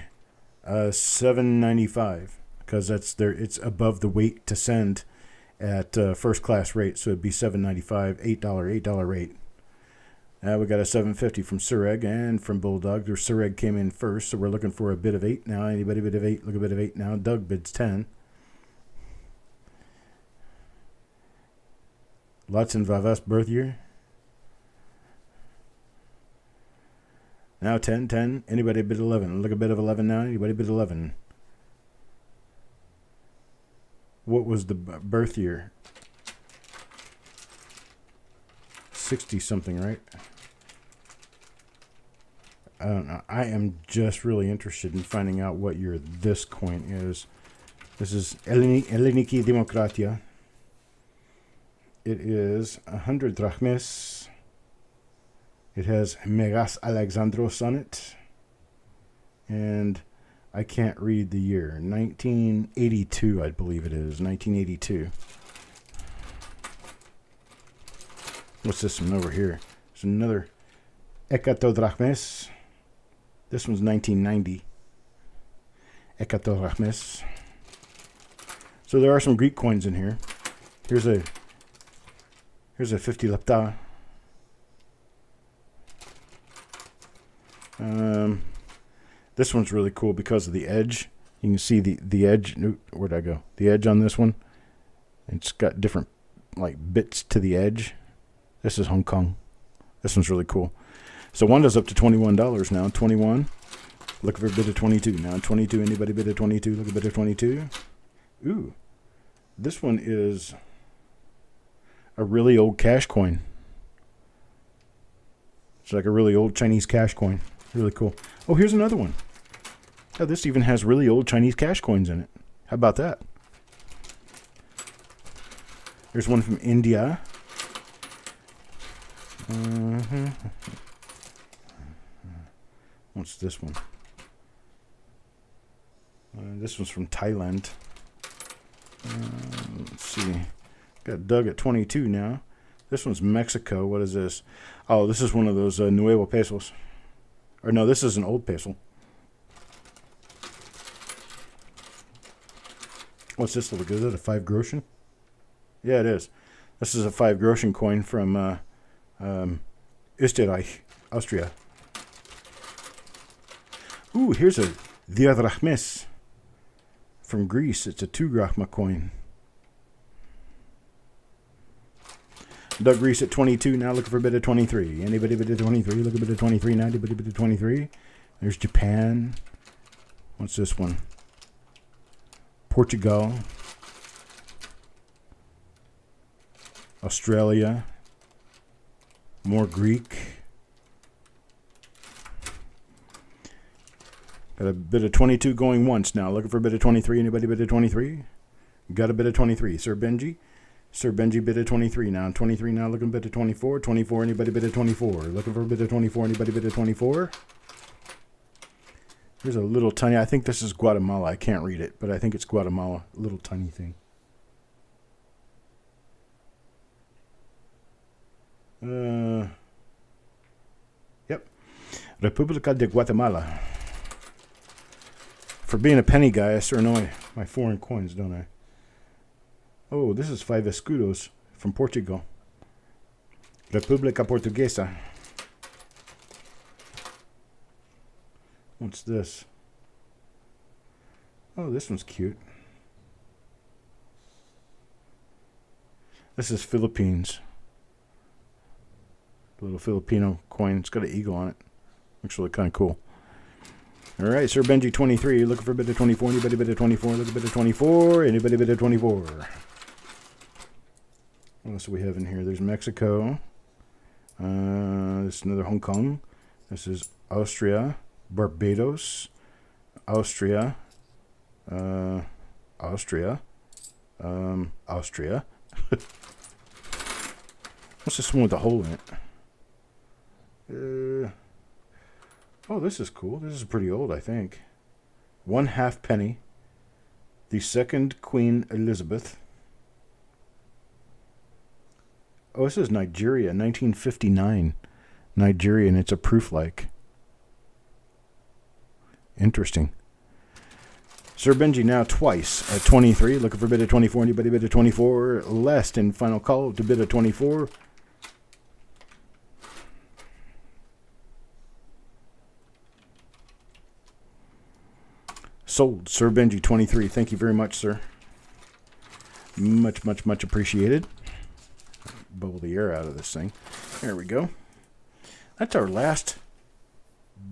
$7.95 because it's above the weight to send at first class rate, so it'd be $7.95, $8 rate. Now we got a $7.50 from Surreg and from Bulldog. Their Surreg came in first, so we're looking for a bid of $8 now. Anybody bid of $8? Look a bit of $8 now. Doug bids $10. Lutz and Vavas birth year. Now 10. Anybody bid 11? Look a bit of 11 now. Anybody bid 11? What was the birth year? 60 something, right? I don't know. I am just really interested in finding out what year this coin is. This is Elliniki Demokratia. It is 100 drachmes. It has Megas Alexandros on it. And I can't read the year. 1982, I believe it is. 1982. What's this one over here? There's another Ekato drachmes. This one's 1990. Ekato drachmes. So there are some Greek coins in here. Here's a 50 lepta. This one's really cool because of the edge. You can see the edge. Where'd I go? The edge on this one. It's got different like bits to the edge. This is Hong Kong. This one's really cool. So one is up to $21 now. 21. Look for a bid of 22 now. 22. Anybody bid of 22? Look a bit of 22. Ooh, this one is a really old cash coin. It's like a really old Chinese cash coin. Really cool. Oh, here's another one. Oh, this even has really old Chinese cash coins in it. How about that? There's one from India. What's this one? This one's from Thailand. Let's see. Got Doug at 22 now. This one's Mexico. What is this? Oh, this is one of those Nuevo pesos. Or no, this is an old peso. What's this look? Is it a 5 groschen? Yeah, it is. This is a 5 groschen coin from Österreich, Austria. Ooh, here's a Diadrachmes from Greece. It's a 2 drachma coin. Doug Reese at 22 now, looking for a bit of 23. Anybody bid of 23? Look a bit of 23 now. Anybody bid of 23? There's Japan. What's this one? Portugal. Australia. More Greek. Got a bit of 22 going once now. Looking for a bit of 23. Anybody bid of 23? Got a bit of 23. Sir Benji. Sir Benji bid of 23 now. 23 now, looking a bit of 24. 24, anybody bid of 24? Looking for a bit of 24. Anybody bid of 24? Here's a little tiny, I think this is Guatemala. I can't read it, but I think it's Guatemala. A little tiny thing. Yep. República de Guatemala. For being a penny guy, I sort of know my foreign coins, don't I? Oh, this is 5 escudos from Portugal. República Portuguesa. What's this? Oh, this one's cute. This is Philippines. A little Filipino coin. It's got an eagle on it. Looks really kind of cool. All right, Sir Benji 23. Looking for a bit of 24. Anybody bit of 24? Look a bit of 24. Anybody bit of 24? What else do we have in here? There's Mexico. This is another Hong Kong. This is Austria, Barbados, Austria, Austria. What's this one with the hole in it? Oh, this is cool. This is pretty old, I think. 1/2 penny. The second Queen Elizabeth. Oh, this is Nigeria, 1959. Nigeria, and it's a proof-like. Interesting. Sir Benji now twice at 23. Looking for a bid of 24. Anybody bid of 24? Last and final call to bid of 24. Sold. Sir Benji 23. Thank you very much, sir. Much, much, much appreciated. Bubble the air out of this thing. There we go. That's our last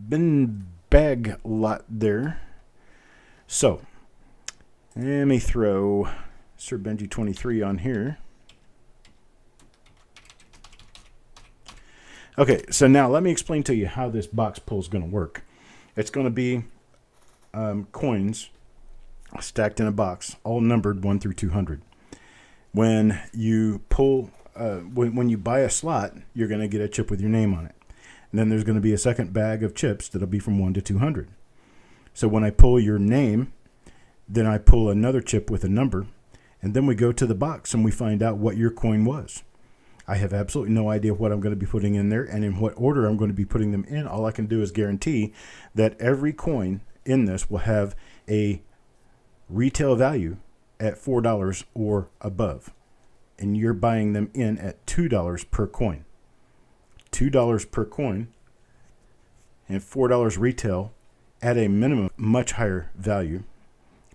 bin bag lot there. So, let me throw Sir Benji 23 on here. Okay, so now let me explain to you how this box pull is going to work. It's going to be coins stacked in a box, all numbered 1 through 200. When you pull, when you buy a slot, you're going to get a chip with your name on it. And then there's going to be a second bag of chips that'll be from 1 to 200. So when I pull your name, then I pull another chip with a number, and then we go to the box and we find out what your coin was. I have absolutely no idea what I'm going to be putting in there and in what order I'm going to be putting them in. All I can do is guarantee that every coin in this will have a retail value at $4 or above. And you're buying them in at $2 per coin. $2 per coin and $4 retail at a minimum, much higher value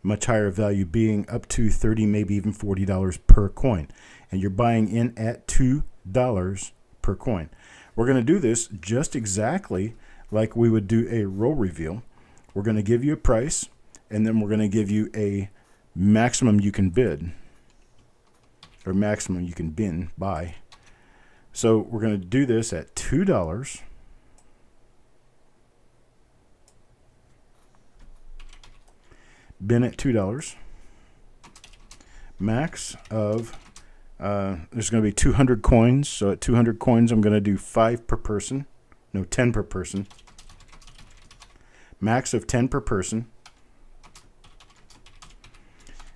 being up to $30, maybe even $40 per coin. And you're buying in at $2 per coin. We're going to do this just exactly like we would do a roll reveal. We're going to give you a price, and then we're going to give you a maximum you can bid, or maximum you can buy. So we're going to do this at $2. Bin at $2. Max of, there's going to be 200 coins. So at 200 coins, I'm going to do 5 per person. No, 10 per person. Max of 10 per person.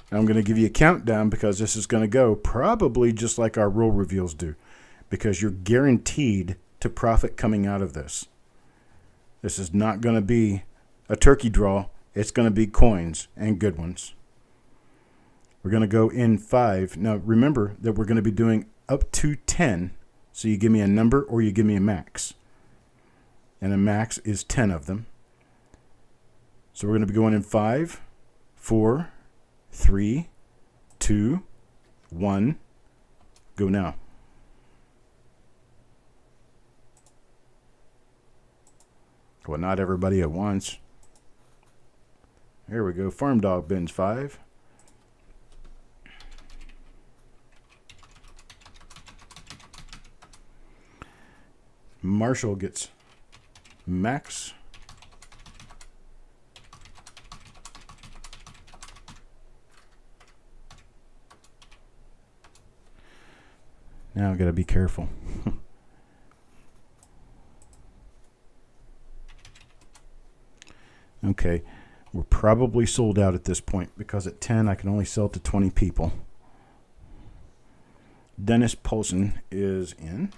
And I'm going to give you a countdown because this is going to go probably just like our roll reveals do, because you're guaranteed to profit coming out of this. This is not going to be a turkey draw. It's going to be coins, and good ones. We're going to go in 5. Now remember that we're going to be doing up to 10. So you give me a number or you give me a max. And a max is 10 of them. So we're going to be going in 5, 4, 3, 2, 1. Go now. Well, not everybody at once. Here we go. Farm Dog bins 5. Marshall gets max. Now I got to be careful. Okay. We're probably sold out at this point because at 10 I can only sell to 20 people. Dennis Paulson is in.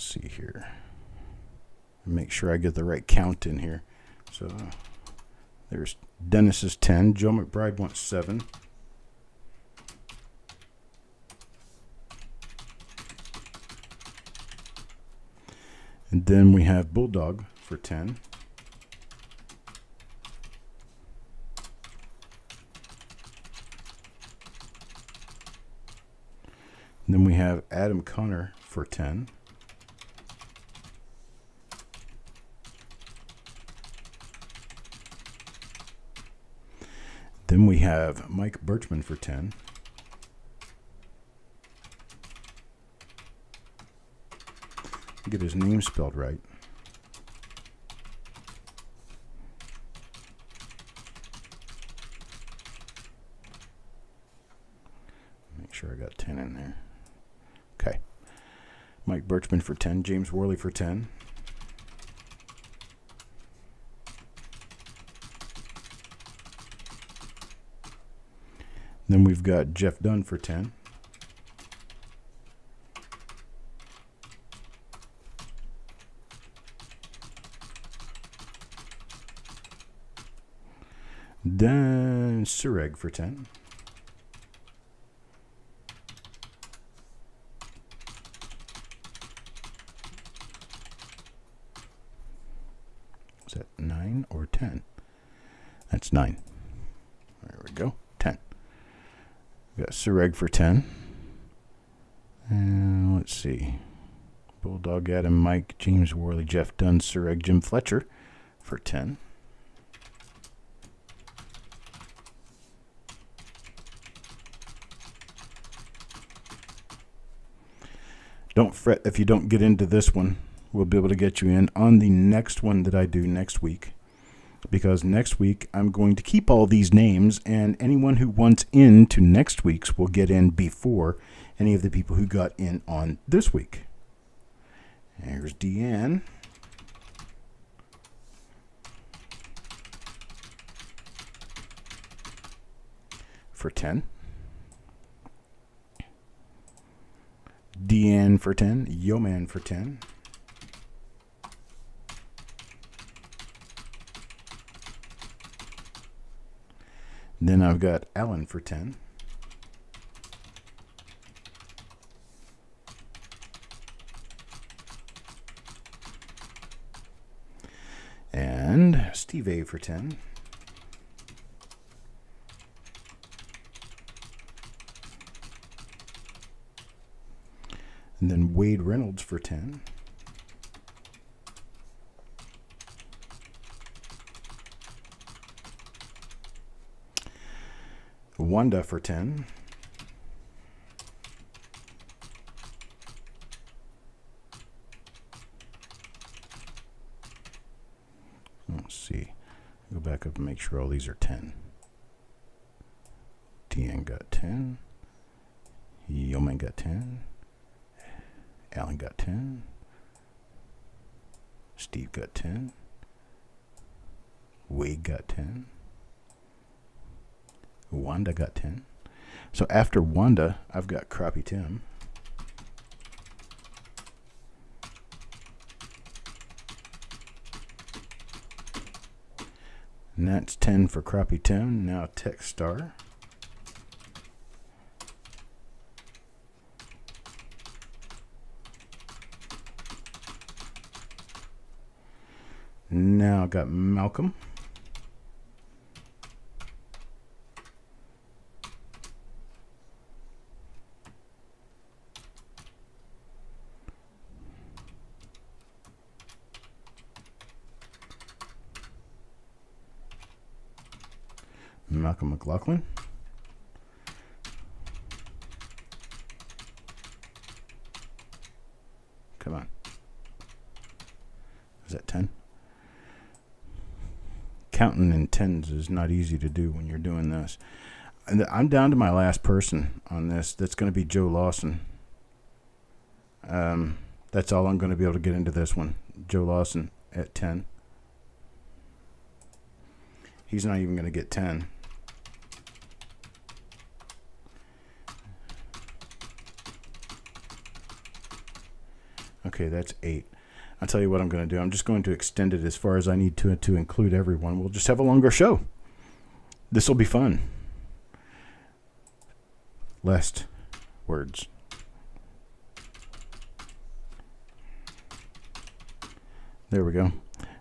let's see here. Make sure I get the right count in here. So there's Dennis is 10. Joe McBride wants 7. And then we have Bulldog for 10. And then we have Adam Connor for 10. Then we have Mike Birchman for 10. Get his name spelled right. Make sure I got 10 in there. Okay. Mike Birchman for 10. James Worley for 10. Then we've got Jeff Dunn for 10. Then Sureg for 10. Is that 9 or 10? That's 9. There we go. 10. We got Sureg for 10. And let's see. Bulldog, Adam, Mike, James Worley, Jeff Dunn, Sureg, Jim Fletcher for 10. Don't fret if you don't get into this one. We'll be able to get you in on the next one that I do next week. Because next week I'm going to keep all these names, and anyone who wants into next week's will get in before any of the people who got in on this week. Here's Deanne. For 10. Deanne for 10. Yo-Man for 10. Then I've got Alan for 10. And Steve A for 10. And then Wade Reynolds for 10. Wanda for 10. Let's see. Go back up and make sure all these are 10. Deanne got 10. Yeoman got 10. Alan got 10. Steve got 10. Wade got 10. Wanda got 10. So after Wanda, I've got Crappie Tim. And that's 10 for Crappie Tim. Now Tech Star. Now I've got Malcolm. Malcolm McLaughlin. Come on. Is that 10? Counting in tens is not easy to do when you're doing this. And I'm down to my last person on this. That's going to be Joe Lawson. That's all I'm going to be able to get into this one. Joe Lawson at 10. He's not even going to get 10. Okay, that's 8. I'll tell you what I'm going to do. I'm just going to extend it as far as I need to include everyone. We'll just have a longer show. This will be fun. Last words. There we go.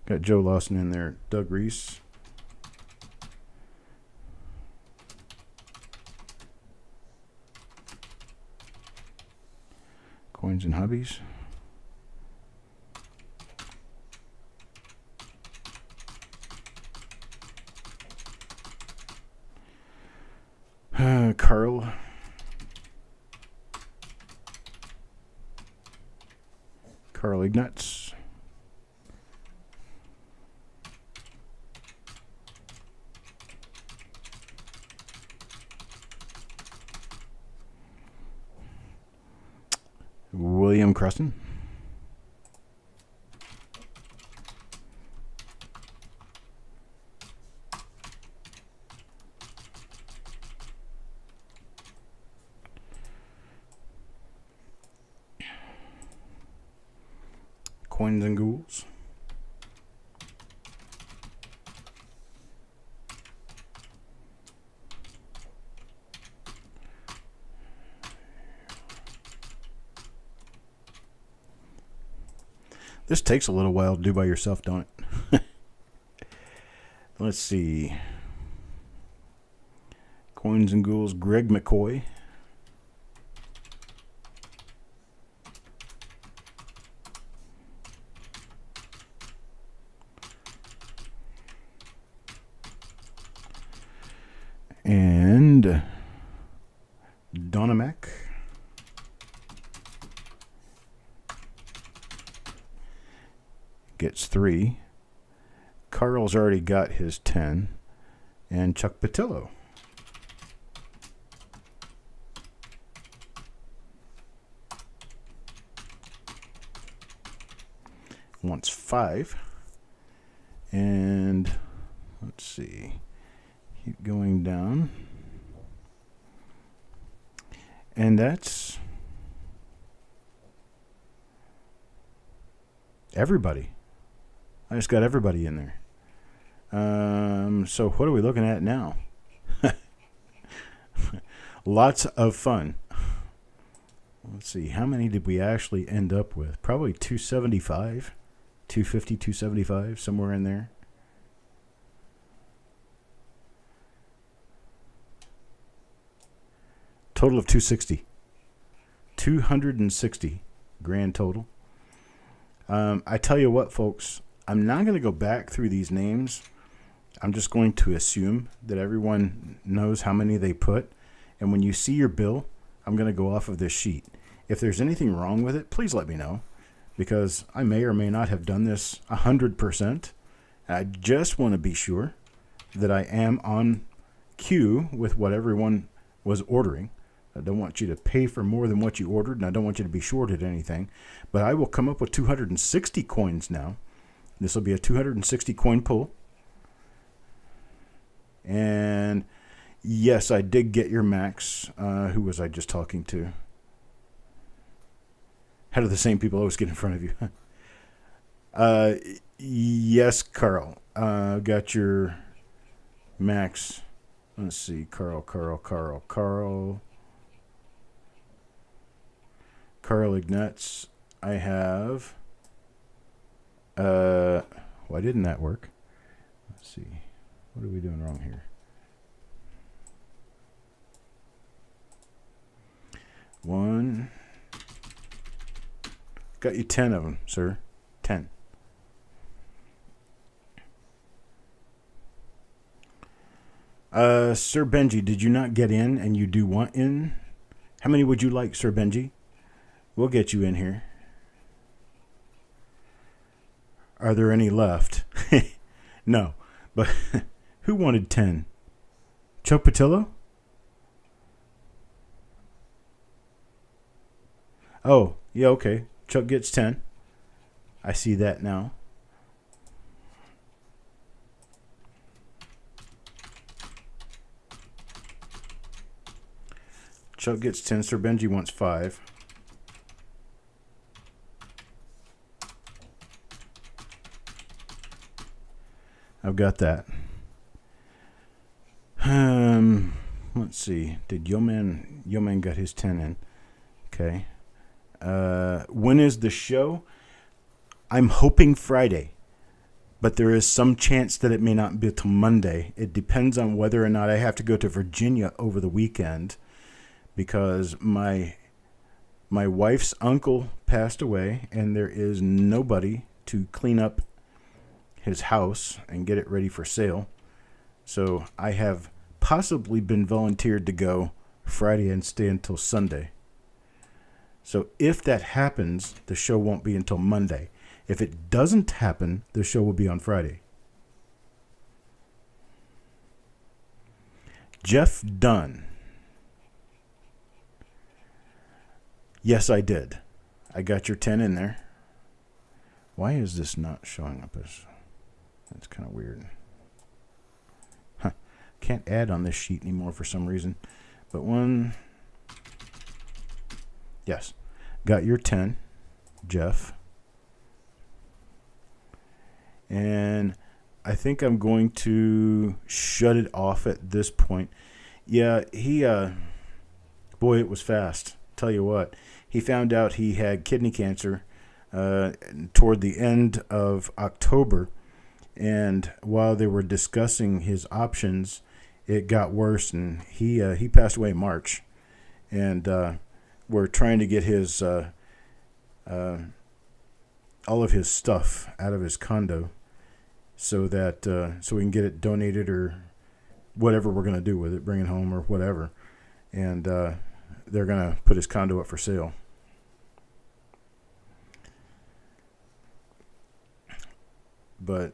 Got Joe Lawson in there. Doug Reese. Coins and Hobbies. Carl. Carl Ignatz. William Creston. Coins and Ghouls. This takes a little while to do by yourself, don't it? Let's see. Coins and Ghouls, Greg McCoy. And Donna Mac. Gets 3. Carl's already got his 10. And Chuck Patillo. Wants 5. And let's see. Keep going down. And that's everybody. I just got everybody in there. So what are we looking at now? Lots of fun. Let's see. How many did we actually end up with? Probably 275, 250, 275, somewhere in there. Total of 260. 260 grand total. I tell you what, folks, I'm not going to go back through these names. I'm just going to assume that everyone knows how many they put. And when you see your bill, I'm going to go off of this sheet. If there's anything wrong with it, please let me know, because I may or may not have done this 100%. I just want to be sure that I am on cue with what everyone was ordering. I don't want you to pay for more than what you ordered, and I don't want you to be shorted anything. But I will come up with 260 coins now. This will be a 260 coin pull. And yes, I did get your max. Who was I just talking to? How do the same people always get in front of you? Yes, Carl. Got your max. Let's see. Carl Ignatz. I have. Why didn't that work? Let's see. What are we doing wrong here? 1. Got you 10 of them, sir. 10. Sir Benji, did you not get in and you do want in? How many would you like, Sir Benji? We'll get you in here. Are there any left? No. But who wanted 10? Chuck Patillo? Oh, yeah, okay. Chuck gets 10. I see that now. Chuck gets 10. Sir Benji wants 5. I've got that. Let's see. Did Yoman got his 10 in? Okay. When is the show? I'm hoping Friday, but there is some chance that it may not be till Monday. It depends on whether or not I have to go to Virginia over the weekend, because my wife's uncle passed away, and there is nobody to clean up his house and get it ready for sale. So I have possibly been volunteered to go Friday and stay until Sunday. So if that happens, the show won't be until Monday. If it doesn't happen, the show will be on Friday. Jeff Dunn. Yes, I did. I got your 10 in there. Why is this not showing up as... That's kind of weird. Huh. Can't add on this sheet anymore for some reason. But one... Yes. Got your 10, Jeff. And I think I'm going to shut it off at this point. Yeah, boy, it was fast. Tell you what. He found out he had kidney cancer toward the end of October. And while they were discussing his options, it got worse, and he passed away in March. And we're trying to get his all of his stuff out of his condo, so that so we can get it donated or whatever we're going to do with it, bring it home or whatever. And they're going to put his condo up for sale. But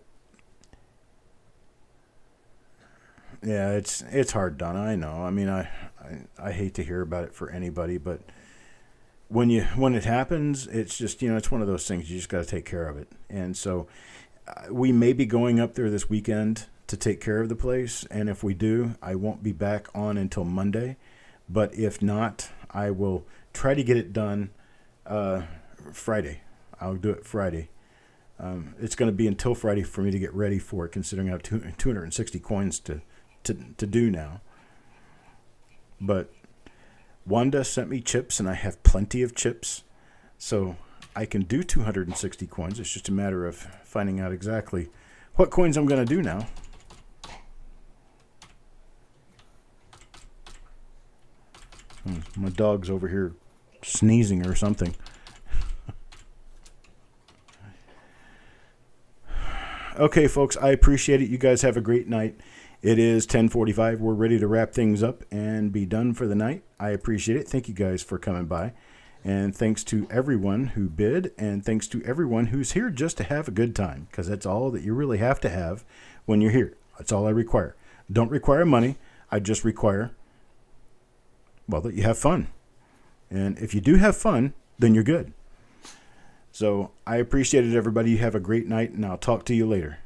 yeah, it's hard done. I know. I mean, I hate to hear about it for anybody, but when it happens, it's just, it's one of those things. You just got to take care of it. And so we may be going up there this weekend to take care of the place, and if we do, I won't be back on until Monday. But if not, I will try to get it done Friday. I'll do it Friday. It's going to be until Friday for me to get ready for it, considering I have 260 coins to do now. But Wanda sent me chips, and I have plenty of chips, so I can do 260 coins. It's just a matter of finding out exactly what coins I'm going to do now. My dog's over here sneezing or something. Okay, folks, I appreciate it. You guys have a great night. It is 10:45. We're ready to wrap things up and be done for the night. I appreciate it. Thank you guys for coming by. And thanks to everyone who bid, and thanks to everyone who's here just to have a good time, because that's all that you really have to have when you're here. That's all I require. Don't require money. I just require, well, that you have fun. And if you do have fun, then you're good. So I appreciate it, everybody. You have a great night, and I'll talk to you later.